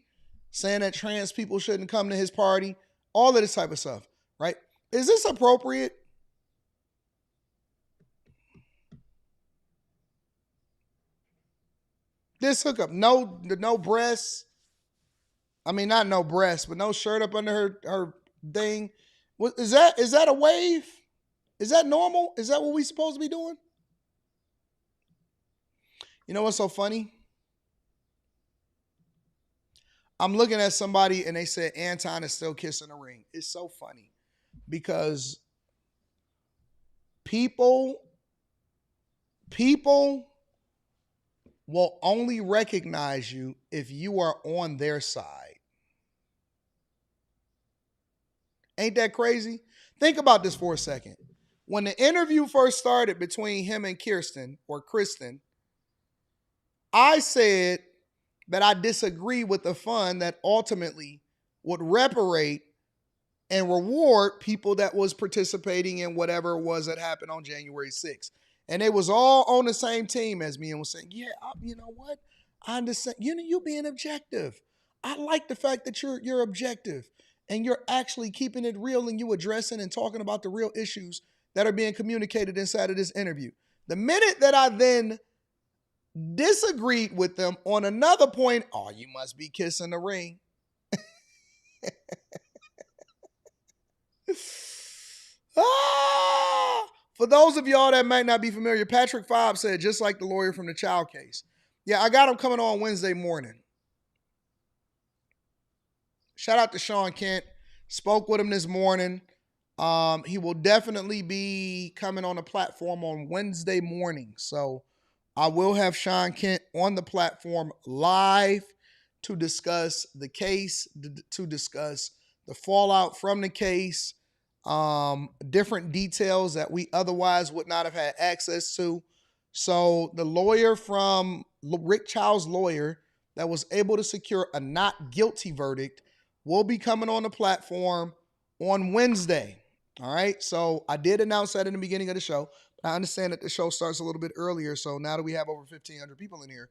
saying that trans people shouldn't come to his party. All of this type of stuff, right? Is this appropriate? This hookup, no breasts. I mean, not no breasts, but no shirt up under her thing. Is that a wave? Is that normal? Is that what we supposed to be doing? You know what's so funny? I'm looking at somebody and they said Anton is still kissing the ring. It's so funny because people will only recognize you if you are on their side. Ain't that crazy? Think about this for a second. When the interview first started between him and Kristen, I said that I disagree with the fund that ultimately would reparate and reward people that was participating in whatever it was that happened on January 6th. And they was all on the same team as me and was saying, yeah, you know what? I understand. You being objective. I like the fact that you're objective and you're actually keeping it real and you addressing and talking about the real issues that are being communicated inside of this interview. The minute that I then disagreed with them on another point, oh, you must be kissing the ring. For those of y'all that might not be familiar, Patrick Fobbs said, just like the lawyer from the child case. Yeah, I got him coming on Wednesday morning. Shout out to Sean Kent. Spoke with him this morning. He will definitely be coming on the platform on Wednesday morning. So I will have Sean Kent on the platform live to discuss the case, to discuss the fallout from the case, different details that we otherwise would not have had access to. So the lawyer from Rick Child's lawyer that was able to secure a not guilty verdict will be coming on the platform on Wednesday. All right. So I did announce that in the beginning of the show. I understand that the show starts a little bit earlier. So now that we have over 1,500 people in here,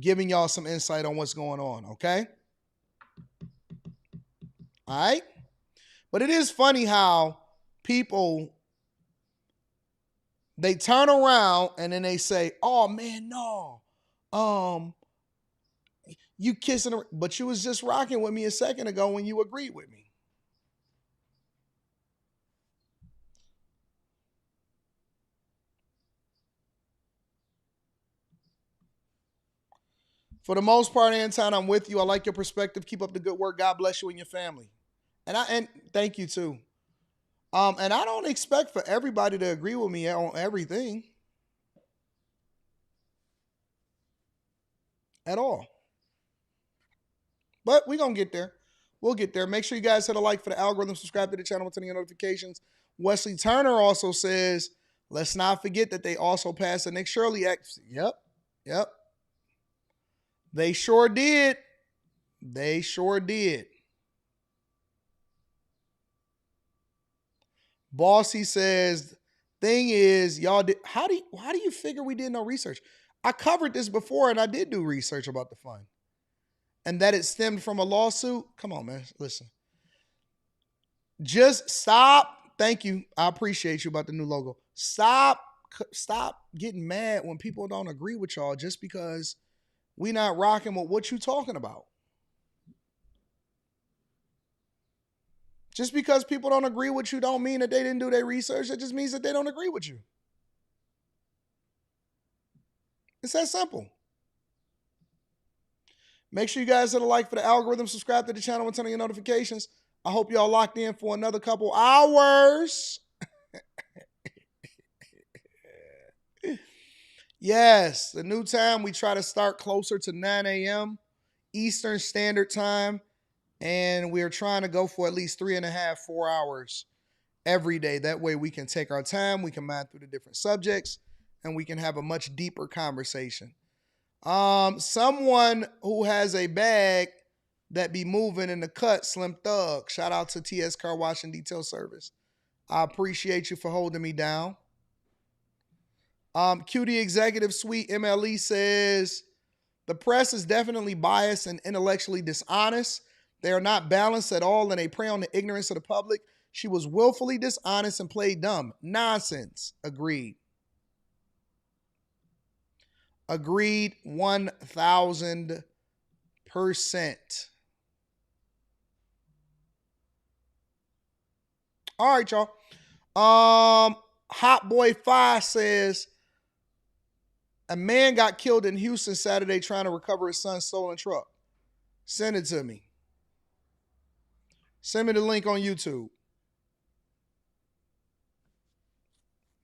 giving y'all some insight on what's going on. Okay. All right. But it is funny how people, they turn around and then they say, oh man, no. You kissing her, but you was just rocking with me a second ago when you agreed with me. For the most part, Anton, I'm with you. I like your perspective. Keep up the good work. God bless you and your family. And thank you too. And I don't expect for everybody to agree with me on everything at all. But we're going to get there. We'll get there. Make sure you guys hit a like for the algorithm, subscribe to the channel, turn on your notifications. Wesley Turner also says, let's not forget that they also passed the Nick Shirley Act. Yep. They sure did. They sure did. Bossy says, thing is, y'all did, how do you figure we did no research? I covered this before and I did do research about the fund. And that it stemmed from a lawsuit. Come on, man. Listen. Just stop. Thank you. I appreciate you about the new logo. Stop getting mad when people don't agree with y'all just because we not rocking with what you talking about. Just because people don't agree with you don't mean that they didn't do their research. It just means that they don't agree with you. It's that simple. Make sure you guys hit a like for the algorithm, subscribe to the channel, and turn on your notifications. I hope y'all locked in for another couple hours. Yes, the new time, we try to start closer to 9 a.m. Eastern Standard Time, and we're trying to go for at least 3.5, 4 hours every day. That way we can take our time, we can mine through the different subjects, and we can have a much deeper conversation. Someone who has a bag that be moving in the cut, Slim Thug. Shout out to TS Car Wash and Detail Service. I appreciate you for holding me down. QD Executive Suite MLE says, the press is definitely biased and intellectually dishonest. They are not balanced at all and they prey on the ignorance of the public. She was willfully dishonest and played dumb. Nonsense. Agreed. Agreed 1,000%. All right, y'all. Hot Boy 5 says, a man got killed in Houston Saturday trying to recover his son's stolen truck. Send it to me. Send me the link on YouTube.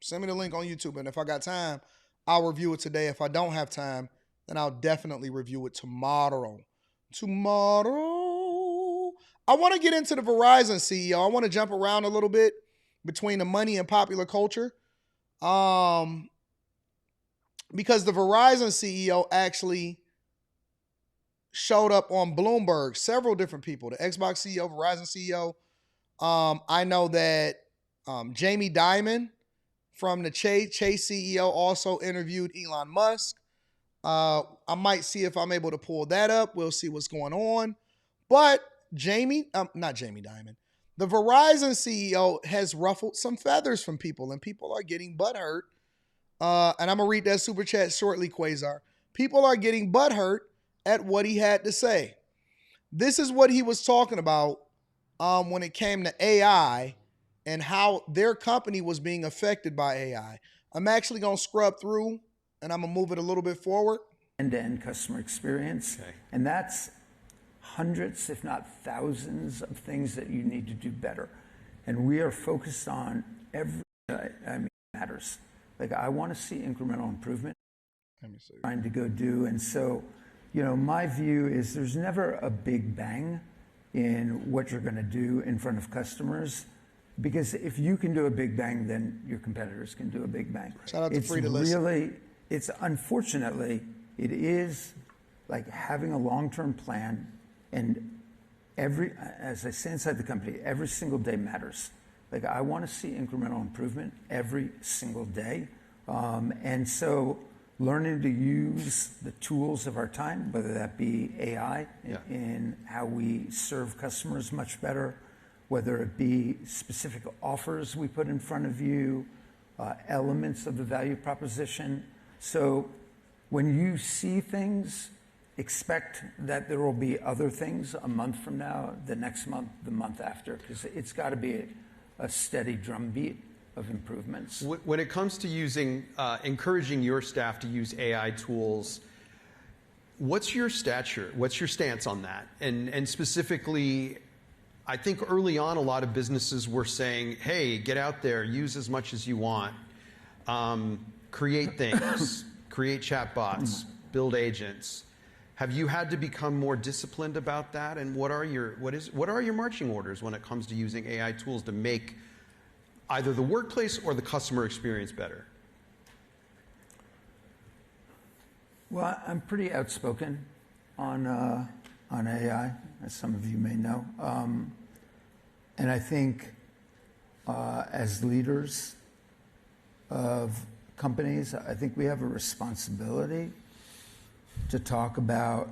Send me the link on YouTube. And if I got time, I'll review it today. If I don't have time, then I'll definitely review it tomorrow. I want to get into the Verizon CEO. I want to jump around a little bit between the money and popular culture. Because the Verizon CEO actually showed up on Bloomberg, several different people, the Xbox CEO, Verizon CEO. I know that Jamie Dimon from the Chase CEO also interviewed Elon Musk. I might see if I'm able to pull that up. We'll see what's going on. But not Jamie Dimon, the Verizon CEO has ruffled some feathers from people, and people are getting butthurt. And I'm going to read that super chat shortly, Quasar. People are getting butthurt at what he had to say. This is what he was talking about when it came to AI and how their company was being affected by AI. I'm actually going to scrub through and I'm going to move it a little bit forward. End-to-end customer experience. Okay. And that's hundreds, if not thousands, of things that you need to do better. And we are focused on every, matters. Like, I want to see incremental improvement. Let me see. Trying to go do. And so, my view is there's never a big bang in what you're going to do in front of customers. Because if you can do a big bang, then your competitors can do a big bang. Shout out to It's Free to Listen. really, it's unfortunately, it is like having a long-term plan, and as I say inside the company, every single day matters. Like, I want to see incremental improvement every single day. And so learning to use the tools of our time, whether that be AI in how we serve customers much better, whether it be specific offers we put in front of you, elements of the value proposition. So when you see things, expect that there will be other things a month from now, the next month, the month after, because it's got to be a steady drumbeat of improvements. When it comes to encouraging your staff to use AI tools, what's your stature? What's your stance on that? And specifically, I think early on, a lot of businesses were saying, hey, get out there, use as much as you want, create things, create chatbots, build agents. Have you had to become more disciplined about that? And what are your marching orders when it comes to using AI tools to make either the workplace or the customer experience better? Well, I'm pretty outspoken on AI, as some of you may know. And I think as leaders of companies, I think we have a responsibility to talk about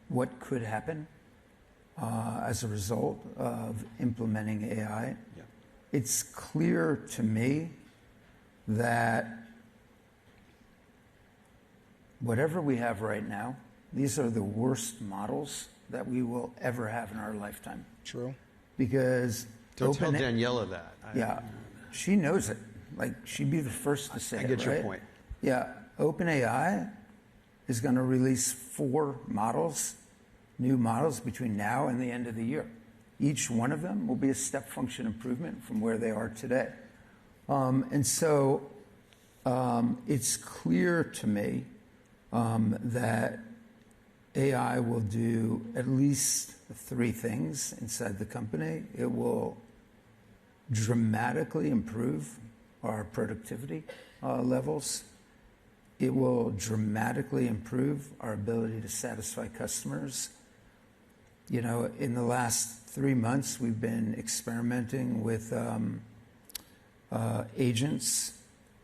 what could happen as a result of implementing AI. Yeah. It's clear to me that whatever we have right now, these are the worst models that we will ever have in our lifetime. True. Because don't tell Daniela that. Yeah, she knows it. Like, she'd be the first to say it. I get your right? point. Yeah, OpenAI is going to release 4 models, new models, between now and the end of the year. Each one of them will be a step function improvement from where they are today. And so it's clear to me that AI will do at least 3 things inside the company. It will dramatically improve our productivity levels. It will dramatically improve our ability to satisfy customers. You know, in the last 3 months, we've been experimenting with agents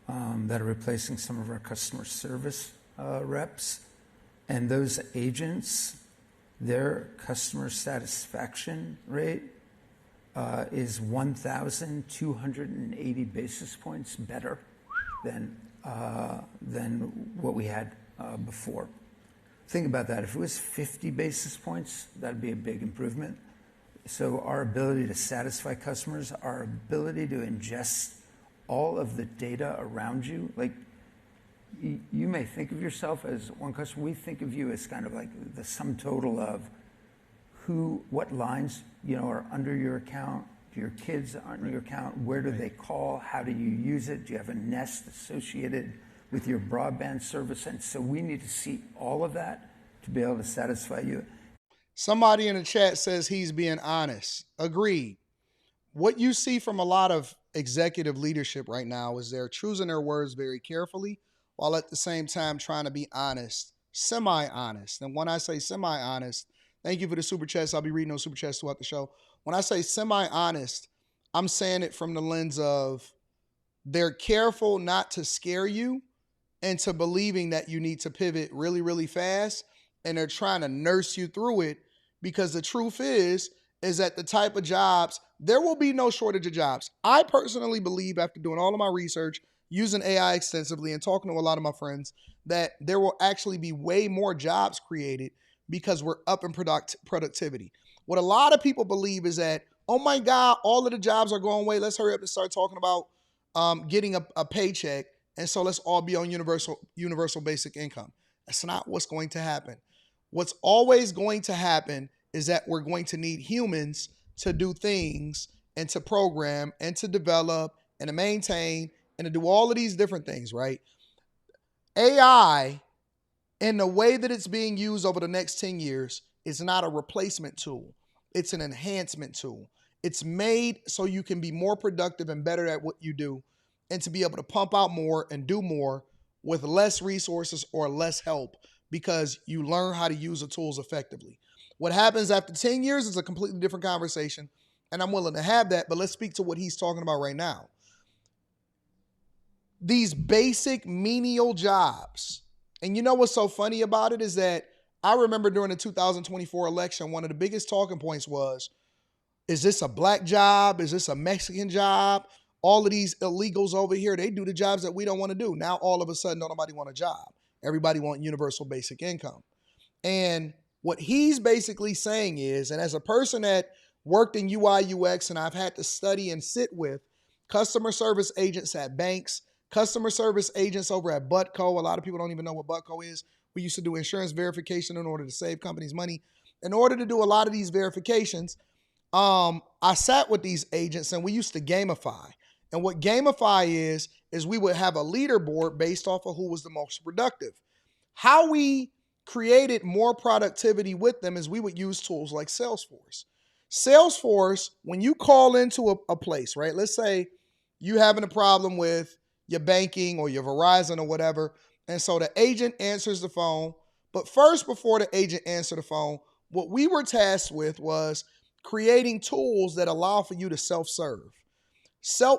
that are replacing some of our customer service reps. And those agents, their customer satisfaction rate is 1,280 basis points better than what we had before. Think about that. If it was 50 basis points, that'd be a big improvement. So our ability to satisfy customers, our ability to ingest all of the data around you, like, you may think of yourself as one customer. We think of you as kind of like the sum total of what lines, are under your account. Do your kids on your account? Where do they call? How do you use it? Do you have a Nest associated with your broadband service? And so we need to see all of that to be able to satisfy you. Somebody in the chat says he's being honest. Agreed. What you see from a lot of executive leadership right now is they're choosing their words very carefully, while at the same time trying to be honest, semi-honest. And when I say semi-honest, thank you for the super chats. I'll be reading those super chats throughout the show. When I say semi-honest, I'm saying it from the lens of they're careful not to scare you into believing that you need to pivot really, really fast. And they're trying to nurse you through it, because the truth is that the type of jobs, there will be no shortage of jobs. I personally believe, after doing all of my research, using AI extensively and talking to a lot of my friends, that there will actually be way more jobs created because we're up in productivity. What a lot of people believe is that, oh my God, all of the jobs are going away. Let's hurry up and start talking about getting a paycheck. And so let's all be on universal basic income. That's not what's going to happen. What's always going to happen is that we're going to need humans to do things and to program and to develop and to maintain and to do all of these different things, right? AI, in the way that it's being used over the next 10 years, is not a replacement tool. It's an enhancement tool. It's made so you can be more productive and better at what you do and to be able to pump out more and do more with less resources or less help because you learn how to use the tools effectively. What happens after 10 years is a completely different conversation, and I'm willing to have that, but let's speak to what he's talking about right now. These basic menial jobs. And you know what's so funny about it is that I remember during the 2024 election, one of the biggest talking points was, is this a black job? Is this a Mexican job? All of these illegals over here, they do the jobs that we don't want to do. Now, all of a sudden, don't nobody want a job. Everybody want universal basic income. And what he's basically saying is, and as a person that worked in UI, UX, and I've had to study and sit with customer service agents at banks, customer service agents over at Butco. A lot of people don't even know what Butco is. We used to do insurance verification in order to save companies money. In order to do a lot of these verifications, I sat with these agents and we used to gamify. And what gamify is we would have a leaderboard based off of who was the most productive. How we created more productivity with them is we would use tools like Salesforce. Salesforce, when you call into a place, right? Let's say you having a problem with your banking or your Verizon or whatever. And so the agent answers the phone. But first, before the agent answered the phone, what we were tasked with was creating tools that allow for you to self-serve.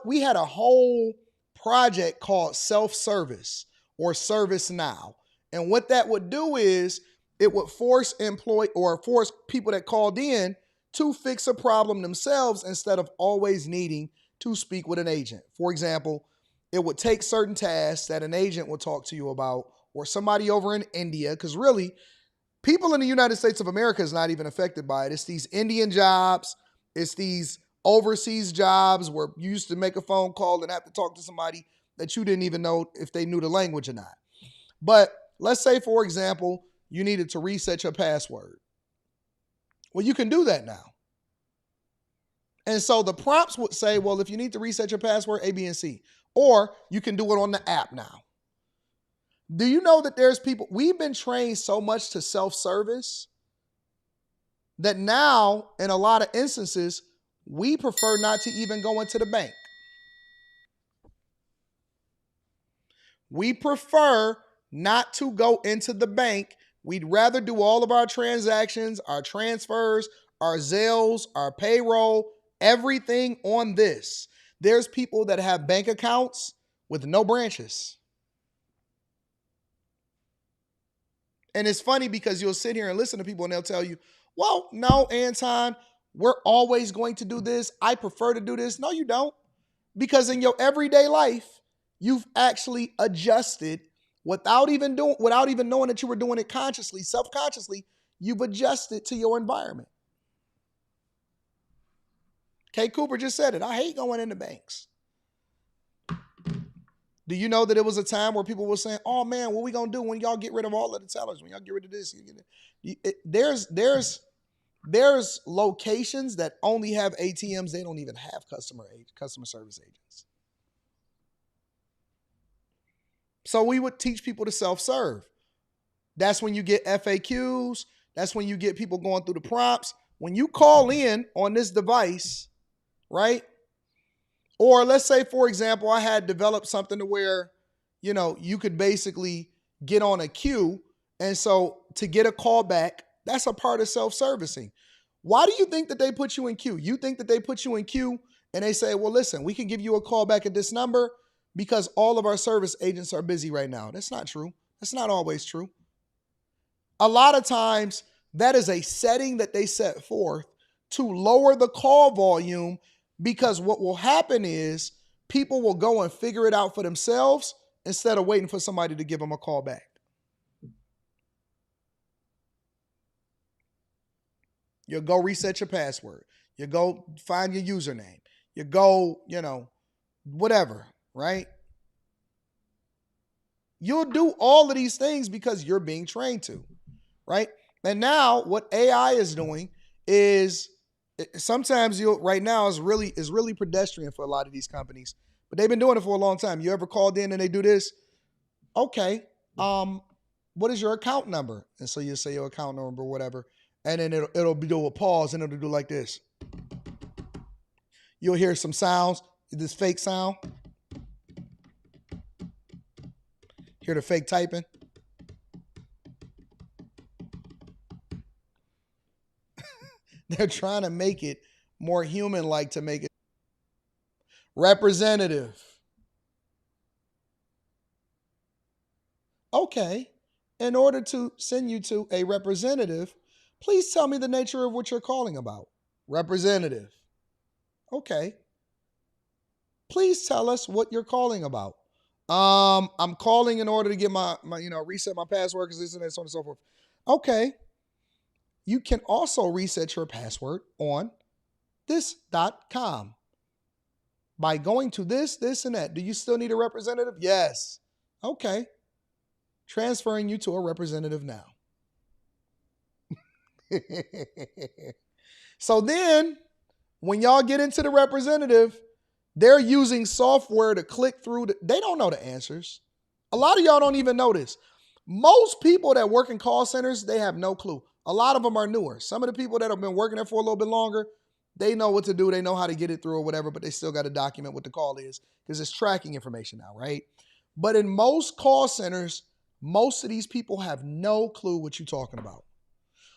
We had a whole project called self-service or ServiceNow. And what that would do is it would force people that called in to fix a problem themselves instead of always needing to speak with an agent. For example, it would take certain tasks that an agent would talk to you about or somebody over in India, because really, people in the United States of America is not even affected by it. It's these Indian jobs. It's these overseas jobs where you used to make a phone call and have to talk to somebody that you didn't even know if they knew the language or not. But let's say, for example, you needed to reset your password. Well, you can do that now. And so the prompts would say, well, if you need to reset your password, A, B, and C. Or you can do it on the app now. Do you know that there's people, we've been trained so much to self-service that now, in a lot of instances, we prefer not to even go into the bank. We prefer not to go into the bank. We'd rather do all of our transactions, our transfers, our Zelles, our payroll, everything on this. There's people that have bank accounts with no branches. And it's funny because you'll sit here and listen to people and they'll tell you, well, no, Anton, we're always going to do this. I prefer to do this. No, you don't. Because in your everyday life, you've actually adjusted without even knowing that you were doing it consciously, self-consciously, you've adjusted to your environment. Kay Cooper just said it. I hate going into banks. Do you know that it was a time where people were saying, oh man, what are we going to do when y'all get rid of all of the tellers? When y'all get rid of this? There's locations that only have ATMs. They don't even have customer service agents. So we would teach people to self-serve. That's when you get FAQs. That's when you get people going through the prompts. When you call in on this device, right? Or let's say, for example, I had developed something to where, you could basically get on a queue. And so to get a call back, that's a part of self-servicing. Why do you think that they put you in queue? You think that they put you in queue and they say, well, listen, we can give you a call back at this number because all of our service agents are busy right now. That's not true. That's not always true. A lot of times that is a setting that they set forth to lower the call volume, because what will happen is people will go and figure it out for themselves instead of waiting for somebody to give them a call back. You'll go reset your password. You go find your username. You go, whatever, right? You'll do all of these things because you're being trained to, right? And now what AI is doing is sometimes right now is really pedestrian for a lot of these companies, but they've been doing it for a long time. You ever called in and they do this? Okay, what is your account number? And so you say your account number or whatever, and then it'll do a pause and it'll do like this. you'll hear some sounds, this fake sound. Hear the fake typing? They're trying to make it more human-like to make it representative. Okay, in order to send you to a representative, please tell me the nature of what you're calling about. Representative. Okay. Please tell us what you're calling about. I'm calling in order to get my reset my password because this and that, so on and so forth. Okay. You can also reset your password on this.com by going to this, and that. Do you still need a representative? Yes. Okay. Transferring you to a representative now. So then, when y'all get into the representative, they're using software to click through. They don't know the answers. A lot of y'all don't even know this. Most people that work in call centers, they have no clue. A lot of them are newer. Some of the people that have been working there for a little bit longer, they know what to do. They know how to get it through or whatever, but they still got to document what the call is because it's tracking information now, right? But in most call centers, most of these people have no clue what you're talking about.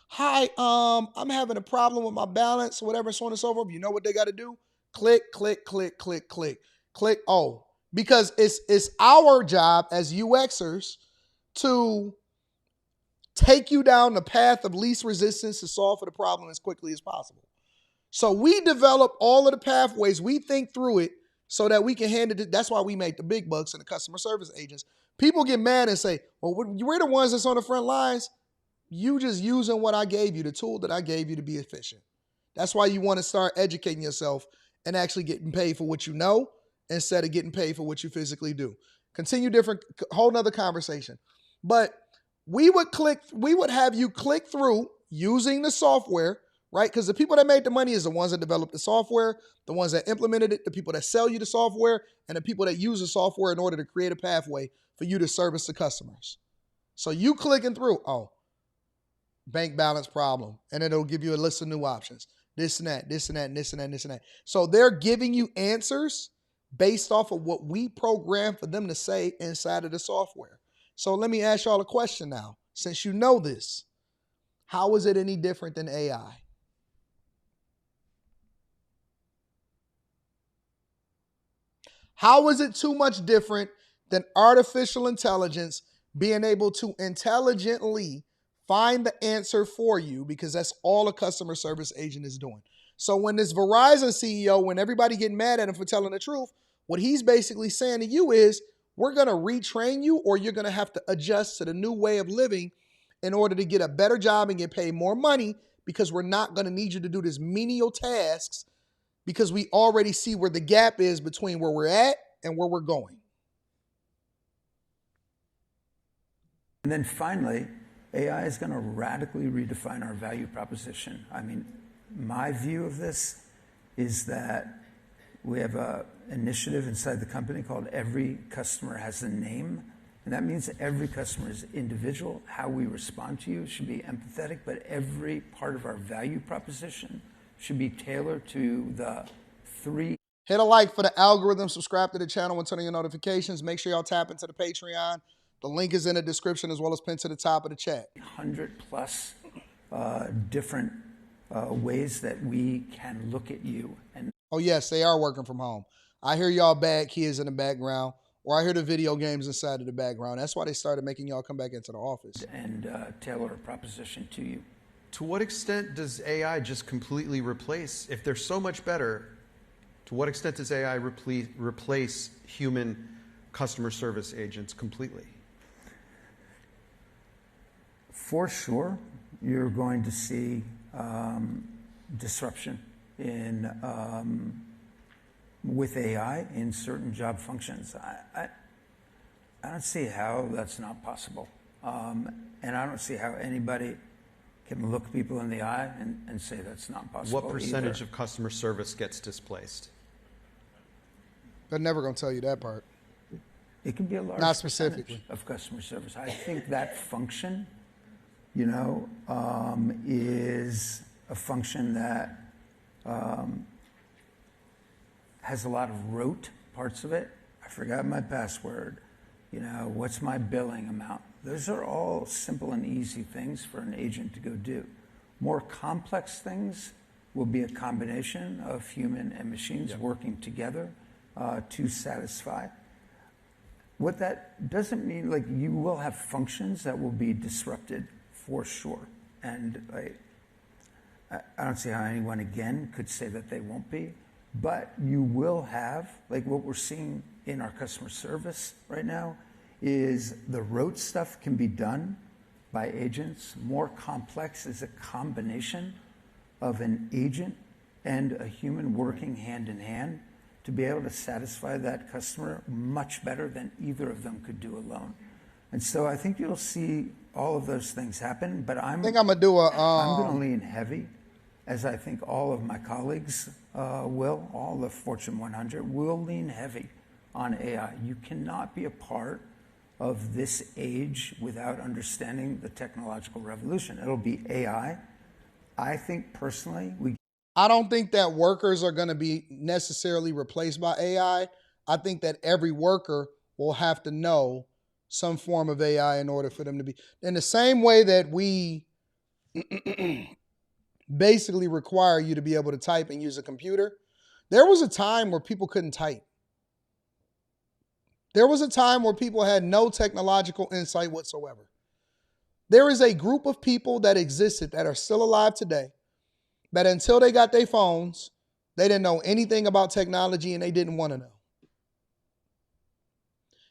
Hi, I'm having a problem with my balance, whatever, so on and so forth. You know what they got to do? Click, click, click, click, click, click. Oh, because it's our job as UXers to take you down the path of least resistance to solve for the problem as quickly as possible. So we develop all of the pathways. We think through it so that we can hand it. That's why we make the big bucks and the customer service agents. People get mad and say, well, we're the ones that's on the front lines. You just using what I gave you, the tool that I gave you to be efficient. That's why you want to start educating yourself and actually getting paid for what you know instead of getting paid for what you physically do. Continue different, whole nother conversation. But we would have you click through using the software, right? Because the people that made the money is the ones that developed the software, the ones that implemented it, the people that sell you the software, and the people that use the software in order to create a pathway for you to service the customers. So you clicking through, oh, bank balance problem, and it'll give you a list of new options. This and that, this and that, and this and that, and this and that. So they're giving you answers based off of what we program for them to say inside of the software. So let me ask y'all a question now. Since you know this, how is it any different than AI? How is it too much different than artificial intelligence being able to intelligently find the answer for you, because that's all a customer service agent is doing. So when this Verizon CEO, when everybody getting mad at him for telling the truth, what he's basically saying to you is, we're going to retrain you, or you're going to have to adjust to the new way of living in order to get a better job and get paid more money, because we're not going to need you to do these menial tasks, because we already see where the gap is between where we're at and where we're going. And then finally, AI is going to radically redefine our value proposition. I mean, my view of this is that we have an initiative inside the company called Every Customer Has a Name. And that means that every customer is individual. How we respond to you should be empathetic, but every part of our value proposition should be tailored to the three. Hit a like for the algorithm, subscribe to the channel and turn on your notifications. Make sure y'all tap into the Patreon. The link is in the description as well as pinned to the top of the chat. 100 plus different ways that we can look at you. And oh yes, they are working from home. I hear y'all bad kids in the background, or I hear the video games inside of the background. That's why they started making y'all come back into the office. And tailor a proposition to you. To what extent does AI just completely replace, if they're so much better, to what extent does AI replace human customer service agents completely? For sure, you're going to see disruption in with AI in certain job functions. I don't see how that's not possible. And I don't see how anybody can look people in the eye and say that's not possible. What percentage of customer service gets displaced? They're never going to tell you that part. It can be a large not specifically of customer service. I think that function, is a function that has a lot of rote parts of it. I forgot my password. What's my billing amount? Those are all simple and easy things for an agent to go do. More complex things will be a combination of human and machines working together to satisfy. What that doesn't mean, like, you will have functions that will be disrupted for sure. And I don't see how anyone, again, could say that they won't be. But you will have, like what we're seeing in our customer service right now, is the rote stuff can be done by agents. More complex is a combination of an agent and a human working hand in hand to be able to satisfy that customer much better than either of them could do alone. And so I think you'll see all of those things happen, but I think I'm going to lean heavy, as I think all of my colleagues will, all the Fortune 100 will lean heavy on AI. You cannot be a part of this age without understanding the technological revolution. It'll be AI. I think personally, I don't think that workers are going to be necessarily replaced by AI. I think that every worker will have to know some form of AI in order for them to be. In the same way that we basically require you to be able to type and use a computer, there was a time where people couldn't type. There was a time where people had no technological insight whatsoever. There is a group of people that existed that are still alive today that until they got their phones, they didn't know anything about technology and they didn't want to know.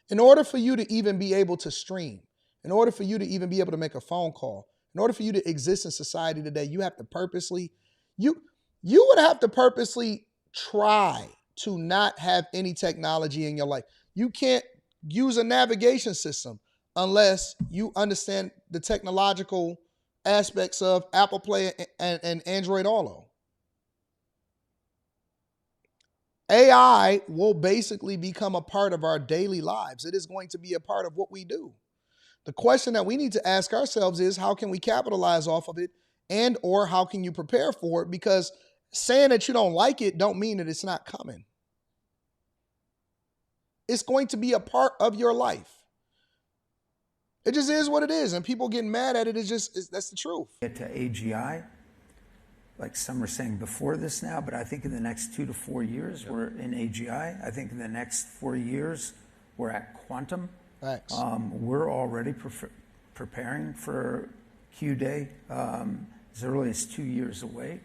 In order for you to even be able to stream, in order for you to even be able to make a phone call, in order for you to exist in society today, you have to purposely, you would have to purposely try to not have any technology in your life. You can't use a navigation system unless you understand the technological aspects of Apple Play and Android Auto. AI will basically become a part of our daily lives. It is going to be a part of what we do. The question that we need to ask ourselves is, how can we capitalize off of it, and or how can you prepare for it? Because saying that you don't like it don't mean that it's not coming. It's going to be a part of your life. It just is what it is, and people getting mad at it that's the truth. Get to AGI, like some are saying before this now, but I think in the next 2 to 4 years, we're in AGI. I think in the next 4 years, we're at quantum. Thanks. We're already preparing for Q-Day as early as 2 years away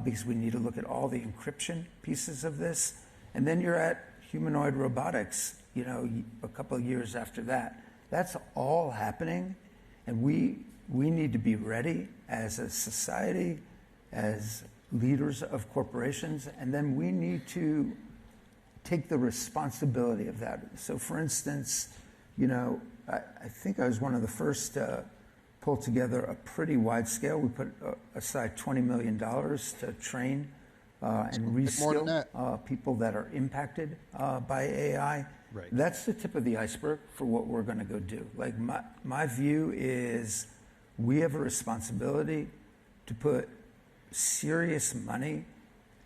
because we need to look at all the encryption pieces of this. And then you're at humanoid robotics, a couple of years after that. That's all happening, and we need to be ready as a society, as leaders of corporations, and then we need to take the responsibility of that. So for instance, I think I was one of the first to pull together a pretty wide scale. We put aside $20 million to train and reskill people that are impacted by AI. Right. That's the tip of the iceberg for what we're going to go do. Like my view is we have a responsibility to put serious money,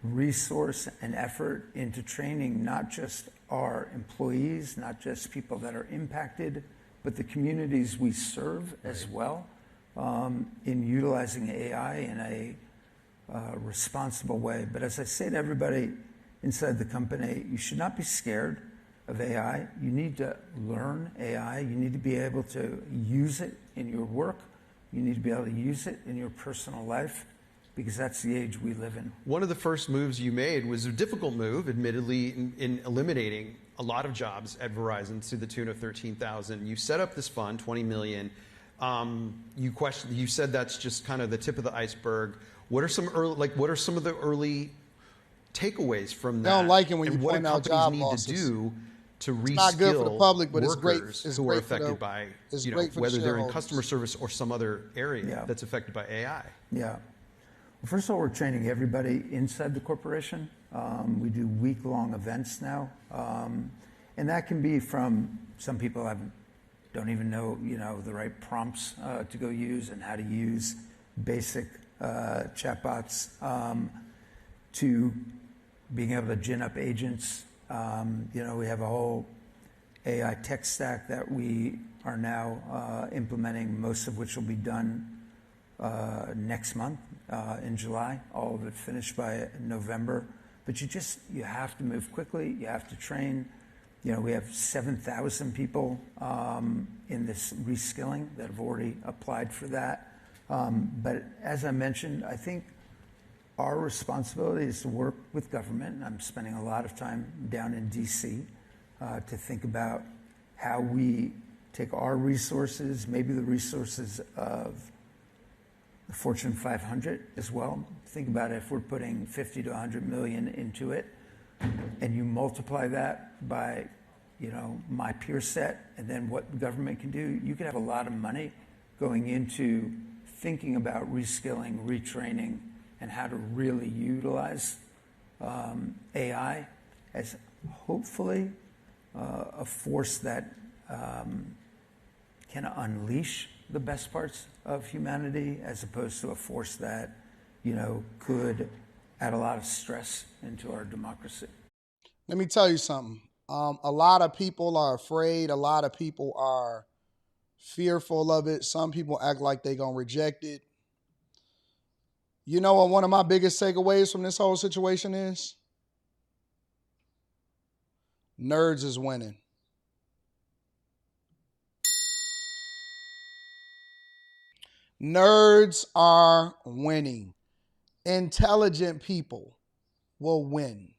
resource, and effort into training not just our employees, not just people that are impacted, but the communities we serve as well, in utilizing AI in a responsible way. But as I say to everybody inside the company, you should not be scared of AI. You need to learn AI. You need to be able to use it in your work. You need to be able to use it in your personal life, because that's the age we live in. One of the first moves you made was a difficult move, admittedly, in eliminating a lot of jobs at Verizon to the tune of 13,000. You set up this fund, $20 million. You said that's just kind of the tip of the iceberg. What are some of the early takeaways from that? I don't like it when you and what point out companies job need losses. to do to reskill It's not good for the public, but it's great. workers who are affected by, whether they're in customer service or some other area that's affected by AI. Yeah. Well, first of all, we're training everybody inside the corporation. We do week-long events now. And that can be from some people don't even know, the right prompts to go use and how to use basic chatbots to being able to gin up agents. We have a whole AI tech stack that we are now implementing, most of which will be done next month in July, all of it finished by November. But you have to move quickly. You have to train. We have 7,000 people in this reskilling that have already applied for that. But as I mentioned, I think our responsibility is to work with government. I'm spending a lot of time down in DC to think about how we take our resources, maybe the resources of the Fortune 500 as well. Think about it, if we're putting 50 to 100 million into it, and you multiply that by, my peer set, and then what the government can do, you could have a lot of money going into thinking about reskilling, retraining, and how to really utilize AI as hopefully a force that can unleash the best parts of humanity, as opposed to a force that, could add a lot of stress into our democracy. Let me tell you something. A lot of people are afraid. A lot of people are fearful of it. Some people act like they're going to reject it. You know what one of my biggest takeaways from this whole situation is? Nerds is winning. Nerds are winning. Intelligent people will win.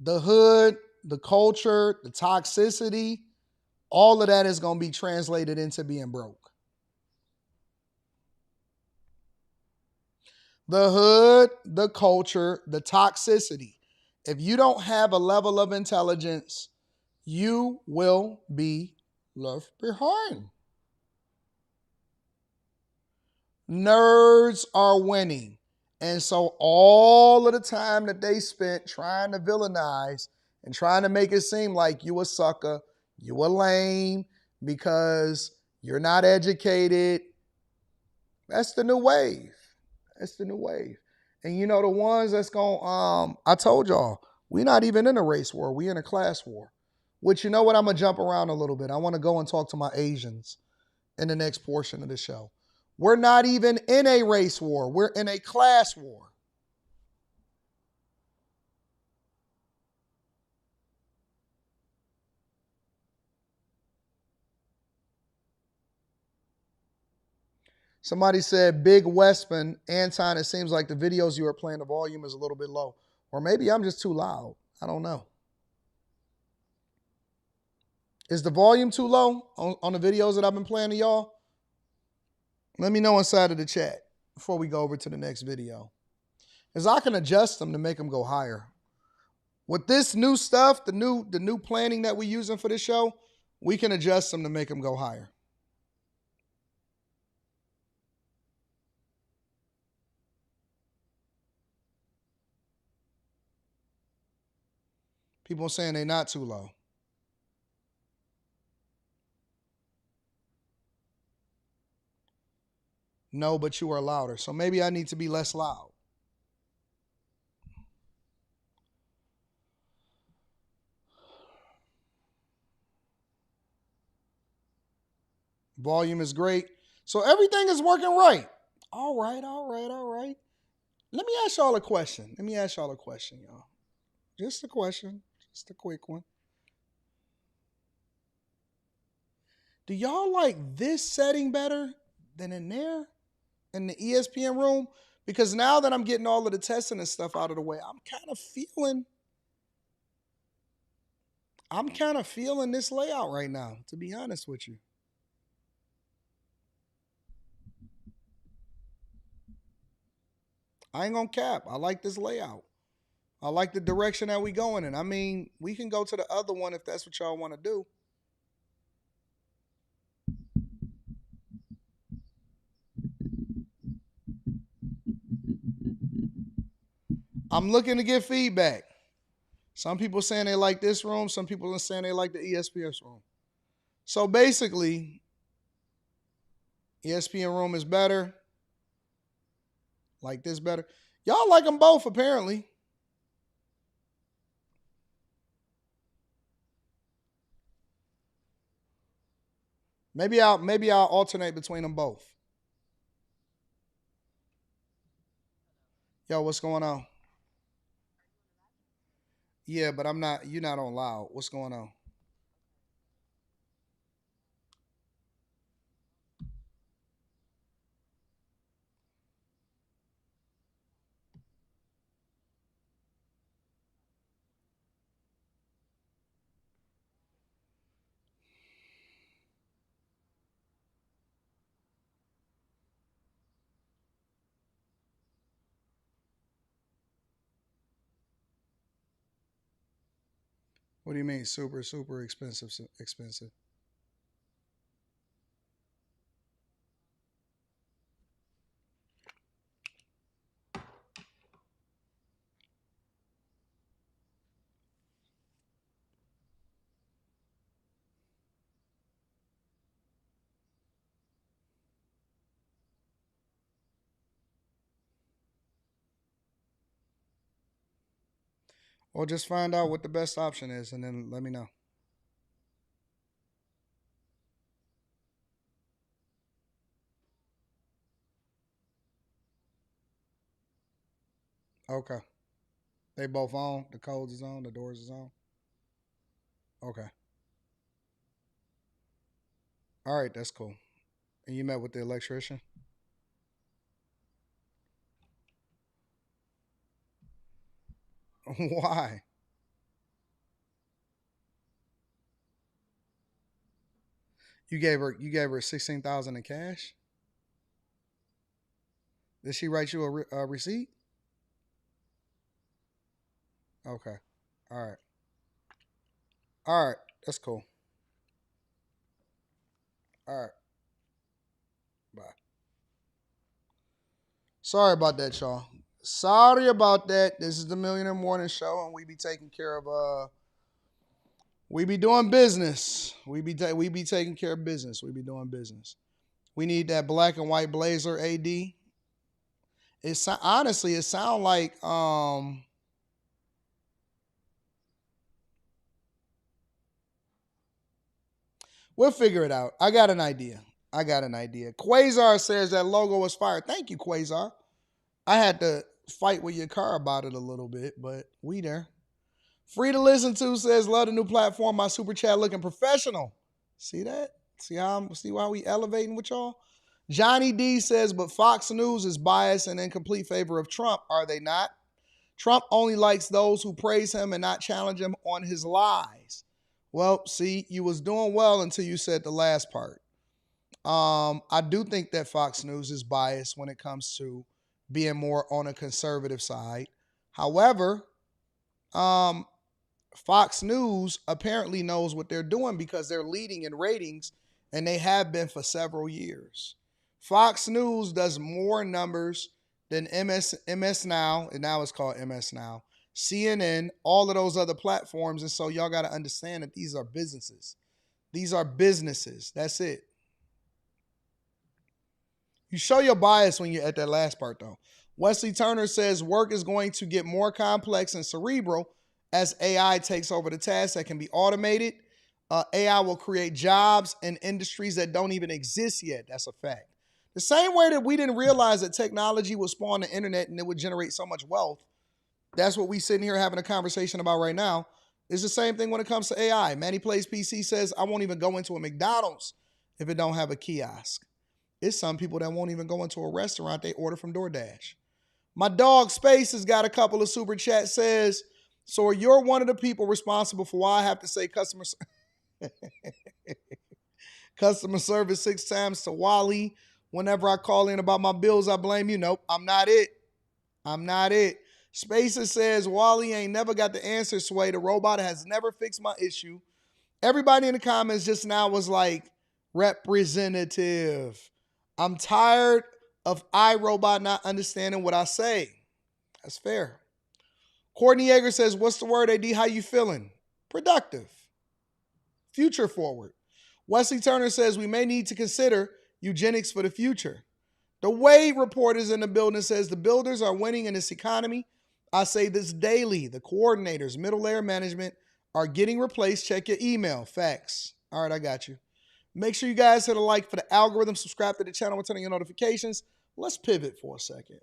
The hood, the culture, the toxicity, all of that is going to be translated into being broke. The hood, the culture, the toxicity. If you don't have a level of intelligence, you will be left behind. Nerds are winning. And so all of the time that they spent trying to villainize and trying to make it seem like you a sucker, you a lame because you're not educated, that's the new wave. That's the new wave. And the ones that's going, I told y'all, we're not even in a race war. We're in a class war. Which, you know what, I'm going to jump around a little bit. I want to go and talk to my Asians in the next portion of the show. We're not even in a race war. We're in a class war. Somebody said, Big Westman, Anton, it seems like the videos you are playing, the volume is a little bit low. Or maybe I'm just too loud. I don't know. Is the volume too low on the videos that I've been playing to y'all? Let me know inside of the chat before we go over to the next video. Because I can adjust them to make them go higher. With this new stuff, the new planning that we're using for this show, we can adjust them to make them go higher. People saying they're not too low. No, but you are louder. So maybe I need to be less loud. Volume is great. So everything is working right. All right. Let me ask y'all a question. Y'all. Just a question. Just a quick one. Do y'all like this setting better than in there? In the ESPN room? Because now that I'm getting all of the testing and stuff out of the way, I'm kind of feeling this layout right now, to be honest with you. I ain't gonna cap. I like this layout. I like the direction that we going in. I mean, we can go to the other one if that's what y'all want to do. I'm looking to get feedback. Some people saying they like this room. Some people are saying they like the ESPN room. So basically, ESPN room is better. Like this better. Y'all like them both, apparently. Maybe I'll alternate between them both. Yo, what's going on? Yeah, but you're not on loud. What's going on? What do you mean super, super expensive, expensive? Or just find out what the best option is and then let me know. Okay. They both on. The codes is on. The doors is on. Okay. All right, that's cool. And you met with the electrician? Why? You gave her 16,000 in cash? Did she write you a receipt? Okay. All right. All right. That's cool. All right. Bye. Sorry about that, y'all. Sorry about that. This is the Millionaire Morning Show, and we be taking care of we be doing business. We be taking care of business. We be doing business. We need that black and white blazer AD. Honestly, it sound like we'll figure it out. I got an idea. Quasar says that logo was fired. Thank you, Quasar. I had to fight with your car about it a little bit, but we there. Free to listen to says, love the new platform. My super chat looking professional. See that? See why we elevating with y'all? Johnny D says, but Fox News is biased and in complete favor of Trump, are they not? Trump only likes those who praise him and not challenge him on his lies. Well, see, you was doing well until you said the last part. I do think that Fox News is biased when it comes to being more on a conservative side. However, Fox News apparently knows what they're doing because they're leading in ratings, and they have been for several years. Fox News does more numbers than MS Now, and now it's called MS Now, CNN, all of those other platforms. And so y'all got to understand that these are businesses. These are businesses. That's it. You show your bias when you're at that last part, though. Wesley Turner says work is going to get more complex and cerebral as AI takes over the tasks that can be automated. AI will create jobs in industries that don't even exist yet. That's a fact. The same way that we didn't realize that technology would spawn the internet and it would generate so much wealth, that's what we sitting here having a conversation about right now. It's the same thing when it comes to AI. Manny Plays PC says, I won't even go into a McDonald's if it don't have a kiosk. It's some people that won't even go into a restaurant. They order from DoorDash. My dog Space has got a couple of super chats. Says, so you're one of the people responsible for why I have to say customer service 6 times to Wally whenever I call in about my bills. I blame you. Nope, I'm not it. Spacer says, Wally ain't never got the answer, Sway. The robot has never fixed my issue. Everybody in the comments just now was like, representative. I'm tired of iRobot not understanding what I say. That's fair. Courtney Yeager says, what's the word, AD? How you feeling? Productive. Future forward. Wesley Turner says, we may need to consider eugenics for the future. The Wade report is in the building. Says the builders are winning in this economy. I say this daily. The coordinators, middle layer management are getting replaced. Check your email. Facts. All right, I got you. Make sure you guys hit a like for the algorithm. Subscribe to the channel and turn on your notifications. Let's pivot for a second.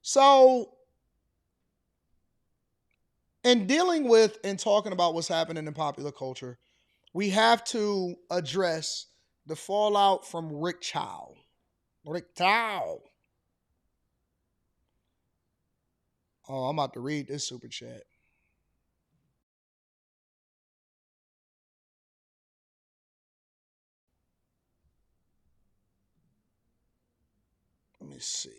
So, in dealing with and talking about what's happening in popular culture, we have to address the fallout from Rick Chow. Rick Chow. Oh, I'm about to read this super chat. Let me see.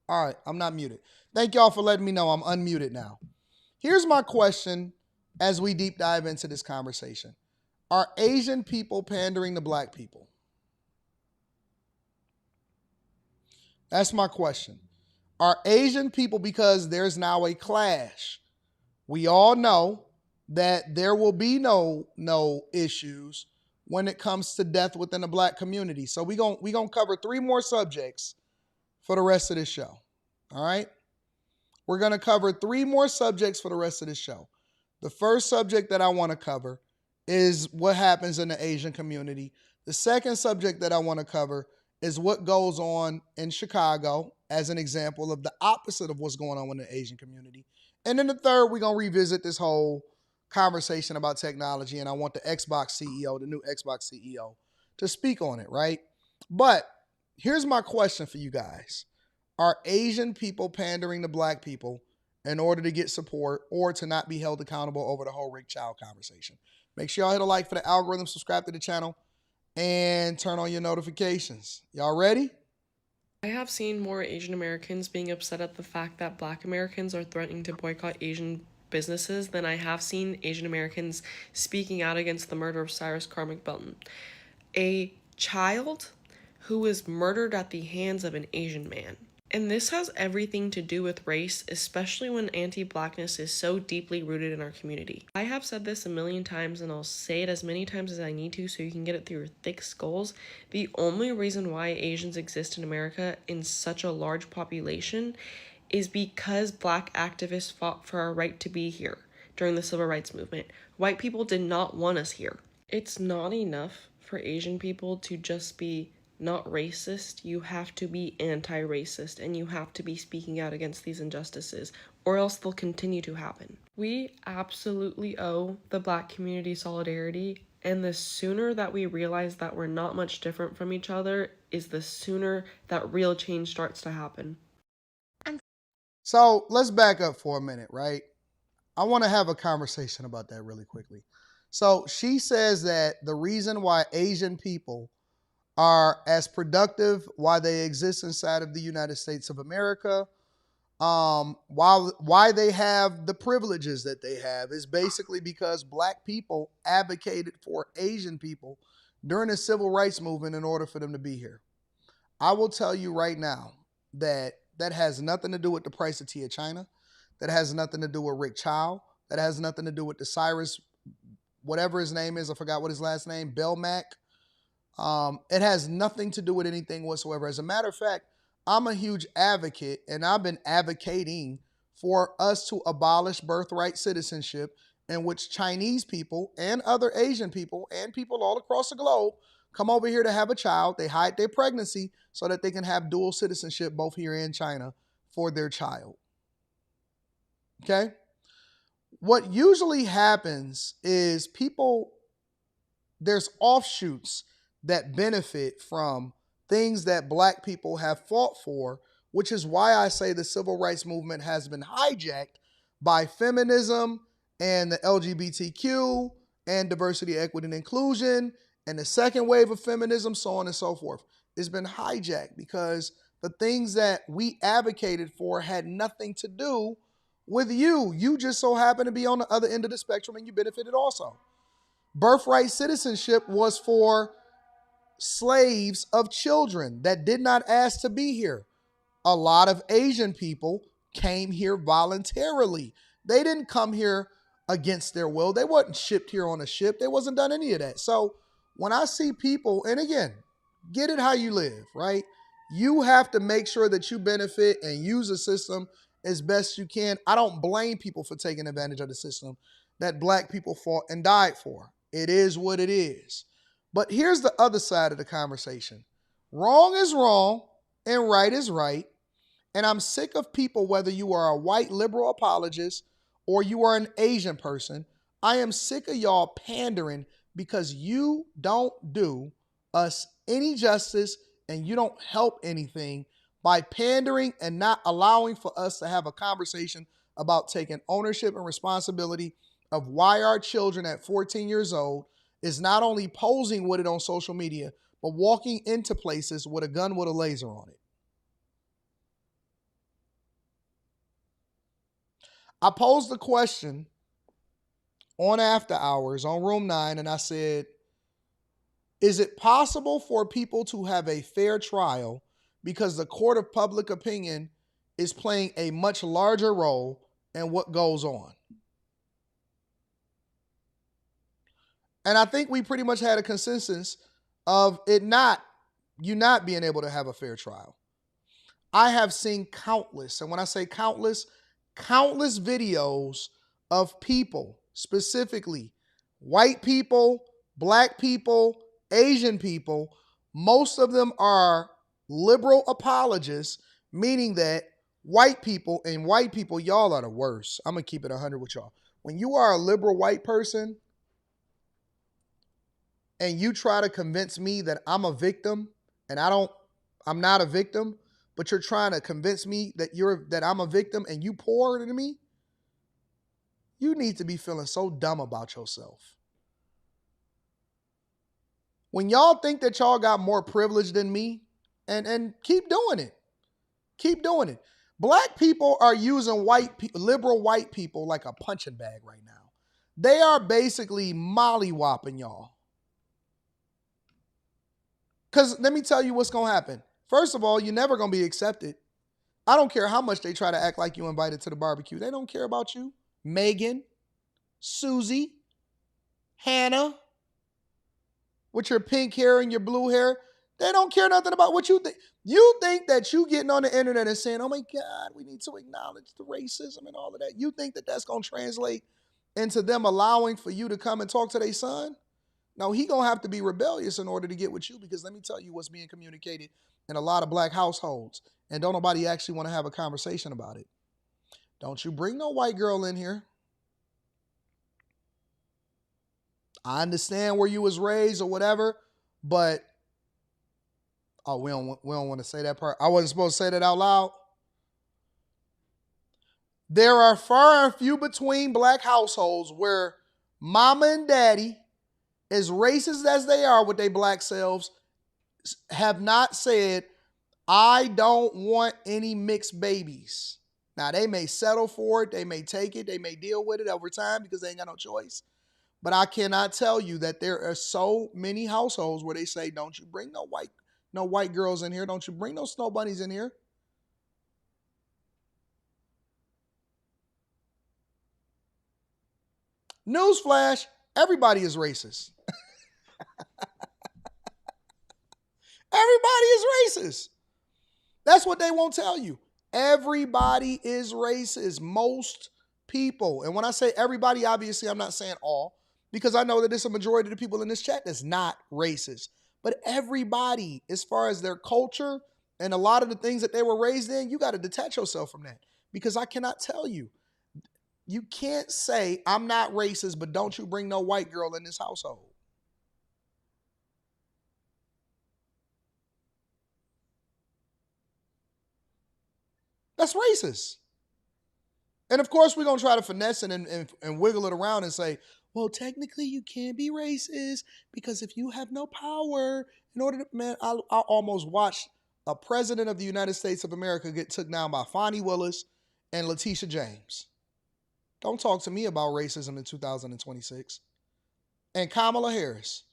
All right, I'm not muted. Thank y'all for letting me know I'm unmuted now. Here's my question as we deep dive into this conversation. Are Asian people pandering to black people? That's my question. Are Asian people, because there's now a clash, we all know that there will be no issues when it comes to death within the black community. So we're gonna cover 3 more subjects for the rest of this show. All right? We're going to cover 3 more subjects for the rest of this show. The first subject that I want to cover is what happens in the Asian community. The second subject that I want to cover is what goes on in Chicago as an example of the opposite of what's going on in the Asian community. And then the third, we're going to revisit this whole conversation about technology, and I want the Xbox CEO, the new Xbox CEO, to speak on it, right? But here's my question for you guys. Are Asian people pandering to black people in order to get support or to not be held accountable over the whole Rick Chow conversation? Make sure y'all hit a like for the algorithm, subscribe to the channel, and turn on your notifications. Y'all ready? I have seen more Asian Americans being upset at the fact that Black Americans are threatening to boycott Asian businesses than I have seen Asian Americans speaking out against the murder of Cyrus Carmick Belton, a child who was murdered at the hands of an Asian man. And this has everything to do with race, especially when anti-blackness is so deeply rooted in our community. I have said this a million times, and I'll say it as many times as I need to so you can get it through your thick skulls. The only reason why Asians exist in America in such a large population is because black activists fought for our right to be here during the civil rights movement. White people did not want us here. It's not enough for Asian people to just be not racist. You have to be anti-racist, and you have to be speaking out against these injustices, or else they'll continue to happen. We absolutely owe the black community solidarity, and the sooner that we realize that we're not much different from each other is the sooner that real change starts to happen. So let's back up for a minute, right? I want to have a conversation about that really quickly. So she says that the reason why Asian people are as productive while they exist inside of the United States of America, why they have the privileges that they have is basically because black people advocated for Asian people during the civil rights movement in order for them to be here. I will tell you right now that that has nothing to do with the price of tea of China. That has nothing to do with Rick Chow. That has nothing to do with the Cyrus, whatever his name is. I forgot what his last name, Belmac. It has nothing to do with anything whatsoever. As a matter of fact, I'm a huge advocate, and I've been advocating for us to abolish birthright citizenship in which Chinese people and other Asian people and people all across the globe come over here to have a child. They hide their pregnancy so that they can have dual citizenship both here and China for their child. Okay? What usually happens is there's offshoots that benefit from things that black people have fought for, which is why I say the civil rights movement has been hijacked by feminism and the LGBTQ and diversity, equity, and inclusion, and the second wave of feminism, so on and so forth. It's been hijacked because the things that we advocated for had nothing to do with you. You just so happen to be on the other end of the spectrum and you benefited also. Birthright citizenship was for slaves of children that did not ask to be here. A lot of Asian people came here voluntarily. They didn't come here against their will. They wasn't shipped here on a ship. They wasn't done any of that. So when I see people, and again, get it how you live, right? You have to make sure that you benefit and use the system as best you can. I don't blame people for taking advantage of the system that black people fought and died for. It is what it is. But here's the other side of the conversation. Wrong is wrong and right is right. And I'm sick of people, whether you are a white liberal apologist or you are an Asian person, I am sick of y'all pandering because you don't do us any justice and you don't help anything by pandering and not allowing for us to have a conversation about taking ownership and responsibility of why our children at 14 years old is not only posing with it on social media, but walking into places with a gun with a laser on it. I posed the question on After Hours on Room 9, and I said, is it possible for people to have a fair trial because the court of public opinion is playing a much larger role in what goes on? And I think we pretty much had a consensus of you not being able to have a fair trial. I have seen countless, and when I say countless videos of people, specifically white people, black people, Asian people. Most of them are liberal apologists, meaning that white people, y'all are the worst. I'm going to keep it 100 with y'all. When you are a liberal white person and you try to convince me that I'm a victim and I'm not a victim, but you're trying to convince me that I'm a victim and you poorer than me, you need to be feeling so dumb about yourself. When y'all think that y'all got more privilege than me, and keep doing it. Keep doing it. Black people are using liberal white people like a punching bag right now. They are basically mollywopping y'all. Because let me tell you what's going to happen. First of all, you're never going to be accepted. I don't care how much they try to act like you invited to the barbecue. They don't care about you. Megan, Susie, Hannah, with your pink hair and your blue hair, they don't care nothing about what you think. You think that you getting on the internet and saying, oh my God, we need to acknowledge the racism and all of that. You think that that's going to translate into them allowing for you to come and talk to their son? No, he going to have to be rebellious in order to get with you, because let me tell you what's being communicated in a lot of black households, and don't nobody actually want to have a conversation about it. Don't you bring no white girl in here. I understand where you was raised or whatever, but we don't want to say that part. I wasn't supposed to say that out loud. There are far and few between black households where mama and daddy, as racist as they are with their black selves, have not said, I don't want any mixed babies. Now, they may settle for it. They may take it. They may deal with it over time because they ain't got no choice. But I cannot tell you that there are so many households where they say, don't you bring no white girls in here. Don't you bring no snow bunnies in here. Newsflash, everybody is racist. Everybody is racist. That's what they won't tell you. Everybody is racist. Most people. And when I say everybody, obviously I'm not saying all, because I know that there's a majority of the people in this chat that's not racist. But everybody, as far as their culture and a lot of the things that they were raised in, you got to detach yourself from that. Because I cannot tell you. You can't say, I'm not racist, but don't you bring no white girl in this household. That's racist. And of course, we're going to try to finesse it and wiggle it around and say, well, technically you can't be racist because if you have no power, in order to, man, I almost watched a president of the United States of America get took down by Fonnie Willis and Letitia James. Don't talk to me about racism in 2026. And Kamala Harris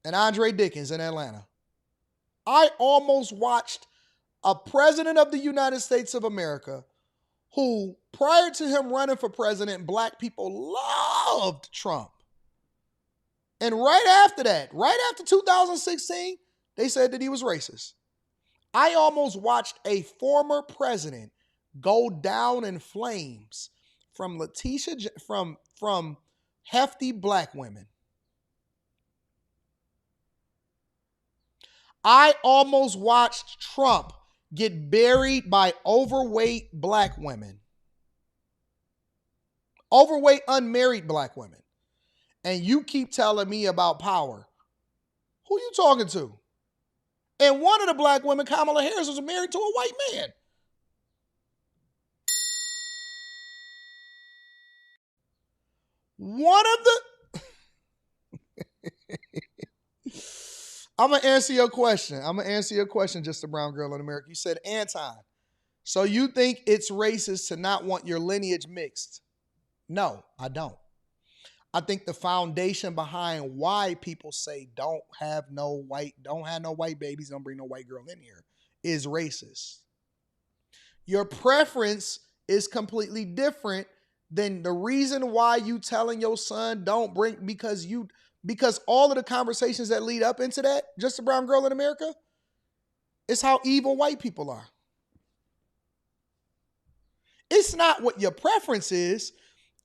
and Andre Dickens in Atlanta. I almost watched a president of the United States of America who, prior to him running for president, black people loved Trump. And right after that, right after 2016, they said that he was racist. I almost watched a former president go down in flames from from hefty black women. I almost watched Trump get buried by overweight black women. Overweight, unmarried black women. And you keep telling me about power. Who you talking to? And one of the black women, Kamala Harris, was married to a white man. One of the... I'm going to answer your question. Just a brown girl in America. You said, Anton, so you think it's racist to not want your lineage mixed? No, I don't. I think the foundation behind why people say don't have no white babies, don't bring no white girl in here is racist. Your preference is completely different than the reason why you telling your son don't bring, because all of the conversations that lead up into that, just a brown girl in America, is how evil white people are. It's not what your preference is.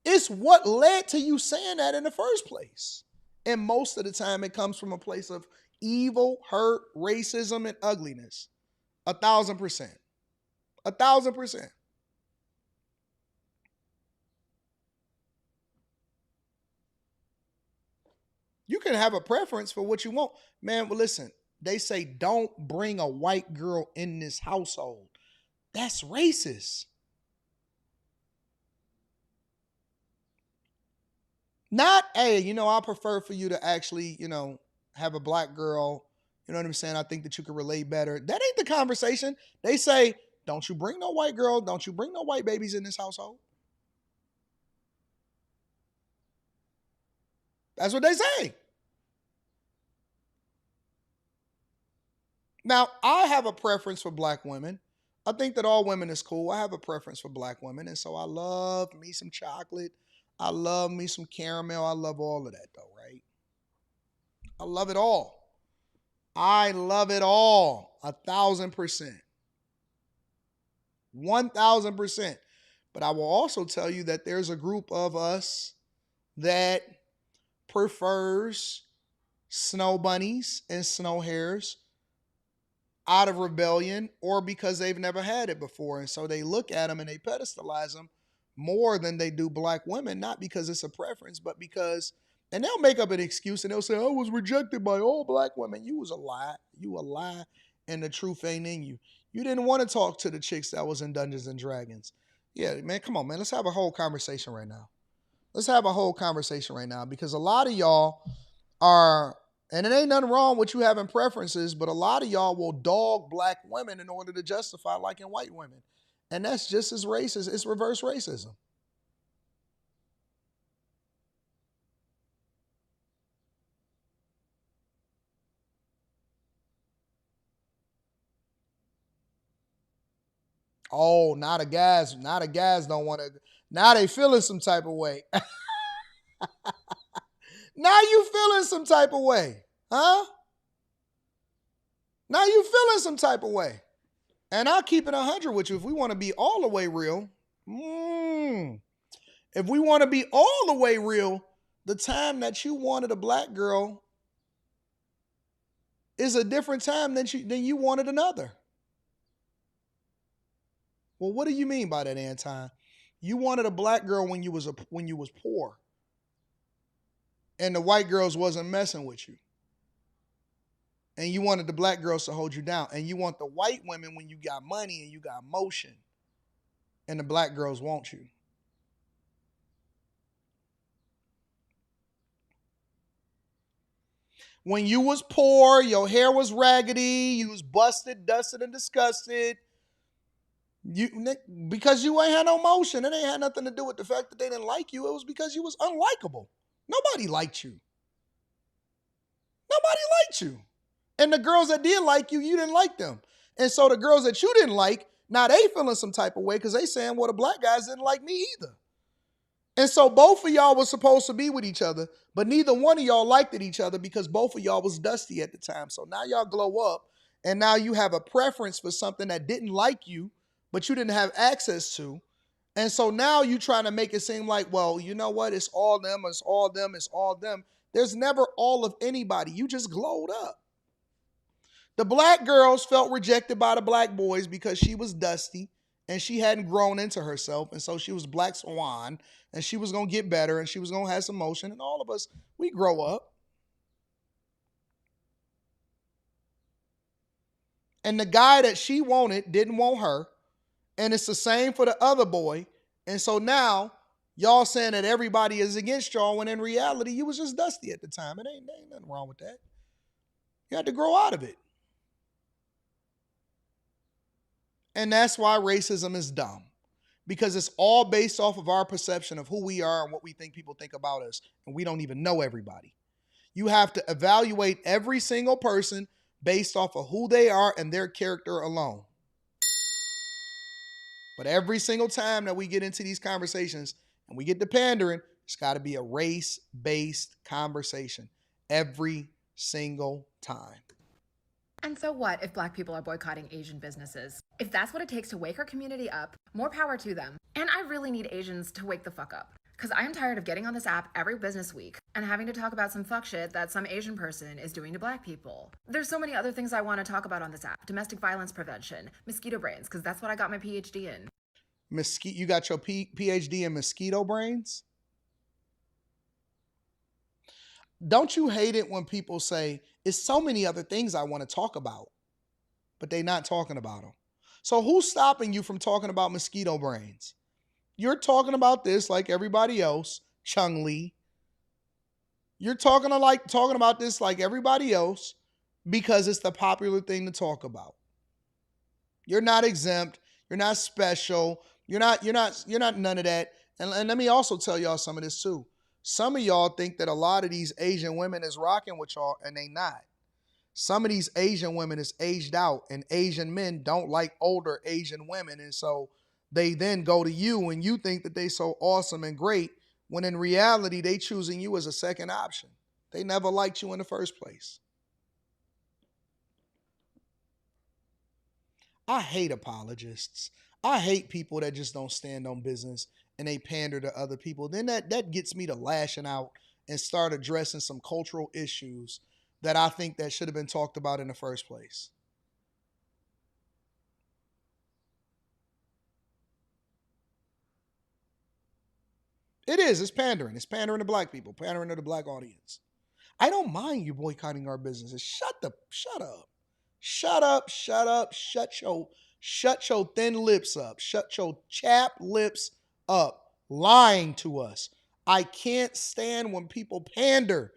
It's what led to you saying that in the first place. And most of the time it comes from a place of evil, hurt, racism, and ugliness. 1,000%. 1,000%. You can have a preference for what you want. Man, well, listen, they say don't bring a white girl in this household. That's racist. Not, hey, I prefer for you to actually, have a black girl. You know what I'm saying? I think that you can relate better. That ain't the conversation. They say, don't you bring no white girl. Don't you bring no white babies in this household. That's what they say. Now, I have a preference for black women. I think that all women is cool. I have a preference for black women. And so I love me some chocolate. I love me some caramel. I love all of that though, right? I love it all. I love it all. 1,000%. 1,000%. But I will also tell you that there's a group of us that prefers snow bunnies and snow hares out of rebellion or because they've never had it before. And so they look at them and they pedestalize them more than they do black women, not because it's a preference, but because, and they'll make up an excuse and they'll say, I was rejected by all black women. You was a lie. You a lie, and the truth ain't in you. You didn't want to talk to the chicks that was in Dungeons and Dragons. Yeah, man, come on, man. Let's have a whole conversation right now. Because a lot of y'all are, and it ain't nothing wrong with you having preferences, but a lot of y'all will dog black women in order to justify liking white women. And that's just as racist. It's reverse racism. Oh, now the guys don't want to, now they feeling some type of way. Now you feeling some type of way, huh? Now you feeling some type of way. And I'll keep it 100 with you if we want to be all the way real. If we want to be all the way real, the time that you wanted a black girl is a different time than you wanted another. Well, what do you mean by that, Anton? You wanted a black girl when you was poor, and the white girls wasn't messing with you. And you wanted the black girls to hold you down. And you want the white women when you got money and you got motion. And the black girls want you. When you was poor, your hair was raggedy, you was busted, dusted, and disgusted. Because you ain't had no motion. It ain't had nothing to do with the fact that they didn't like you. It was because you was unlikable. Nobody liked you. Nobody liked you. And the girls that did like you, you didn't like them. And so the girls that you didn't like, now they feeling some type of way because they saying, well, the black guys didn't like me either. And so both of y'all was supposed to be with each other, but neither one of y'all liked each other because both of y'all was dusty at the time. So now y'all glow up, and now you have a preference for something that didn't like you, but you didn't have access to. And so now you trying to make it seem like, well, you know what? It's all them, it's all them, it's all them. There's never all of anybody. You just glowed up. The black girls felt rejected by the black boys because she was dusty and she hadn't grown into herself. And so she was Black Swan and she was going to get better and she was going to have some motion. And all of us, we grow up. And the guy that she wanted didn't want her. And it's the same for the other boy. And so now y'all saying that everybody is against y'all when in reality you was just dusty at the time. It ain't nothing wrong with that. You had to grow out of it. And that's why racism is dumb. Because it's all based off of our perception of who we are and what we think people think about us. And we don't even know everybody. You have to evaluate every single person based off of who they are and their character alone. But every single time that we get into these conversations and we get to pandering, it's got to be a race-based conversation every single time. And so what if black people are boycotting Asian businesses? If that's what it takes to wake our community up, more power to them. And I really need Asians to wake the fuck up. Because I am tired of getting on this app every business week and having to talk about some fuck shit that some Asian person is doing to black people. There's so many other things I want to talk about on this app. Domestic violence prevention, mosquito brains, because that's what I got my PhD in. You got your PhD in mosquito brains? Don't you hate it when people say, it's so many other things I want to talk about, but they're not talking about them? So who's stopping you from talking about mosquito brains? You're talking about this like everybody else, Chung Lee. You're talking about this like everybody else because it's the popular thing to talk about. You're not exempt. You're not special. You're not none of that. And let me also tell y'all some of this too. Some of y'all think that a lot of these Asian women is rocking with y'all, and they not. Some of these Asian women is aged out, and Asian men don't like older Asian women. And so they then go to you, and you think that they so awesome and great, when in reality, they choosing you as a second option. They never liked you in the first place. I hate apologists. I hate people that just don't stand on business and they pander to other people. Then that gets me to lashing out and start addressing some cultural issues that I think that should have been talked about in the first place. It is. It's pandering. It's pandering to black people, pandering to the black audience. I don't mind you boycotting our businesses. Shut up. Shut up. Shut your thin lips up. Shut your chapped lips up. Lying to us. I can't stand when people pander.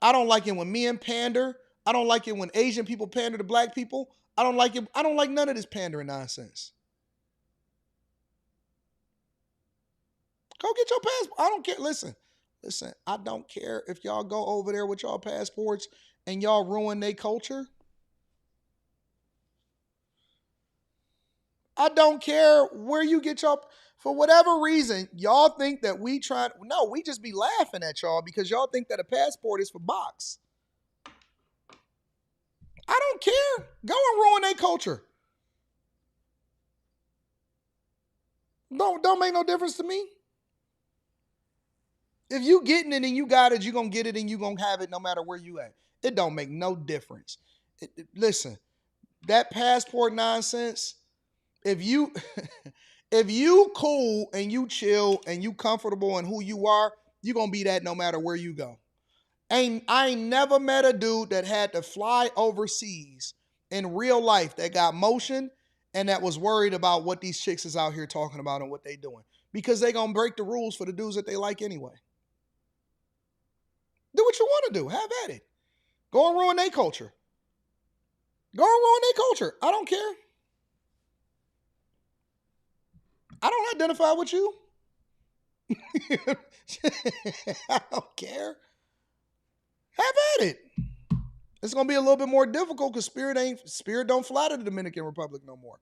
I don't like it when men pander. I don't like it when Asian people pander to black people. I don't like it. I don't like none of this pandering nonsense. Go get your passport. I don't care. Listen, I don't care if y'all go over there with y'all passports and y'all ruin their culture. I don't care where you get y'all, for whatever reason, y'all think that we just be laughing at y'all because y'all think that a passport is for box. I don't care. Go and ruin their culture. Don't make no difference to me. If you getting it and you got it, you're going to get it and you're going to have it no matter where you at. It don't make no difference. Listen, that passport nonsense, if you if you cool and you chill and you comfortable in who you are, you're going to be that no matter where you go. I ain't never met a dude that had to fly overseas in real life that got motion and that was worried about what these chicks is out here talking about and what they doing. Because they going to break the rules for the dudes that they like anyway. Do what you want to do. Have at it. Go and ruin their culture. Go and ruin their culture. I don't care. I don't identify with you. I don't care. Have at it. It's gonna be a little bit more difficult because Spirit don't fly to the Dominican Republic no more.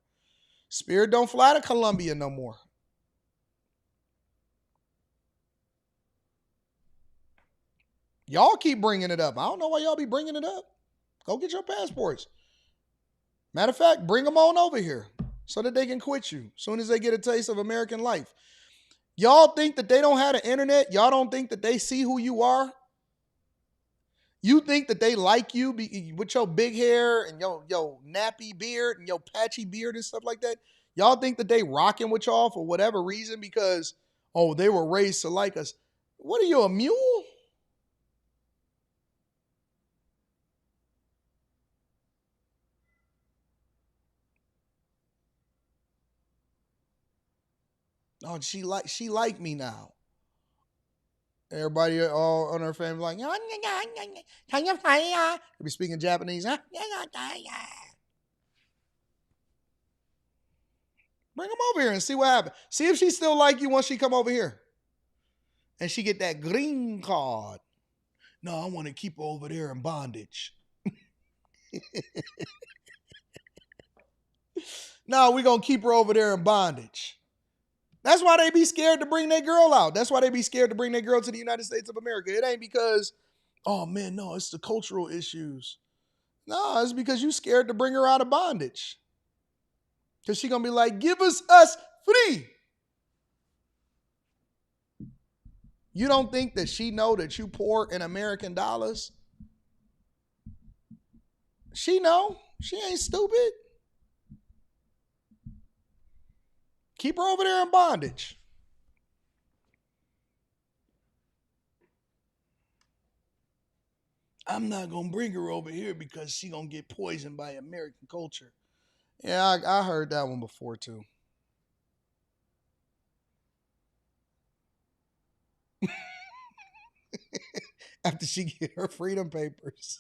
Spirit don't fly to Colombia no more. Y'all keep bringing it up. I don't know why y'all be bringing it up. Go get your passports. Matter of fact, bring them on over here so that they can quit you as soon as they get a taste of American life. Y'all think that they don't have the internet? Y'all don't think that they see who you are? You think that they like you with your big hair and your nappy beard and your patchy beard and stuff like that? Y'all think that they rocking with y'all for whatever reason because, oh, they were raised to like us. What are you, a mule? Oh, she like me now. Everybody all on her family like, they be speaking Japanese. Bring them over here and see what happens. See if she still like you once she come over here. And she get that green card. No, I want to keep her over there in bondage. No, we're going to keep her over there in bondage. That's why they be scared to bring their girl out. That's why they be scared to bring their girl to the United States of America. It ain't because, oh man, no, it's the cultural issues. No, it's because you scared to bring her out of bondage. Because she going to be like, give us free. You don't think that she know that you poor in American dollars? She know. She ain't stupid. Keep her over there in bondage. I'm not going to bring her over here because she going to get poisoned by American culture. Yeah, I heard that one before too. After she get her freedom papers.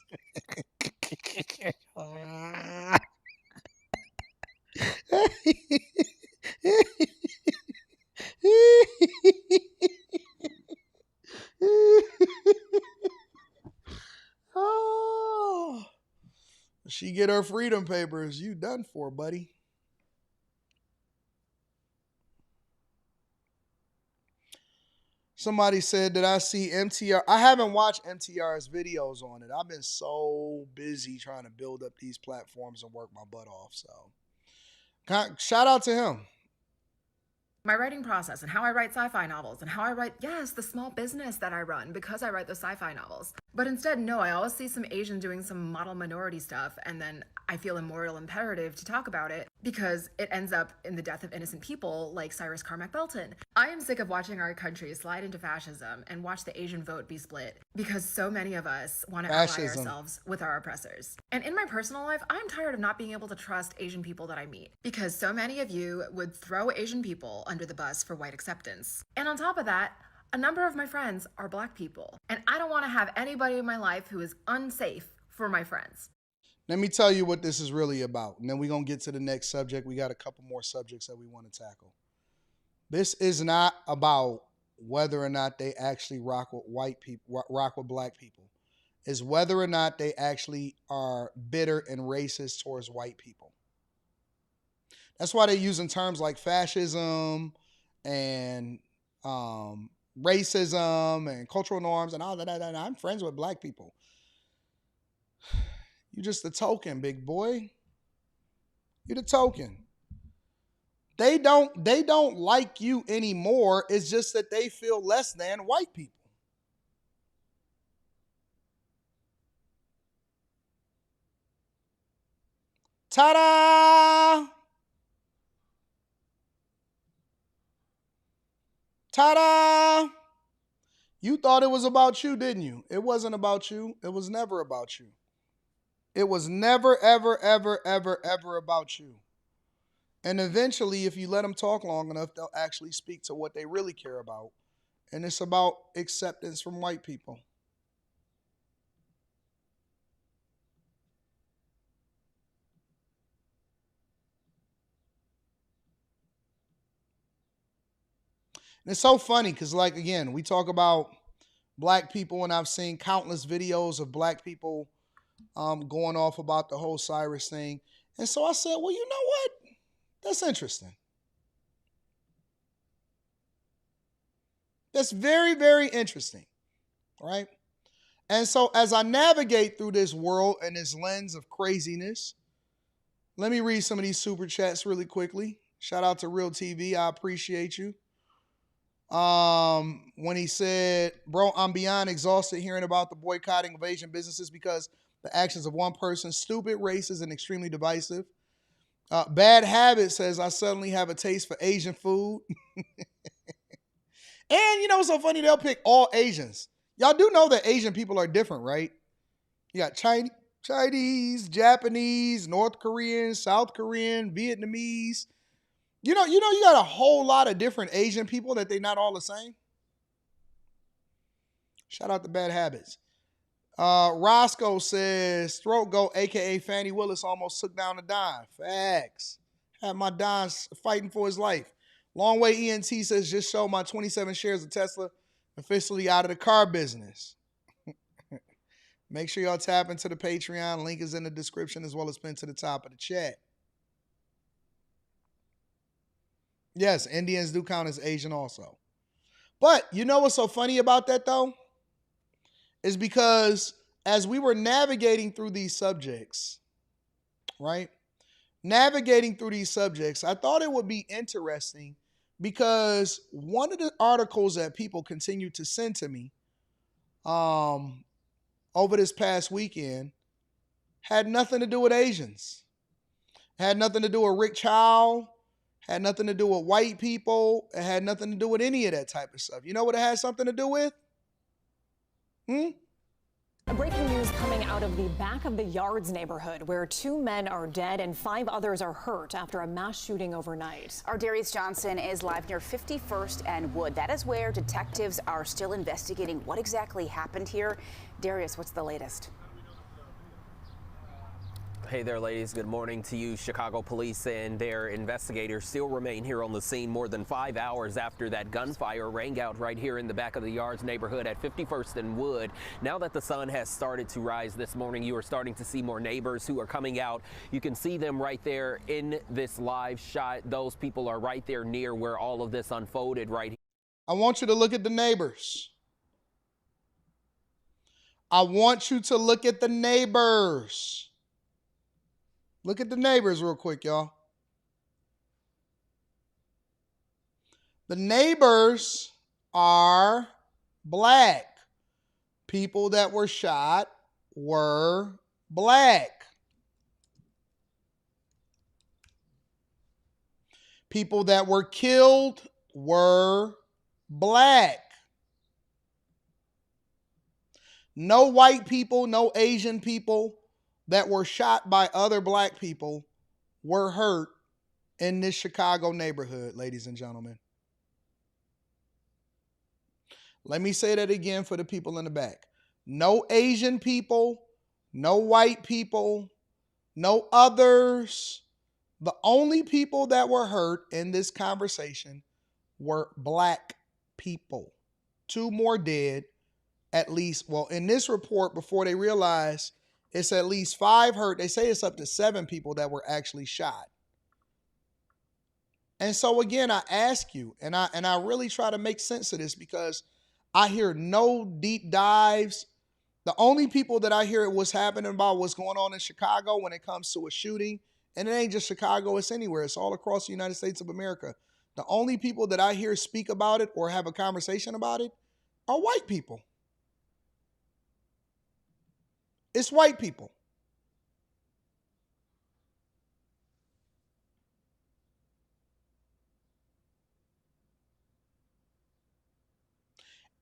Oh, she get her freedom papers. You done for, buddy. Somebody said that I see MTR. I haven't watched MTR's videos on it. I've been so busy trying to build up these platforms and work my butt off. So, shout out to him. My writing process and how I write sci-fi novels and how I write, yes, the small business that I run because I write those sci-fi novels. But instead, no, I always see some Asian doing some model minority stuff and then I feel a moral imperative to talk about it because it ends up in the death of innocent people like Cyrus Carmack Belton. I am sick of watching our country slide into fascism and watch the Asian vote be split because so many of us want to ally ourselves with our oppressors. And in my personal life, I'm tired of not being able to trust Asian people that I meet because so many of you would throw Asian people under the bus for white acceptance. And on top of that, a number of my friends are Black people, and I don't want to have anybody in my life who is unsafe for my friends. Let me tell you what this is really about, and then we're going to get to the next subject. We got a couple more subjects that we want to tackle. This is not about whether or not they actually rock with white people, rock with Black people. It's whether or not they actually are bitter and racist towards white people. That's why they're using terms like fascism and racism and cultural norms and all that. I'm friends with Black people. You're just a token, big boy. You're the token. They don't like you anymore. It's just that they feel less than white people. Ta-da! Ta-da! You thought it was about you, didn't you? It wasn't about you. It was never about you. It was never, ever, ever, ever, ever about you. And eventually, if you let them talk long enough, they'll actually speak to what they really care about. And it's about acceptance from white people. And it's so funny because, like, again, we talk about black people, and I've seen countless videos of black people going off about the whole Cyrus thing. And so I said, well, you know what? That's interesting. That's very, very interesting, right? And so as I navigate through this world and this lens of craziness, let me read some of these super chats really quickly. Shout out to Real TV. I appreciate you. When he said, bro, I'm beyond exhausted hearing about the boycotting of Asian businesses because the actions of one person, stupid, racist, and extremely divisive. Bad Habit says, I suddenly have a taste for Asian food. And you know what's so funny? They'll pick all Asians. Y'all do know that Asian people are different, right? You got Chinese, Japanese, North Korean, South Korean, Vietnamese. You know, you got a whole lot of different Asian people that they're not all the same. Shout out to Bad Habits. Roscoe says, Throat Goat, aka Fannie Willis, almost took down a dime. Facts. Had my dime fighting for his life. Long Way ENT says, just sold my 27 shares of Tesla, officially out of the car business. Make sure y'all tap into the Patreon. Link is in the description as well as pinned to the top of the chat. Yes, Indians do count as Asian also. But you know what's so funny about that though? Is because as we were navigating through these subjects, right? Navigating through these subjects, I thought it would be interesting because one of the articles that people continue to send to me over this past weekend had nothing to do with Asians. Had nothing to do with Rick Chow. Had nothing to do with white people. It had nothing to do with any of that type of stuff. You know what it had something to do with? Breaking news coming out of the back of the Yards neighborhood where 2 men are dead and 5 others are hurt after a mass shooting overnight. Our Darius Johnson is live near 51st and Wood. That is where detectives are still investigating what exactly happened here. Darius, what's the latest? Hey there, ladies. Good morning to you. Chicago police and their investigators still remain here on the scene more than 5 hours after that gunfire rang out right here in the back of the Yards neighborhood at 51st and Wood. Now that the sun has started to rise this morning, you are starting to see more neighbors who are coming out. You can see them right there in this live shot. Those people are right there near where all of this unfolded right here. I want you to look at the neighbors. I want you to look at the neighbors. Look at the neighbors real quick, y'all. The neighbors are black. People that were shot were black. People that were killed were black. No white people, no Asian people that were shot by other black people were hurt in this Chicago neighborhood, ladies and gentlemen. Let me say that again for the people in the back. No Asian people, no white people, no others. The only people that were hurt in this conversation were black people. 2 more dead, at least. Well, in this report, before they realized it's at least 5 hurt. They say it's up to 7 people that were actually shot. And so again, I ask you, and I really try to make sense of this because I hear no deep dives. The only people that I hear what's happening about what's going on in Chicago when it comes to a shooting, and it ain't just Chicago, it's anywhere. It's all across the United States of America. The only people that I hear speak about it or have a conversation about it are white people. It's white people.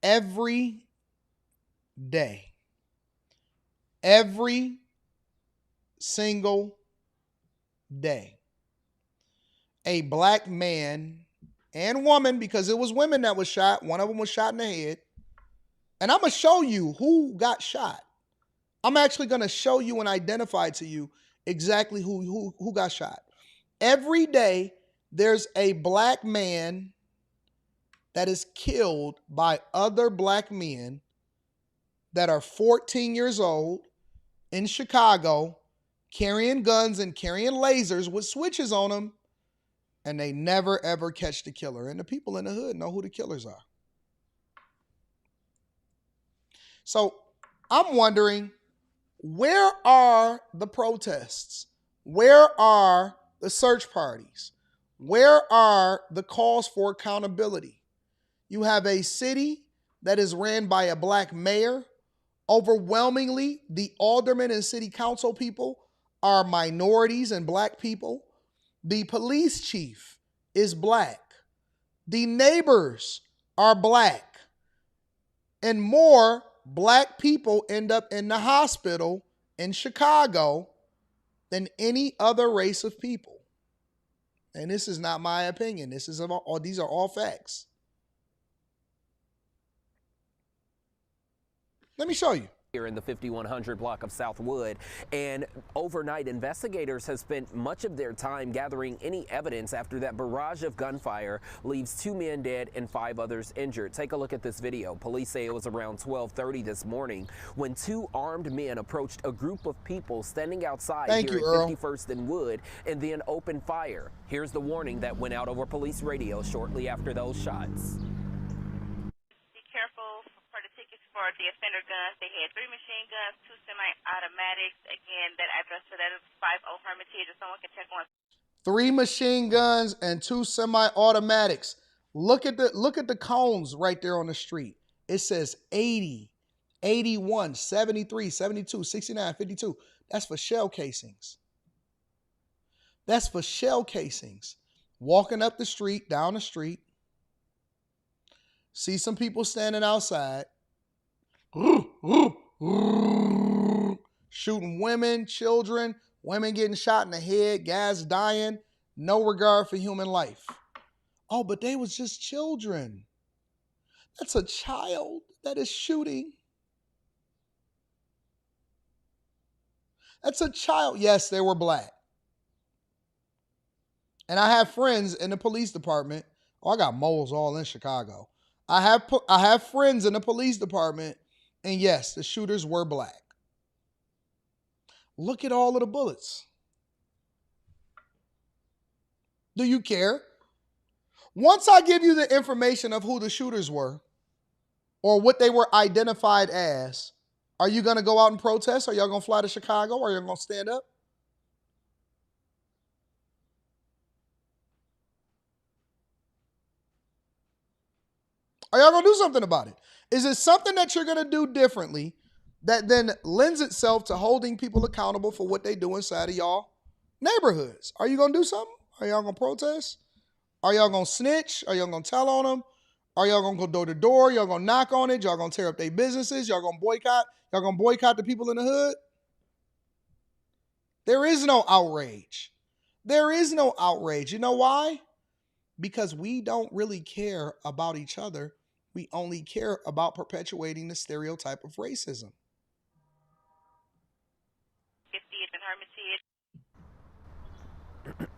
every day, every single day, a black man and woman, because it was women that was shot. One of them was shot in the head. And I'm going to show you who got shot. I'm actually going to show you and identify to you exactly who got shot. Every day, there's a black man that is killed by other black men that are 14 years old in Chicago, carrying guns and carrying lasers with switches on them, and they never, ever catch the killer. And the people in the hood know who the killers are. So I'm wondering, where are the protests? Where are the search parties? Where are the calls for accountability? You have a city that is ran by a black mayor. Overwhelmingly, the aldermen and city council people are minorities and black people. The police chief is black. The neighbors are black. And more black people end up in the hospital in Chicago than any other race of people. And this is not my opinion. These are all facts. Let me show you. Here in the 5100 block of Southwood, and overnight investigators have spent much of their time gathering any evidence after that barrage of gunfire leaves 2 men dead and 5 others injured. Take a look at this video. Police say it was around 12:30 this morning when 2 armed men approached a group of people standing outside here at 51st and Wood and then opened fire. Here's the warning that went out over police radio shortly after those shots. For the offender guns, they had 3 machine guns, 2 semi-automatics. Again, that address for that is 50 Hermitage. If someone can check on 3 machine guns and 2 semi-automatics. Look at the cones right there on the street. It says 80, 81, 73, 72, 69, 52. That's for shell casings. That's for shell casings. Walking up the street, down the street, see some people standing outside, shooting women, children, women getting shot in the head, guys dying, no regard for human life. Oh, but they was just children. That's a child that is shooting. That's a child. Yes, they were black. And I have friends in the police department. Oh, I got moles all in Chicago. I have friends in the police department. And yes, the shooters were black. Look at all of the bullets. Do you care? Once I give you the information of who the shooters were or what they were identified as, are you going to go out and protest? Are y'all going to fly to Chicago? Or are you going to stand up? Are y'all going to do something about it? Is it something that you're going to do differently that then lends itself to holding people accountable for what they do inside of y'all neighborhoods? Are you going to do something? Are y'all going to protest? Are y'all going to snitch? Are y'all going to tell on them? Are y'all going to go door to door? Y'all going to knock on it? Y'all going to tear up their businesses? Y'all going to boycott? Y'all going to boycott the people in the hood? There is no outrage. There is no outrage. You know why? Because we don't really care about each other. We only care about perpetuating the stereotype of racism. 50th and Hermitage.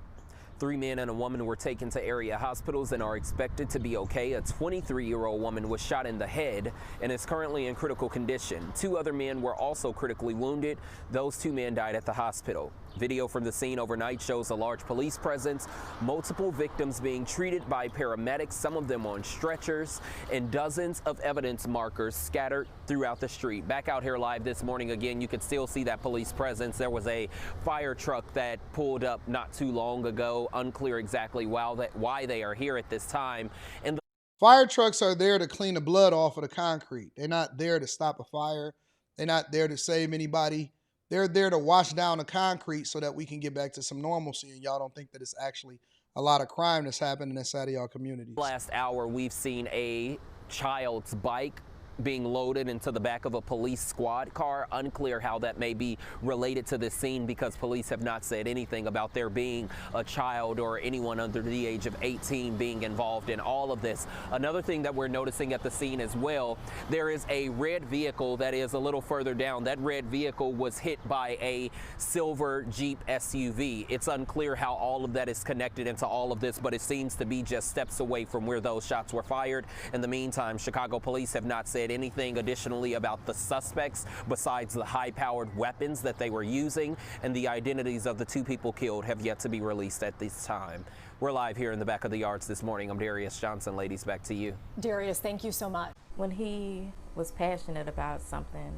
3 men and a woman were taken to area hospitals and are expected to be okay. A 23-year-old woman was shot in the head and is currently in critical condition. 2 other men were also critically wounded. Those 2 men died at the hospital. Video from the scene overnight shows a large police presence, multiple victims being treated by paramedics, some of them on stretchers, and dozens of evidence markers scattered throughout the street. Back out here live this morning again, you could still see that police presence. There was a fire truck that pulled up not too long ago. Unclear exactly why they are here at this time. And fire trucks are there to clean the blood off of the concrete. They're not there to stop a fire. They're not there to save anybody. They're there to wash down the concrete so that we can get back to some normalcy, and y'all don't think that it's actually a lot of crime that's happening inside of y'all communities. Last hour, we've seen a child's bike being loaded into the back of a police squad car. Unclear how that may be related to this scene because police have not said anything about there being a child or anyone under the age of 18 being involved in all of this. Another thing that we're noticing at the scene as well, there is a red vehicle that is a little further down. That red vehicle was hit by a silver Jeep SUV. It's unclear how all of that is connected into all of this, but it seems to be just steps away from where those shots were fired. In the meantime, Chicago police have not said anything additionally about the suspects besides the high-powered weapons that they were using, and the identities of the two people killed have yet to be released at this time. We're live here in the back of the yards this morning. I'm Darius Johnson. Ladies, back to you. Darius, thank you so much. When he was passionate about something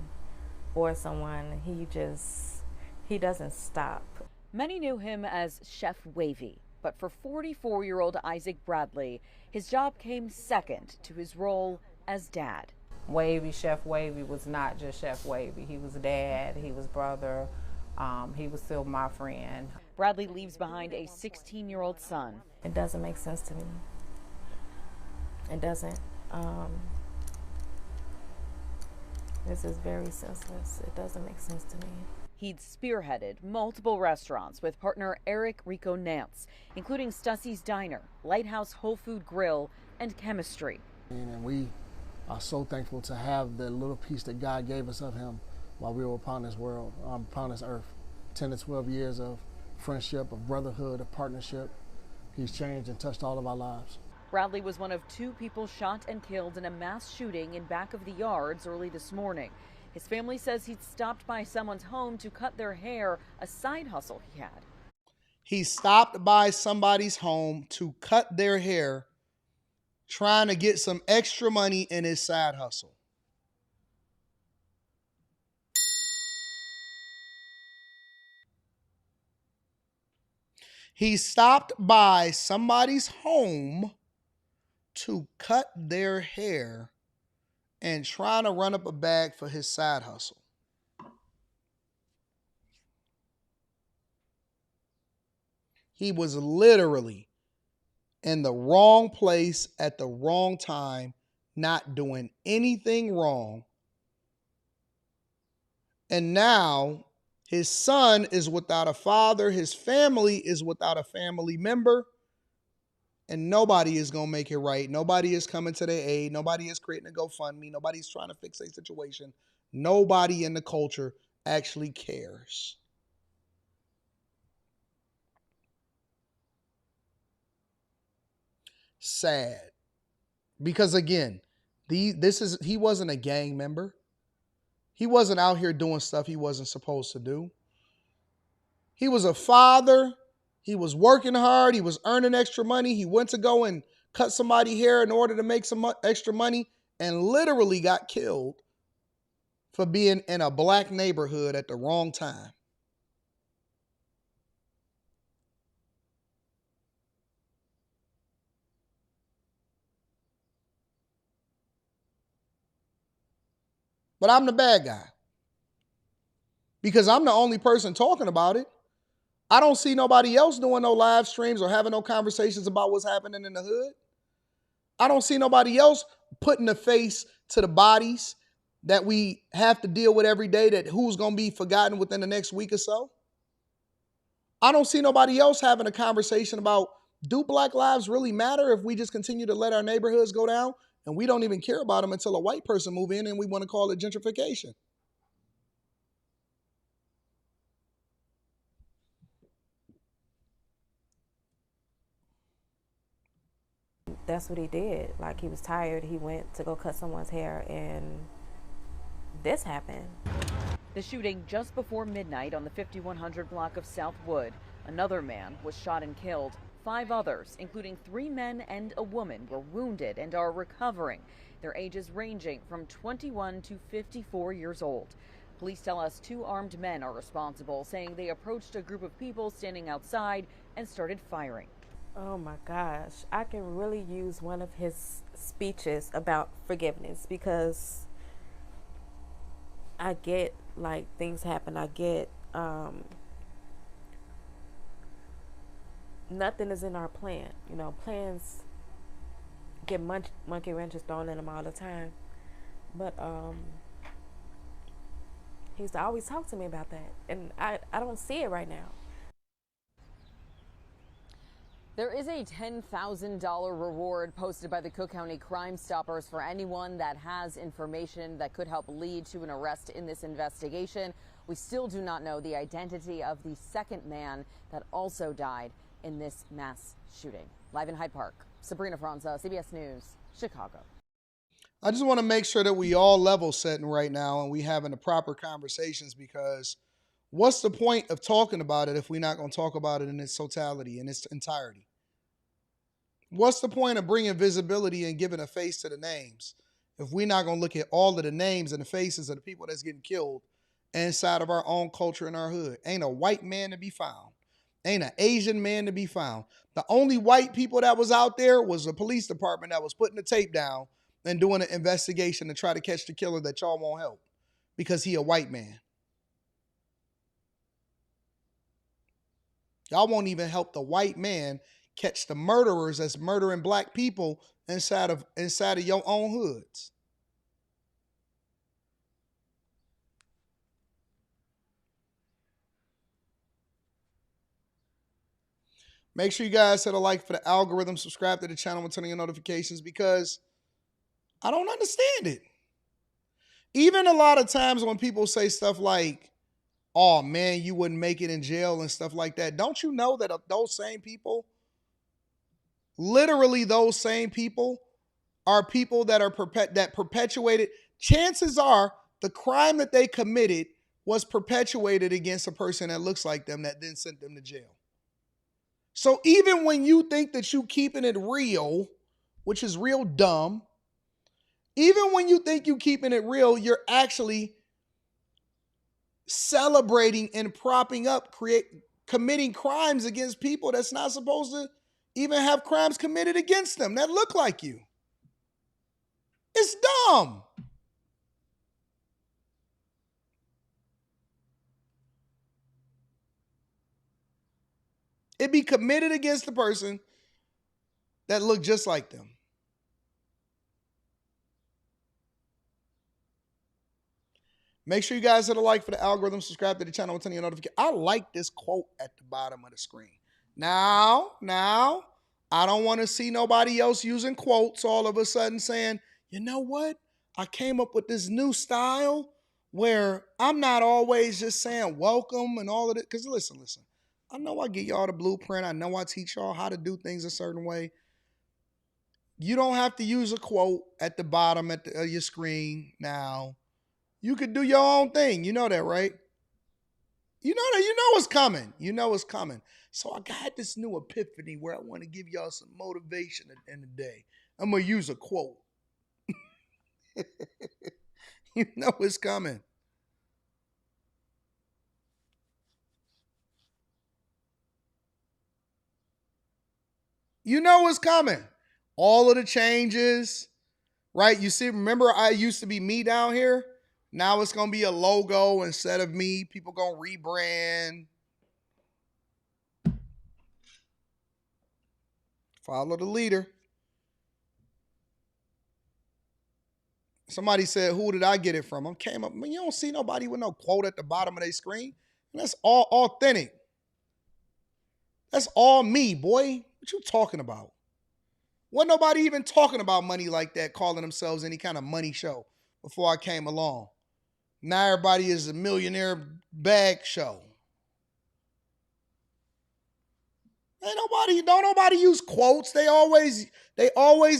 or someone, he doesn't stop. Many knew him as Chef Wavy, but for 44-year-old Isaac Bradley, his job came second to his role as dad. Wavy, Chef Wavy was not just Chef Wavy. He was dad, he was brother, he was still my friend. Bradley leaves behind a 16-year-old son. It doesn't make sense to me. It doesn't. This is very senseless. It doesn't make sense to me. He'd spearheaded multiple restaurants with partner Eric Rico Nance, including Stussie's Diner, Lighthouse Whole Food Grill, and Chemistry. And we are so thankful to have the little piece that God gave us of him while we were upon this world, upon this earth. 10 to 12 years of friendship, of brotherhood, of partnership. He's changed and touched all of our lives. Bradley was one of two people shot and killed in a mass shooting in back of the yards early this morning. His family says he'd stopped by someone's home to cut their hair, a side hustle he had. He stopped by somebody's home to cut their hair, trying to get some extra money in his side hustle. He stopped by somebody's home to cut their hair and trying to run up a bag for his side hustle. He was literally in the wrong place at the wrong time, not doing anything wrong. And now his son is without a father, his family is without a family member, and nobody is going to make it right. Nobody is coming to their aid. Nobody is creating a GoFundMe. Nobody's trying to fix a situation. Nobody in the culture actually cares. Sad. Because again, he wasn't a gang member. He wasn't out here doing stuff he wasn't supposed to do. He was a father. He was working hard. He was earning extra money. He went to go and cut somebody's hair in order to make some extra money and literally got killed for being in a black neighborhood at the wrong time. But I'm the bad guy because I'm the only person talking about it. I don't see nobody else doing no live streams or having no conversations about what's happening in the hood. I don't see nobody else putting a face to the bodies that we have to deal with every day, that who's going to be forgotten within the next week or so. I don't see nobody else having a conversation about, do Black lives really matter if we just continue to let our neighborhoods go down and we don't even care about them until a white person move in and we want to call it gentrification? That's what he did. Like, he was tired. He went to go cut someone's hair, and this happened. The shooting just before midnight on the 5100 block of Southwood. Another man was shot and killed. 5 others, including 3 men and a woman, were wounded and are recovering. Their ages ranging from 21 to 54 years old. Police tell us 2 armed men are responsible, saying they approached a group of people standing outside and started firing. Oh my gosh, I can really use one of his speeches about forgiveness, because I get, like, things happen. I get nothing is in our plan. You know, plans get monkey wrenches thrown in him all the time. But he used to always talk to me about that, and I don't see it right now. There is a $10,000 reward posted by the Cook County Crime Stoppers for anyone that has information that could help lead to an arrest in this investigation. We still do not know the identity of the second man that also died in this mass shooting. Live in Hyde Park, Sabrina Franza, CBS News, Chicago. I just want to make sure that we all level setting right now and we having the proper conversations, because what's the point of talking about it if we're not going to talk about it in its totality, in its entirety? What's the point of bringing visibility and giving a face to the names if we're not going to look at all of the names and the faces of the people that's getting killed inside of our own culture and our hood? Ain't a white man to be found. Ain't an Asian man to be found. The only white people that was out there was the police department that was putting the tape down and doing an investigation to try to catch the killer that y'all won't help because he a white man. Y'all won't even help the white man catch the murderers that's murdering black people inside of your own hoods. Make sure you guys hit a like for the algorithm, subscribe to the channel and turn on your notifications, because I don't understand it. Even a lot of times when people say stuff like, oh man, you wouldn't make it in jail and stuff like that, don't you know that those same people, literally those same people, are people that are perpetuated. Chances are the crime that they committed was perpetuated against a person that looks like them that then sent them to jail. So even when you think that you keeping it real, which is real dumb, even when you think you keeping it real, you're actually celebrating and propping up, committing crimes against people that's not supposed to even have crimes committed against them that look like you. It's dumb. It be committed against the person that look just like them. Make sure you guys hit a like for the algorithm, subscribe to the channel, and turn on your notifications. I like this quote at the bottom of the screen. Now, I don't want to see nobody else using quotes all of a sudden saying, you know what? I came up with this new style where I'm not always just saying welcome and all of it. Because listen, I know I get y'all the blueprint. I know I teach y'all how to do things a certain way. You don't have to use a quote at the bottom of your screen now. You could do your own thing. You know that, right? You know that. You know what's coming. You know what's coming. So I got this new epiphany where I want to give y'all some motivation at the end of the day. I'm going to use a quote. You know it's coming. You know what's coming. All of the changes, right? You see, remember I used to be me down here? Now it's going to be a logo instead of me. People going to rebrand. Follow the leader. Somebody said, who did I get it from? I came up. You don't see nobody with no quote at the bottom of their screen. And that's all authentic. That's all me, boy. What you talking about? Wasn't nobody even talking about money like that, calling themselves any kind of money show before I came along. Now everybody is a millionaire bag show. Don't nobody use quotes. They always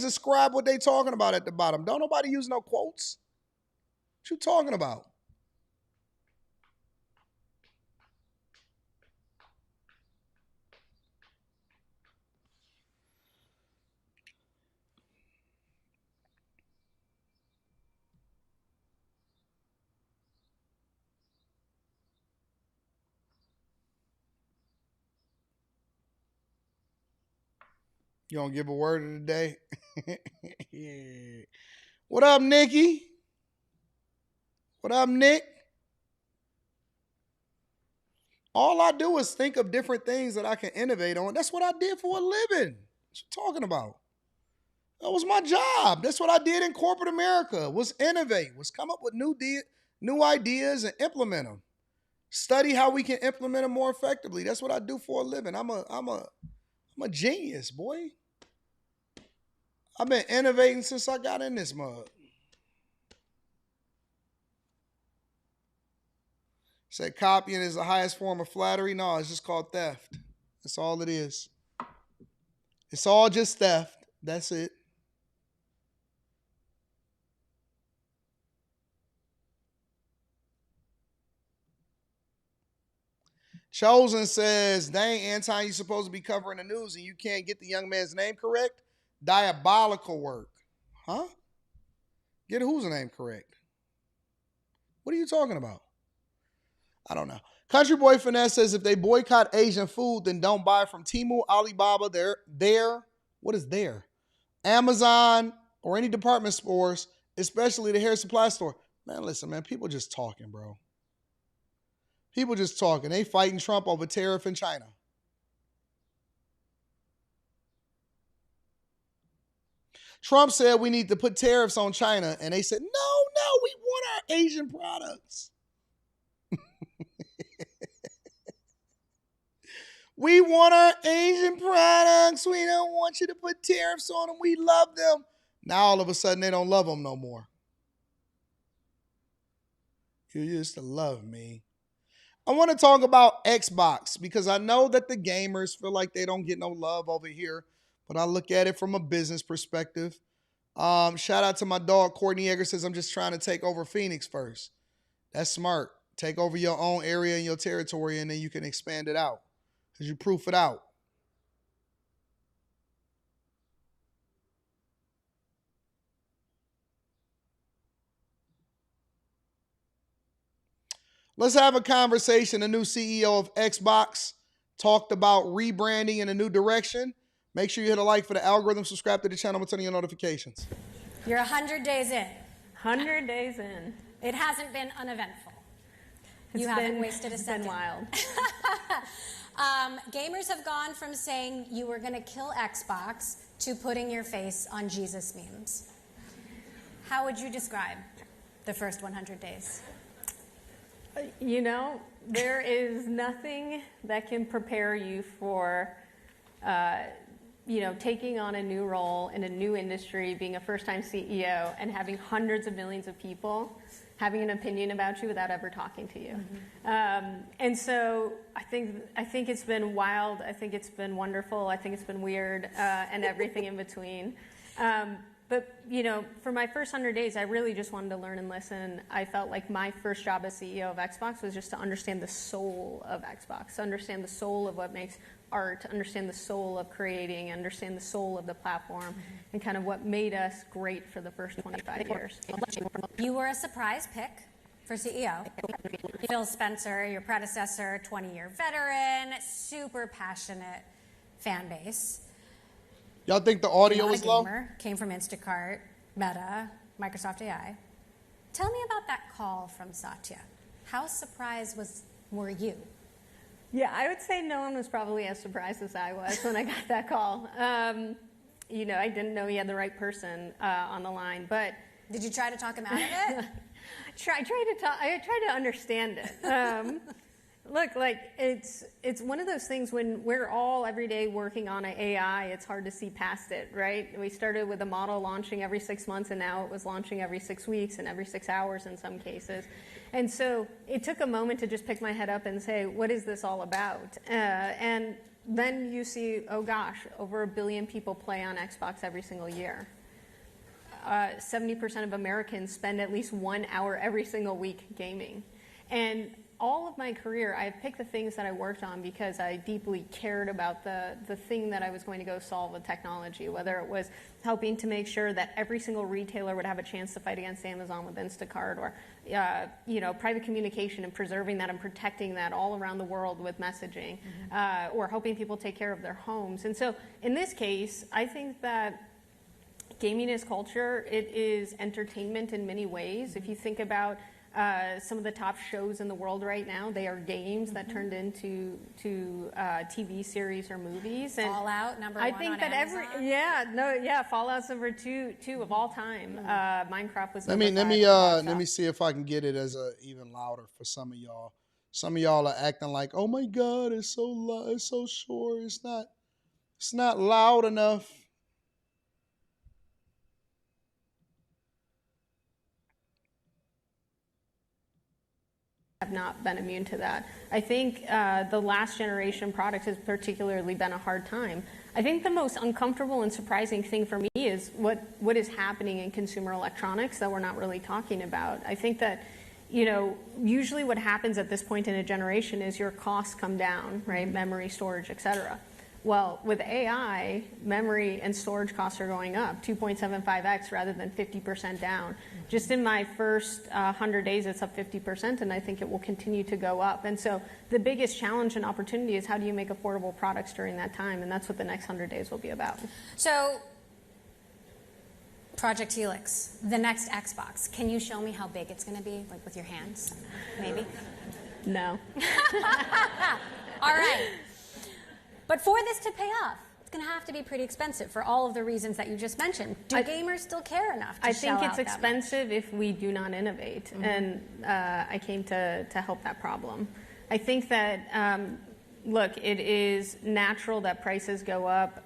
describe what they talking about at the bottom. Don't nobody use no quotes. What you talking about? You gonna give a word of the day? Yeah. What up, Nikki? What up, Nick? All I do is think of different things that I can innovate on. That's what I did for a living. What you talking about? That was my job. That's what I did in corporate America, was innovate, was come up with new ideas and implement them. Study how we can implement them more effectively. That's what I do for a living. I'm a genius, boy. I've been innovating since I got in this mug. Say copying is the highest form of flattery. No, it's just called theft. That's all it is. It's all just theft. That's it. Chosen says, dang, Anton, you're supposed to be covering the news and you can't get the young man's name correct? Diabolical work. Huh? Get whose name correct? What are you talking about? I don't know. Country Boy Finesse says, if they boycott Asian food, then don't buy from Temu, Alibaba, what is there? Amazon, or any department stores, especially the hair supply store. Man, listen, man, people just talking, bro. People just talking. They fighting Trump over tariff in China. Trump said we need to put tariffs on China, and they said, no, we want our Asian products. We want our Asian products. We don't want you to put tariffs on them. We love them. Now all of a sudden they don't love them no more. You used to love me. I want to talk about Xbox because I know that the gamers feel like they don't get no love over here, but I look at it from a business perspective. Shout out to my dog, Courtney Egger says, I'm just trying to take over Phoenix first. That's smart. Take over your own area and your territory, and then you can expand it out because you proof it out. Let's have a conversation. The new CEO of Xbox talked about rebranding in a new direction. Make sure you hit a like for the algorithm, subscribe to the channel, and turn on your notifications. You're 100 days in. 100 days in. It hasn't been uneventful. You haven't wasted a second. It's been wild. Gamers have gone from saying you were going to kill Xbox to putting your face on Jesus memes. How would you describe the first 100 days? You know, there is nothing that can prepare you for, taking on a new role in a new industry, being a first-time CEO, and having hundreds of millions of people having an opinion about you without ever talking to you. Mm-hmm. And so I think it's been wild. I think it's been wonderful. I think it's been weird, and everything in between. But, for my first 100 days, I really just wanted to learn and listen. I felt like my first job as CEO of Xbox was just to understand the soul of Xbox, to understand the soul of what makes art, to understand the soul of creating, understand the soul of the platform, and kind of what made us great for the first 25 years. You were a surprise pick for CEO. Phil Spencer, your predecessor, 20-year veteran, super passionate fan base. Y'all think the audio is low? Came from Instacart, Meta, Microsoft AI. Tell me about that call from Satya. How surprised were you? Yeah, I would say no one was probably as surprised as I was when I got that call. I didn't know he had the right person on the line, but... Did you try to talk him out of it? I tried to understand it. Look, it's one of those things when we're all every day working on an AI, it's hard to see past it, right? We started with a model launching every 6 months, and now it was launching every 6 weeks and every 6 hours in some cases. And so it took a moment to just pick my head up and say, what is this all about? And then you see, oh gosh, over 1 billion people play on Xbox every single year. 70% of Americans spend at least 1 hour every single week gaming. And all of my career, I've picked the things that I worked on because I deeply cared about the thing that I was going to go solve with technology, whether it was helping to make sure that every single retailer would have a chance to fight against Amazon with Instacart, or private communication and preserving that and protecting that all around the world with messaging, or helping people take care of their homes. And so in this case, I think that gaming is culture. It is entertainment in many ways. If you think about some of the top shows in the world right now, they are games that turned into TV series or movies. And Fallout number I one think on that Amazon. Fallout's number two of all time. Minecraft was Let number me five. let me see if I can get it as even louder for some of y'all. Some of y'all are acting like, oh my God, it's so loud, it's so short. It's not loud enough. Have not been immune to that. I think the last generation product has particularly been a hard time. I think the most uncomfortable and surprising thing for me is what is happening in consumer electronics that we're not really talking about. I think that, usually what happens at this point in a generation is your costs come down, right? Memory, storage, et cetera. Well, with AI, memory and storage costs are going up 2.75x rather than 50% down. Just in my first 100 days, it's up 50%, and I think it will continue to go up. And so the biggest challenge and opportunity is how do you make affordable products during that time, and that's what the next 100 days will be about. So, Project Helix, the next Xbox. Can you show me how big it's going to be, like with your hands, maybe? No. All right. But for this to pay off, it's going to have to be pretty expensive for all of the reasons that you just mentioned. Do gamers still care enough to I shell think out it's that expensive if we do not innovate, and I came to help that problem. I think that, look, it is natural that prices go up.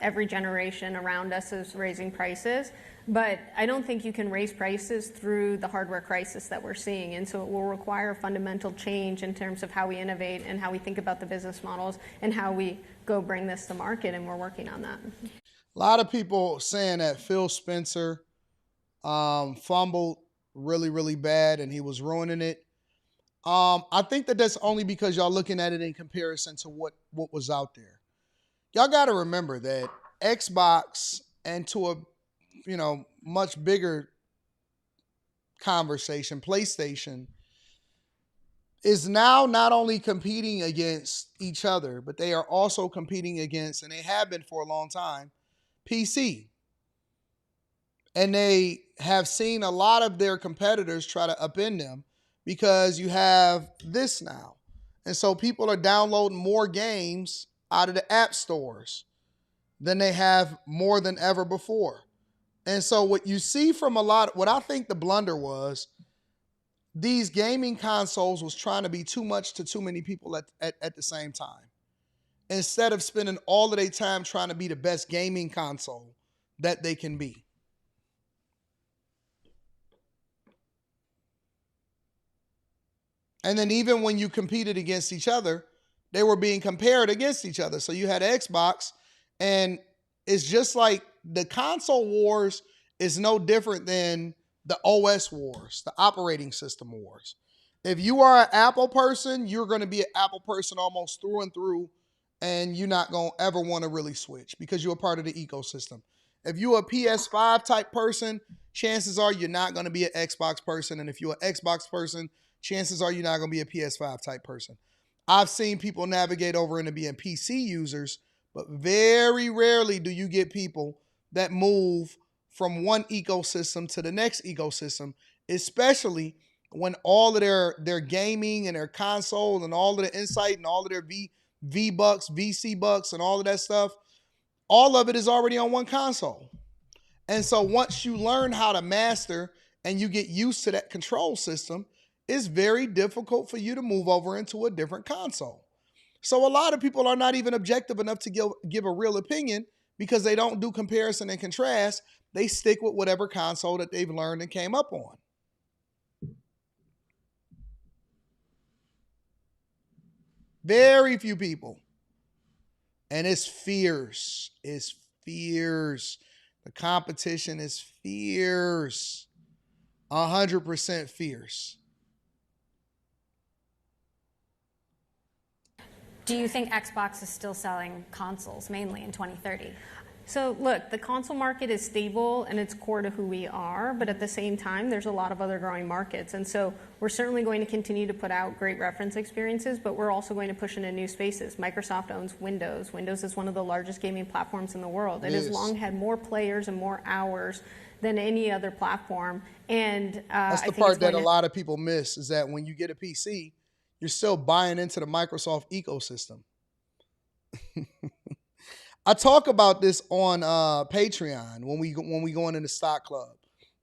Every generation around us is raising prices. But I don't think you can raise prices through the hardware crisis that we're seeing. And so it will require a fundamental change in terms of how we innovate and how we think about the business models and how we go bring this to market. And we're working on that. A lot of people saying that Phil Spencer fumbled really, really bad and he was ruining it. I think that's only because y'all looking at it in comparison to what was out there. Y'all got to remember that Xbox, and to a much bigger conversation, PlayStation is now not only competing against each other, but they are also competing against, and they have been for a long time, PC. And they have seen a lot of their competitors try to upend them because you have this now. And so people are downloading more games out of the app stores than they have more than ever before. And so what you see from what I think the blunder was, these gaming consoles was trying to be too much to too many people at the same time. Instead of spending all of their time trying to be the best gaming console that they can be. And then even when you competed against each other, they were being compared against each other. So you had Xbox, and it's just like the console wars is no different than the OS wars, the operating system wars. If you are an Apple person, you're going to be an Apple person almost through and through, and you're not going to ever want to really switch because you're a part of the ecosystem. If you're a PS5 type person, chances are you're not going to be an Xbox person. And if you're an Xbox person, chances are you're not going to be a PS5 type person. I've seen people navigate over into being PC users, but very rarely do you get people that move from one ecosystem to the next ecosystem, especially when all of their gaming and their console and all of the insight and all of their V-Bucks, VC Bucks and all of that stuff, all of it is already on one console. And so once you learn how to master and you get used to that control system, it's very difficult for you to move over into a different console. So a lot of people are not even objective enough to give a real opinion because they don't do comparison and contrast. They stick with whatever console that they've learned and came up on. Very few people. And it's fierce. It's fierce. The competition is fierce. 100% fierce. Do you think Xbox is still selling consoles mainly in 2030? So look, the console market is stable and it's core to who we are, but at the same time, there's a lot of other growing markets. And so we're certainly going to continue to put out great reference experiences, but we're also going to push into new spaces. Microsoft owns Windows. Windows is one of the largest gaming platforms in the world. It has long had more players and more hours than any other platform. And that's the part that a lot of people miss, is that when you get a PC, you're still buying into the Microsoft ecosystem. I talk about this on Patreon when we go into the stock club,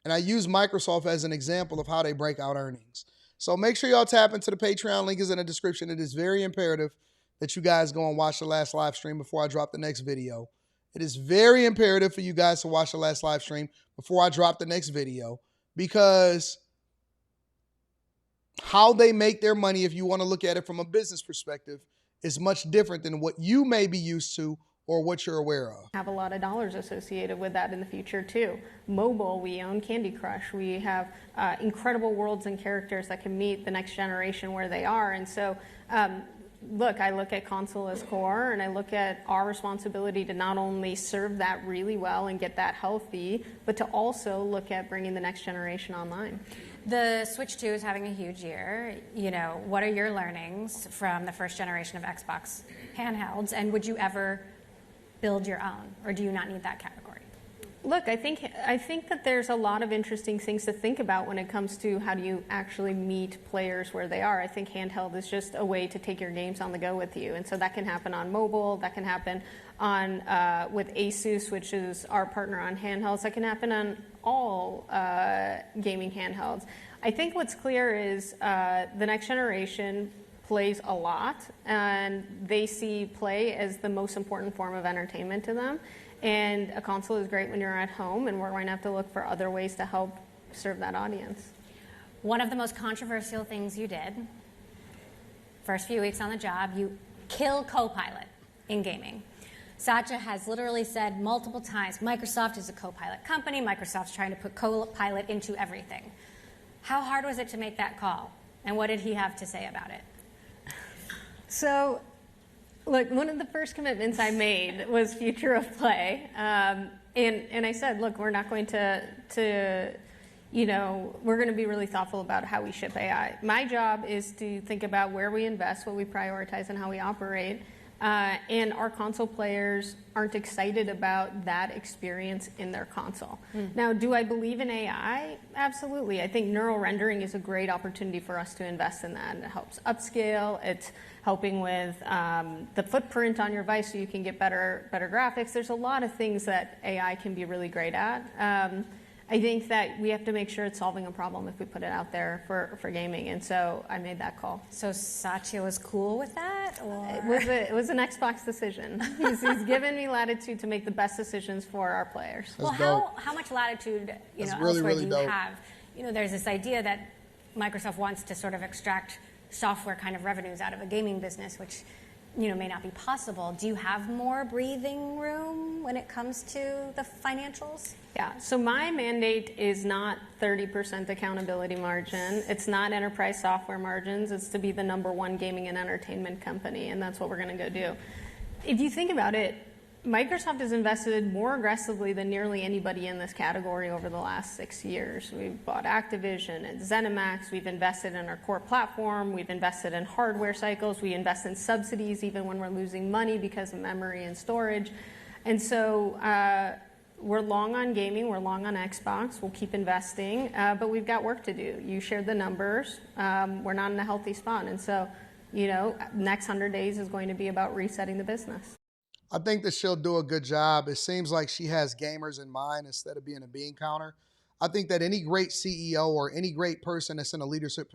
and I use Microsoft as an example of how they break out earnings. So make sure y'all tap into the Patreon. Link is in the description. It is very imperative that you guys go and watch the last live stream before I drop the next video. It is very imperative for you guys to watch the last live stream before I drop the next video, because how they make their money, if you want to look at it from a business perspective, is much different than what you may be used to or what you're aware of. Have a lot of dollars associated with that in the future too. Mobile, we own Candy Crush. We have incredible worlds and characters that can meet the next generation where they are. And so, look, I look at console as core, and I look at our responsibility to not only serve that really well and get that healthy, but to also look at bringing the next generation online. The Switch 2 is having a huge year. You know, what are your learnings from the first generation of Xbox handhelds, and would you ever build your own, or do you not need that category? Look, I think that there's a lot of interesting things to think about when it comes to how do you actually meet players where they are. I think handheld is just a way to take your games on the go with you, and so that can happen on mobile, that can happen on with Asus, which is our partner on handhelds, that can happen on all gaming handhelds. I think what's clear is the next generation plays a lot, and they see play as the most important form of entertainment to them. And a console is great when you're at home, and we're going to have to look for other ways to help serve that audience. One of the most controversial things you did, first few weeks on the job, you kill Copilot in gaming. Satya has literally said multiple times, Microsoft is a Copilot company, Microsoft's trying to put Copilot into everything. How hard was it to make that call, and what did he have to say about it? So, look, one of the first commitments I made was future of play. And I said, look, we're not going to we're going to be really thoughtful about how we ship AI. My job is to think about where we invest, what we prioritize, and how we operate. And our console players aren't excited about that experience in their console. Now, do I believe in AI? Absolutely. I think neural rendering is a great opportunity for us to invest in that. And it helps upscale. It's helping with the footprint on your device so you can get better graphics. There's a lot of things that AI can be really great at. I think that we have to make sure it's solving a problem if we put it out there for gaming, and so I made that call. So Satya was cool with that, or? It was an Xbox decision. He's given me latitude to make the best decisions for our players. Well, how much latitude elsewhere do you have? There's this idea that Microsoft wants to sort of extract software kind of revenues out of a gaming business, which may not be possible. Do you have more breathing room when it comes to the financials? Yeah, so my mandate is not 30% accountability margin. It's not enterprise software margins. It's to be the #1 gaming and entertainment company, and that's what we're going to go do. If you think about it, Microsoft has invested more aggressively than nearly anybody in this category over the last 6 years. We've bought Activision and ZeniMax. We've invested in our core platform. We've invested in hardware cycles. We invest in subsidies even when we're losing money because of memory and storage. And so we're long on gaming. We're long on Xbox. We'll keep investing. But we've got work to do. You shared the numbers. We're not in a healthy spot. And so, next 100 days is going to be about resetting the business. I think that she'll do a good job. It seems like she has gamers in mind instead of being a bean counter. I think that any great CEO or any great person that's in a leadership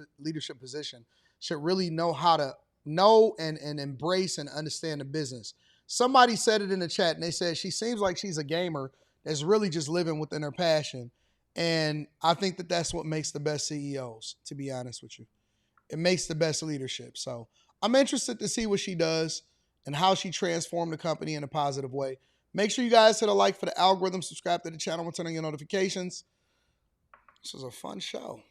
position should really know how to know and embrace and understand the business. Somebody said it in the chat, and they said she seems like she's a gamer that's really just living within her passion. And I think that that's what makes the best CEOs, to be honest with you. It makes the best leadership. So I'm interested to see what she does and how she transformed the company in a positive way. Make sure you guys hit a like for the algorithm, subscribe to the channel, and turn on your notifications. This was a fun show.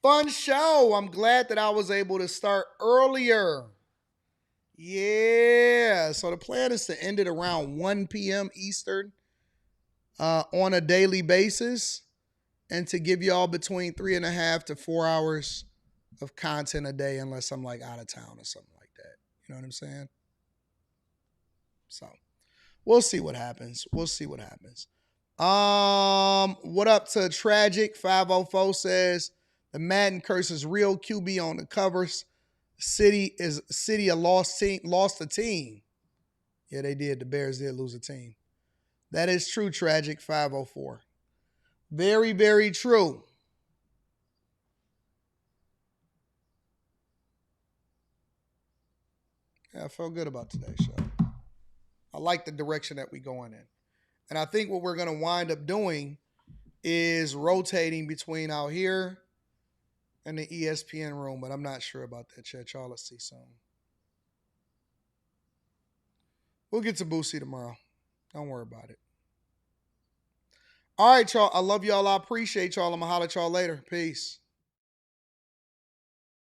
Fun show. I'm glad that I was able to start earlier. Yeah. So the plan is to end it around 1 p.m. Eastern on a daily basis, and to give y'all between 3.5 to 4 hours of content a day, unless I'm like out of town or something like that. You know what I'm saying? So we'll see what happens. We'll see what happens. What up to Tragic 504 says the Madden curses real QB on the covers. City a lost a team. Yeah, they did. The Bears did lose a team. That is true, Tragic 504. Very, very true. Yeah, I felt good about today's show. I like the direction that we're going in. And I think what we're going to wind up doing is rotating between out here and the ESPN room, but I'm not sure about that, chat. Y'all, let's see soon. We'll get to Boosie tomorrow. Don't worry about it. All right, y'all. I love y'all. I appreciate y'all. I'm going to holler at y'all later. Peace.